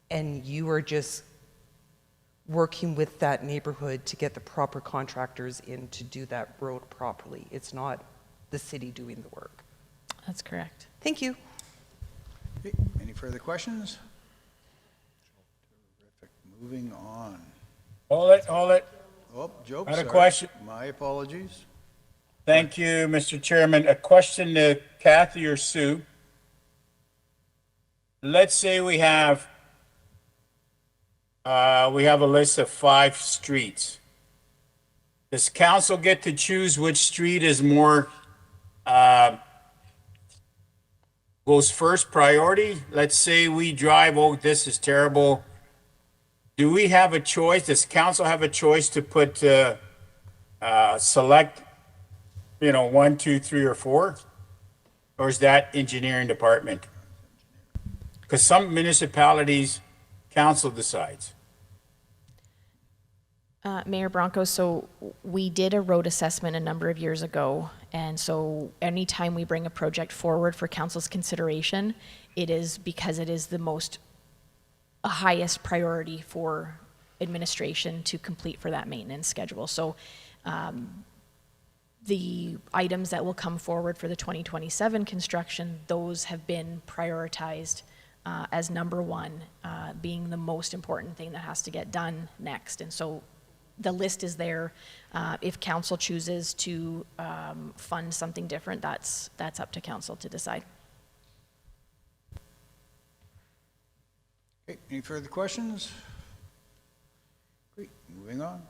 Speaker 7: And you are just working with that neighborhood to get the proper contractors in to do that road properly. It's not the city doing the work.
Speaker 14: That's correct.
Speaker 7: Thank you.
Speaker 1: Okay. Any further questions? Terrific. Moving on.
Speaker 8: Hold it.
Speaker 1: Oh, Joe,
Speaker 8: I had a
Speaker 1: sorry.
Speaker 8: question.
Speaker 1: My apologies.
Speaker 8: Thank you, Mr. Chairman. A question to Kathy or Sue. Let's say we have a list of 5 streets. Does council get to choose which street is more, goes first priority? Let's say we drive, oh, this is terrible. Do we have a choice? Does council have a choice to put, select 1, 2, 3, or 4? Or is that engineering department? Because some municipalities, council decides.
Speaker 14: Mayor Bronco, so we did a road assessment a number of years ago, and so anytime we bring a project forward for council's consideration, it is because it is the most highest priority for administration to complete for that maintenance schedule. So the items that will come forward for the 2027 construction, those have been prioritized as number one, being the most important thing that has to get done next. And so the list is there. If council chooses to fund something different, that's up to council to decide.
Speaker 1: Okay, any further questions? Great, moving on.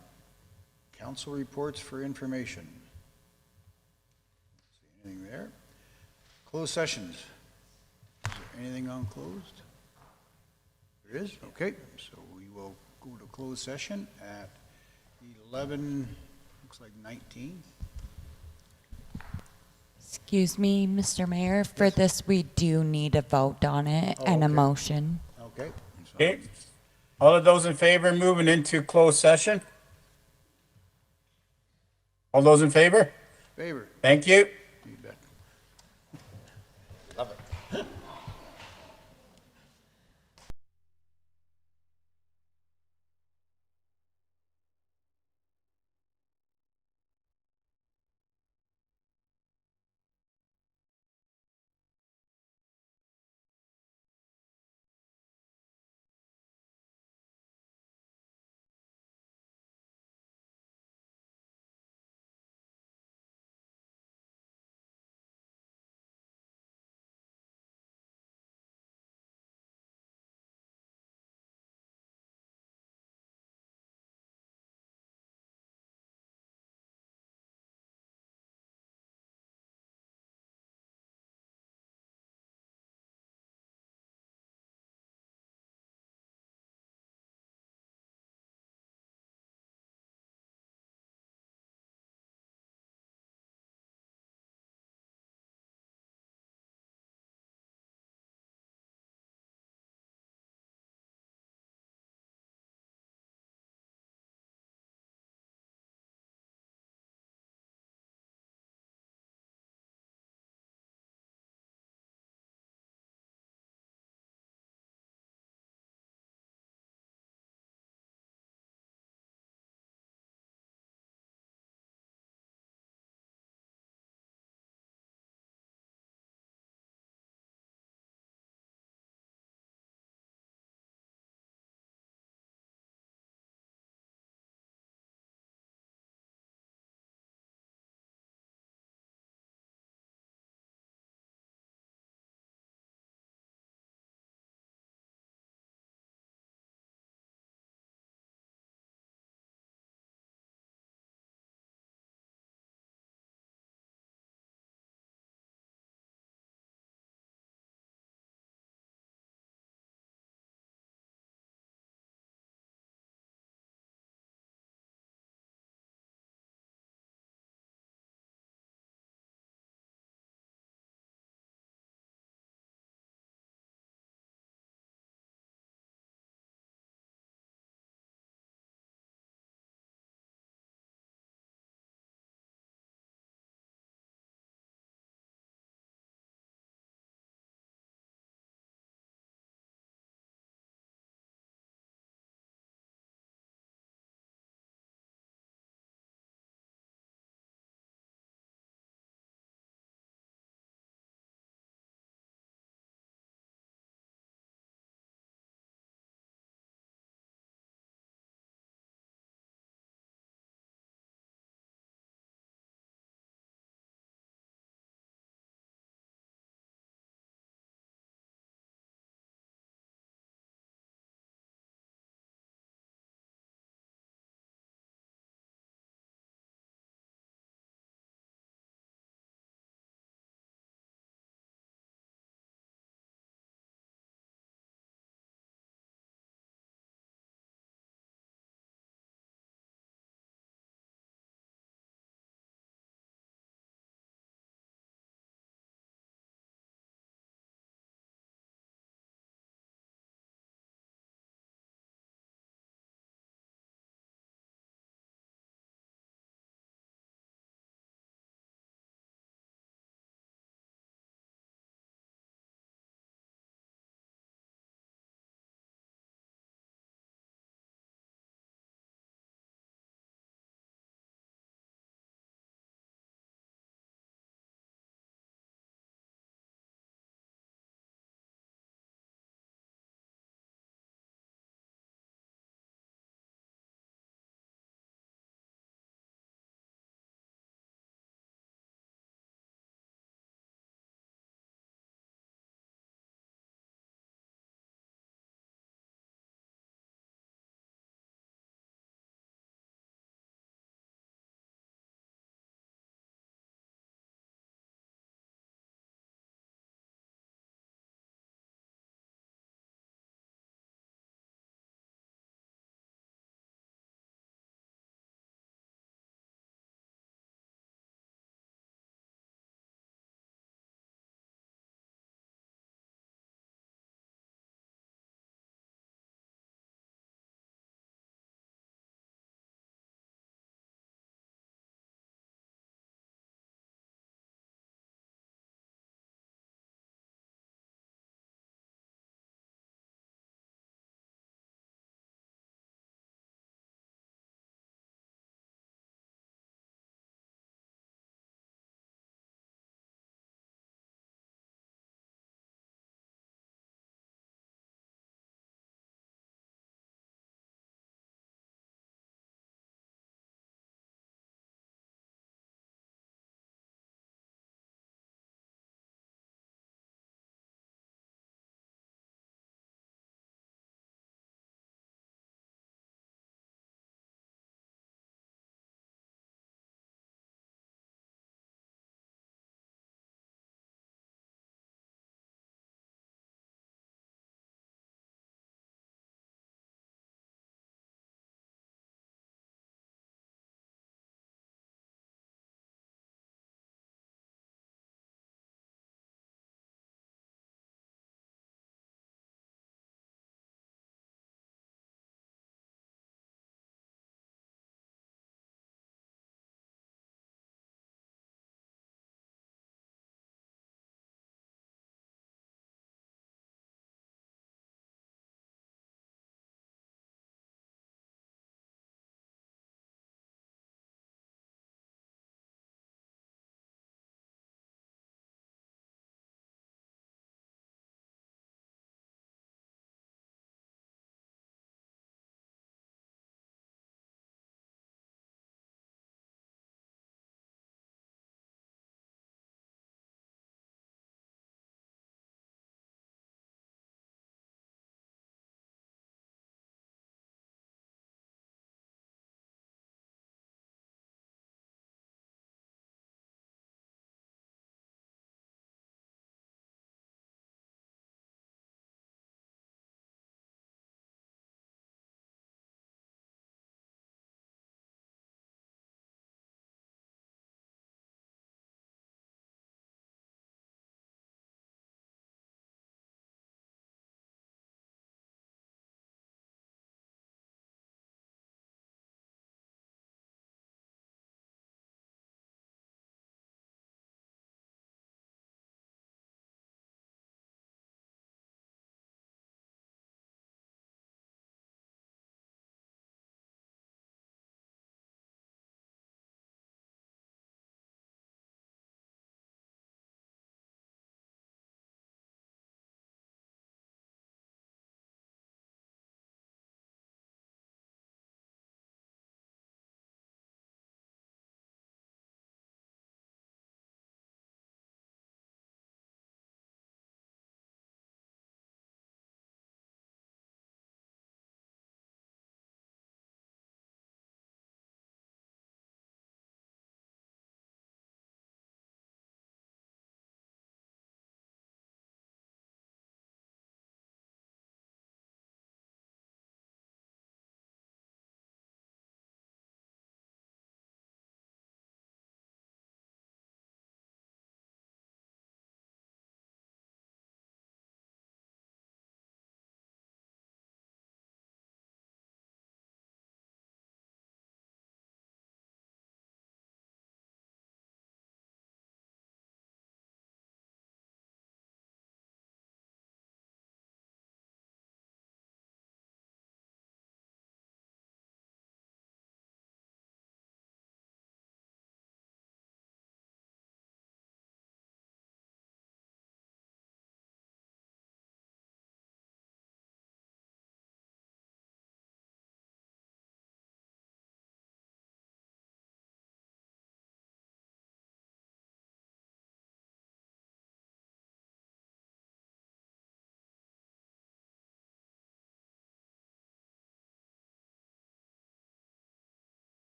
Speaker 1: Council reports for information. See anything there? Closed sessions. Is there anything on closed? There is, okay, so we will go to closed session at 11, looks like 19.
Speaker 15: Excuse me, Mr. Mayor, for this, we do need a vote on it
Speaker 1: Oh,
Speaker 15: and a
Speaker 1: okay.
Speaker 15: motion.
Speaker 1: Okay.
Speaker 8: Okay. All of those in favor moving into closed session? All those in favor?
Speaker 1: Favor.
Speaker 8: Thank you.
Speaker 1: You bet.
Speaker 13: Love it.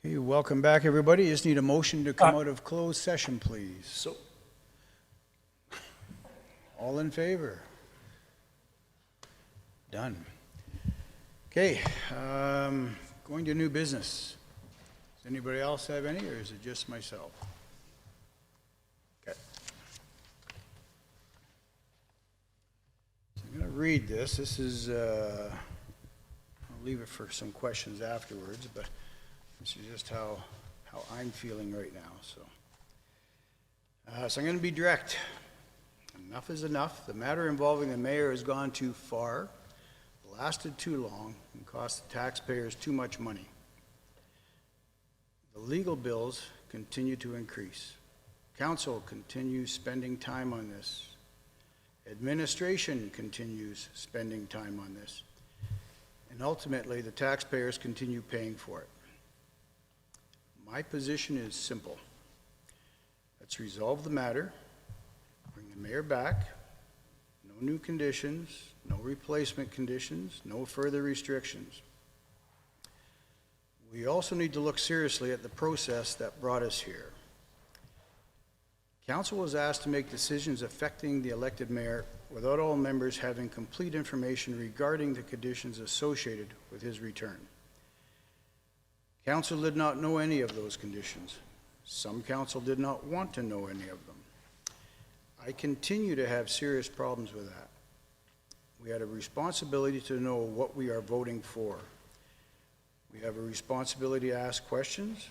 Speaker 1: Hey, welcome back, everybody. Just need a motion to come out of closed session, please.
Speaker 2: So,
Speaker 1: All in favor? Done. Okay, going to new business. Does anybody else have any, or is it just myself? Okay. So I'm going to read this. This is, I'll leave it for some questions afterwards, but this is just how I'm feeling right now, so. So I'm going to be direct. Enough is enough. The matter involving the mayor has gone too far, lasted too long, and cost the taxpayers too much money. The legal bills continue to increase. Council continues spending time on this. Administration continues spending time on this. And ultimately, the taxpayers continue paying for it. My position is simple. Let's resolve the matter, bring the mayor back, no new conditions, no replacement conditions, no further restrictions. We also need to look seriously at the process that brought us here. Council was asked to make decisions affecting the elected mayor without all members having complete information regarding the conditions associated with his return. Council did not know any of those conditions. Some council did not want to know any of them. I continue to have serious problems with that. We had a responsibility to know what we are voting for. We have a responsibility to ask questions.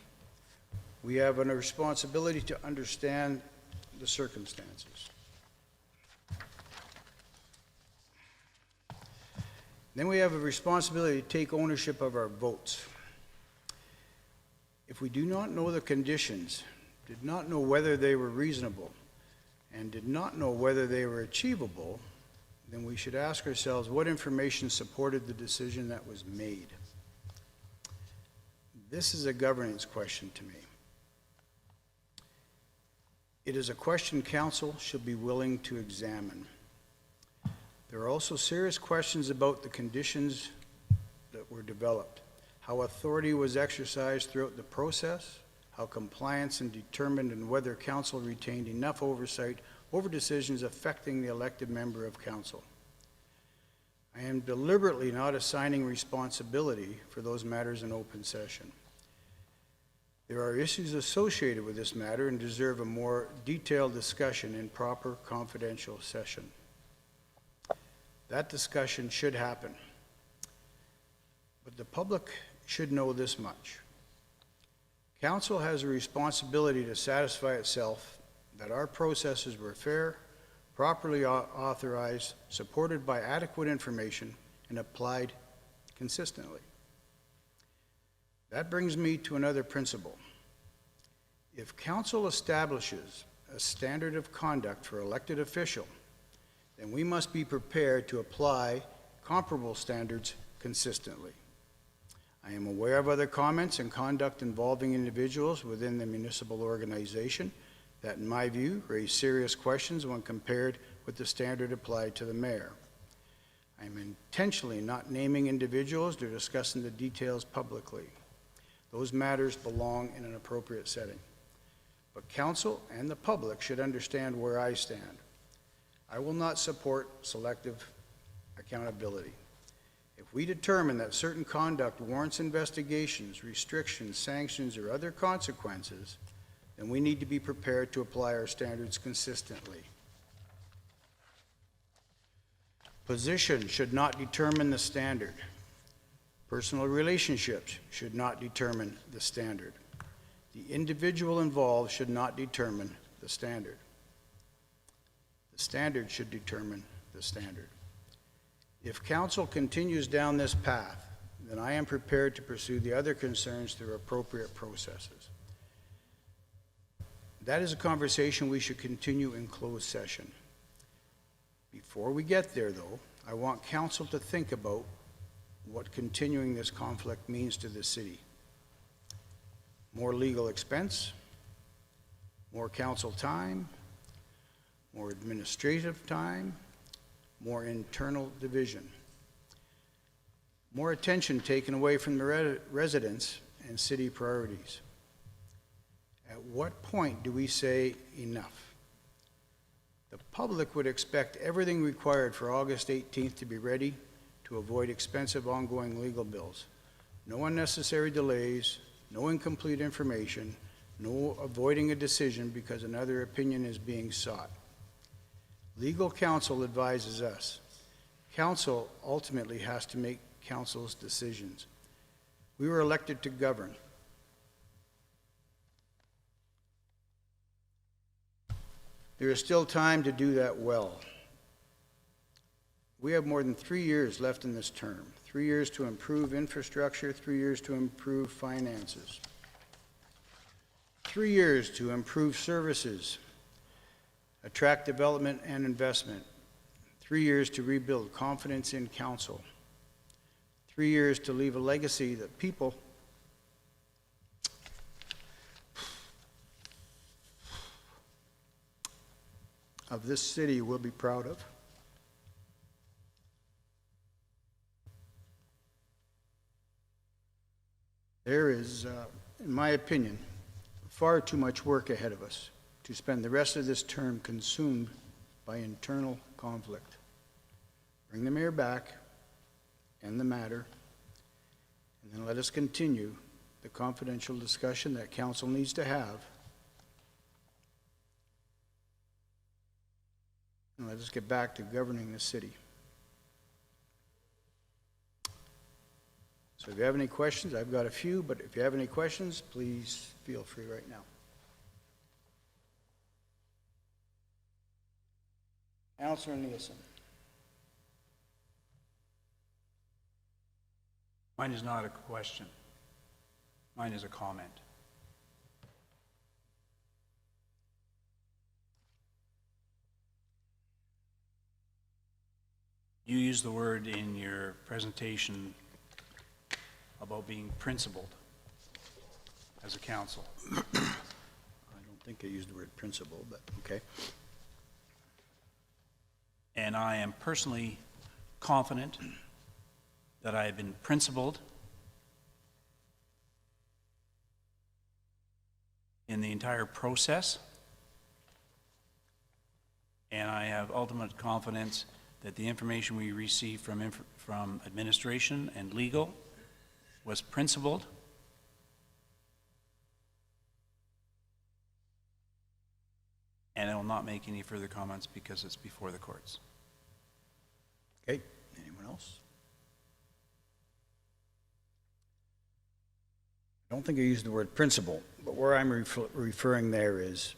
Speaker 1: We have a responsibility to understand the circumstances. Then we have a responsibility to take ownership of our votes. If we do not know the conditions, did not know whether they were reasonable, and did not know whether they were achievable, then we should ask ourselves what information supported the decision that was made. This is a governance question to me. It is a question council should be willing to examine. There are also serious questions about the conditions that were developed, how authority was exercised throughout the process, how compliance and determined, and whether council retained enough oversight over decisions affecting the elected member of council. I am deliberately not assigning responsibility for those matters in open session. There are issues associated with this matter and deserve a more detailed discussion in proper confidential session. That discussion should happen. But the public should know this much. Council has a responsibility to satisfy itself that our processes were fair, properly authorized, supported by adequate information, and applied consistently. That brings me to another principle. If council establishes a standard of conduct for elected official, then we must be prepared to apply comparable standards consistently. I am aware of other comments and conduct involving individuals within the municipal organization that, in my view, raise serious questions when compared with the standard applied to the mayor. I am intentionally not naming individuals or discussing the details publicly. Those matters belong in an appropriate setting. But council and the public should understand where I stand. I will not support selective accountability. If we determine that certain conduct warrants investigations, restrictions, sanctions, or other consequences, then we need to be prepared to apply our standards consistently. Position should not determine the standard. Personal relationships should not determine the standard. The individual involved should not determine the standard. The standard should determine the standard. If council continues down this path, then I am prepared to pursue the other concerns through appropriate processes. That is a conversation we should continue in closed session. Before we get there, though, I want council to think about what continuing this conflict means to the city. More legal expense, more council time, more administrative time, more internal division, more attention taken away from the residents and city priorities. At what point do we say enough? The public would expect everything required for August 18th to be ready to avoid expensive ongoing legal bills. No unnecessary delays, no incomplete information, no avoiding a decision because another opinion is being sought. Legal counsel advises us. Council ultimately has to make council's decisions. We were elected to govern. There is still time to do that well. We have more than 3 years left in this term. 3 years to improve infrastructure, 3 years to improve finances. 3 years to improve services, attract development and investment. 3 years to rebuild confidence in council. 3 years to leave a legacy that people of this city will be proud of. There is, in my opinion, far too much work ahead of us to spend the rest of this term consumed by internal conflict. Bring the mayor back, end the matter, and then let us continue the confidential discussion that council needs to have. And let us get back to governing the city. So if you have any questions, I've got a few, but if you have any questions, please feel free right now. Councilor Nielsen.
Speaker 2: Mine is not a question. Mine is a comment. You used the word in your presentation about being principled as a council.
Speaker 1: I don't think I used the word principle, but okay.
Speaker 2: And I am personally confident that I have been principled in the entire process, and I have ultimate confidence that the information we received from administration and legal was principled, and I will not make any further comments because it's before the courts.
Speaker 1: Okay, anyone else? I don't think I used the word principle, but where I'm referring there is,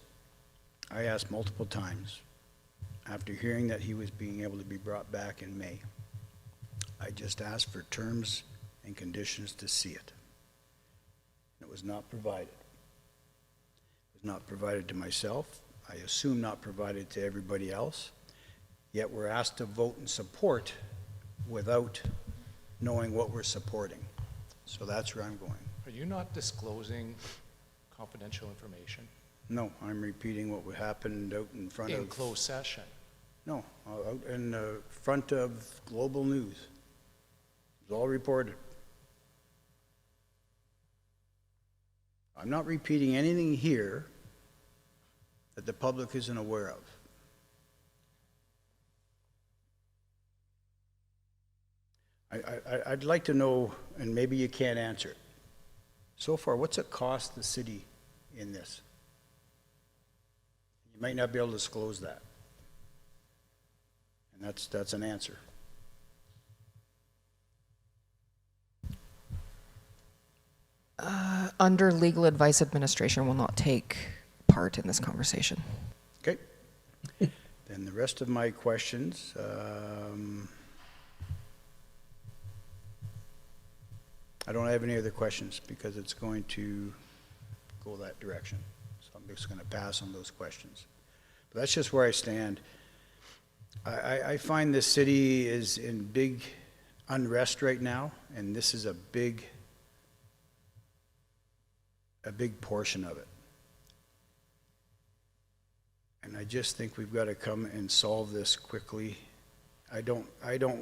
Speaker 1: I asked multiple times, after hearing that he was being able to be brought back in May, I just asked for terms and conditions to see it. It was not provided. It was not provided to myself. I assume not provided to everybody else. Yet we're asked to vote and support without knowing what we're supporting. So that's where I'm going.
Speaker 6: Are you not disclosing confidential information?
Speaker 1: No, I'm repeating what happened out in front of...
Speaker 6: In closed session?
Speaker 1: No, out in front of Global News. It was all reported. I'm not repeating anything here that the public isn't aware of. I'd like to know, and maybe you can't answer it. So far, what's it cost the city in this? You might not be able to disclose that. And that's an answer.
Speaker 3: Under legal advice, administration will not take part in this conversation.
Speaker 1: Okay. Then the rest of my questions, I don't have any other questions because it's going to go that direction. So I'm just going to pass on those questions. But that's just where I stand. I find this city is in big unrest right now, and this is a big portion of it. And I just think we've got to come and solve this quickly. I don't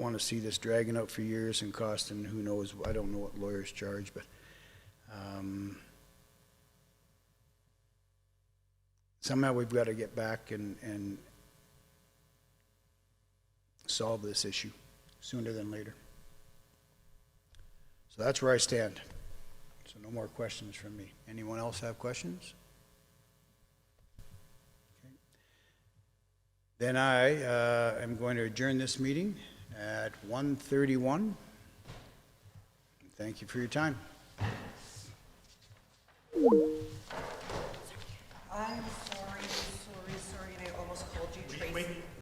Speaker 1: want to see this dragging out for years and costing who knows, I don't know what lawyers charge, but Somehow we've got to get back and solve this issue sooner than later. So that's where I stand. So no more questions from me. Anyone else have questions? Okay. Then I am going to adjourn this meeting at 1:31. Thank you for your time.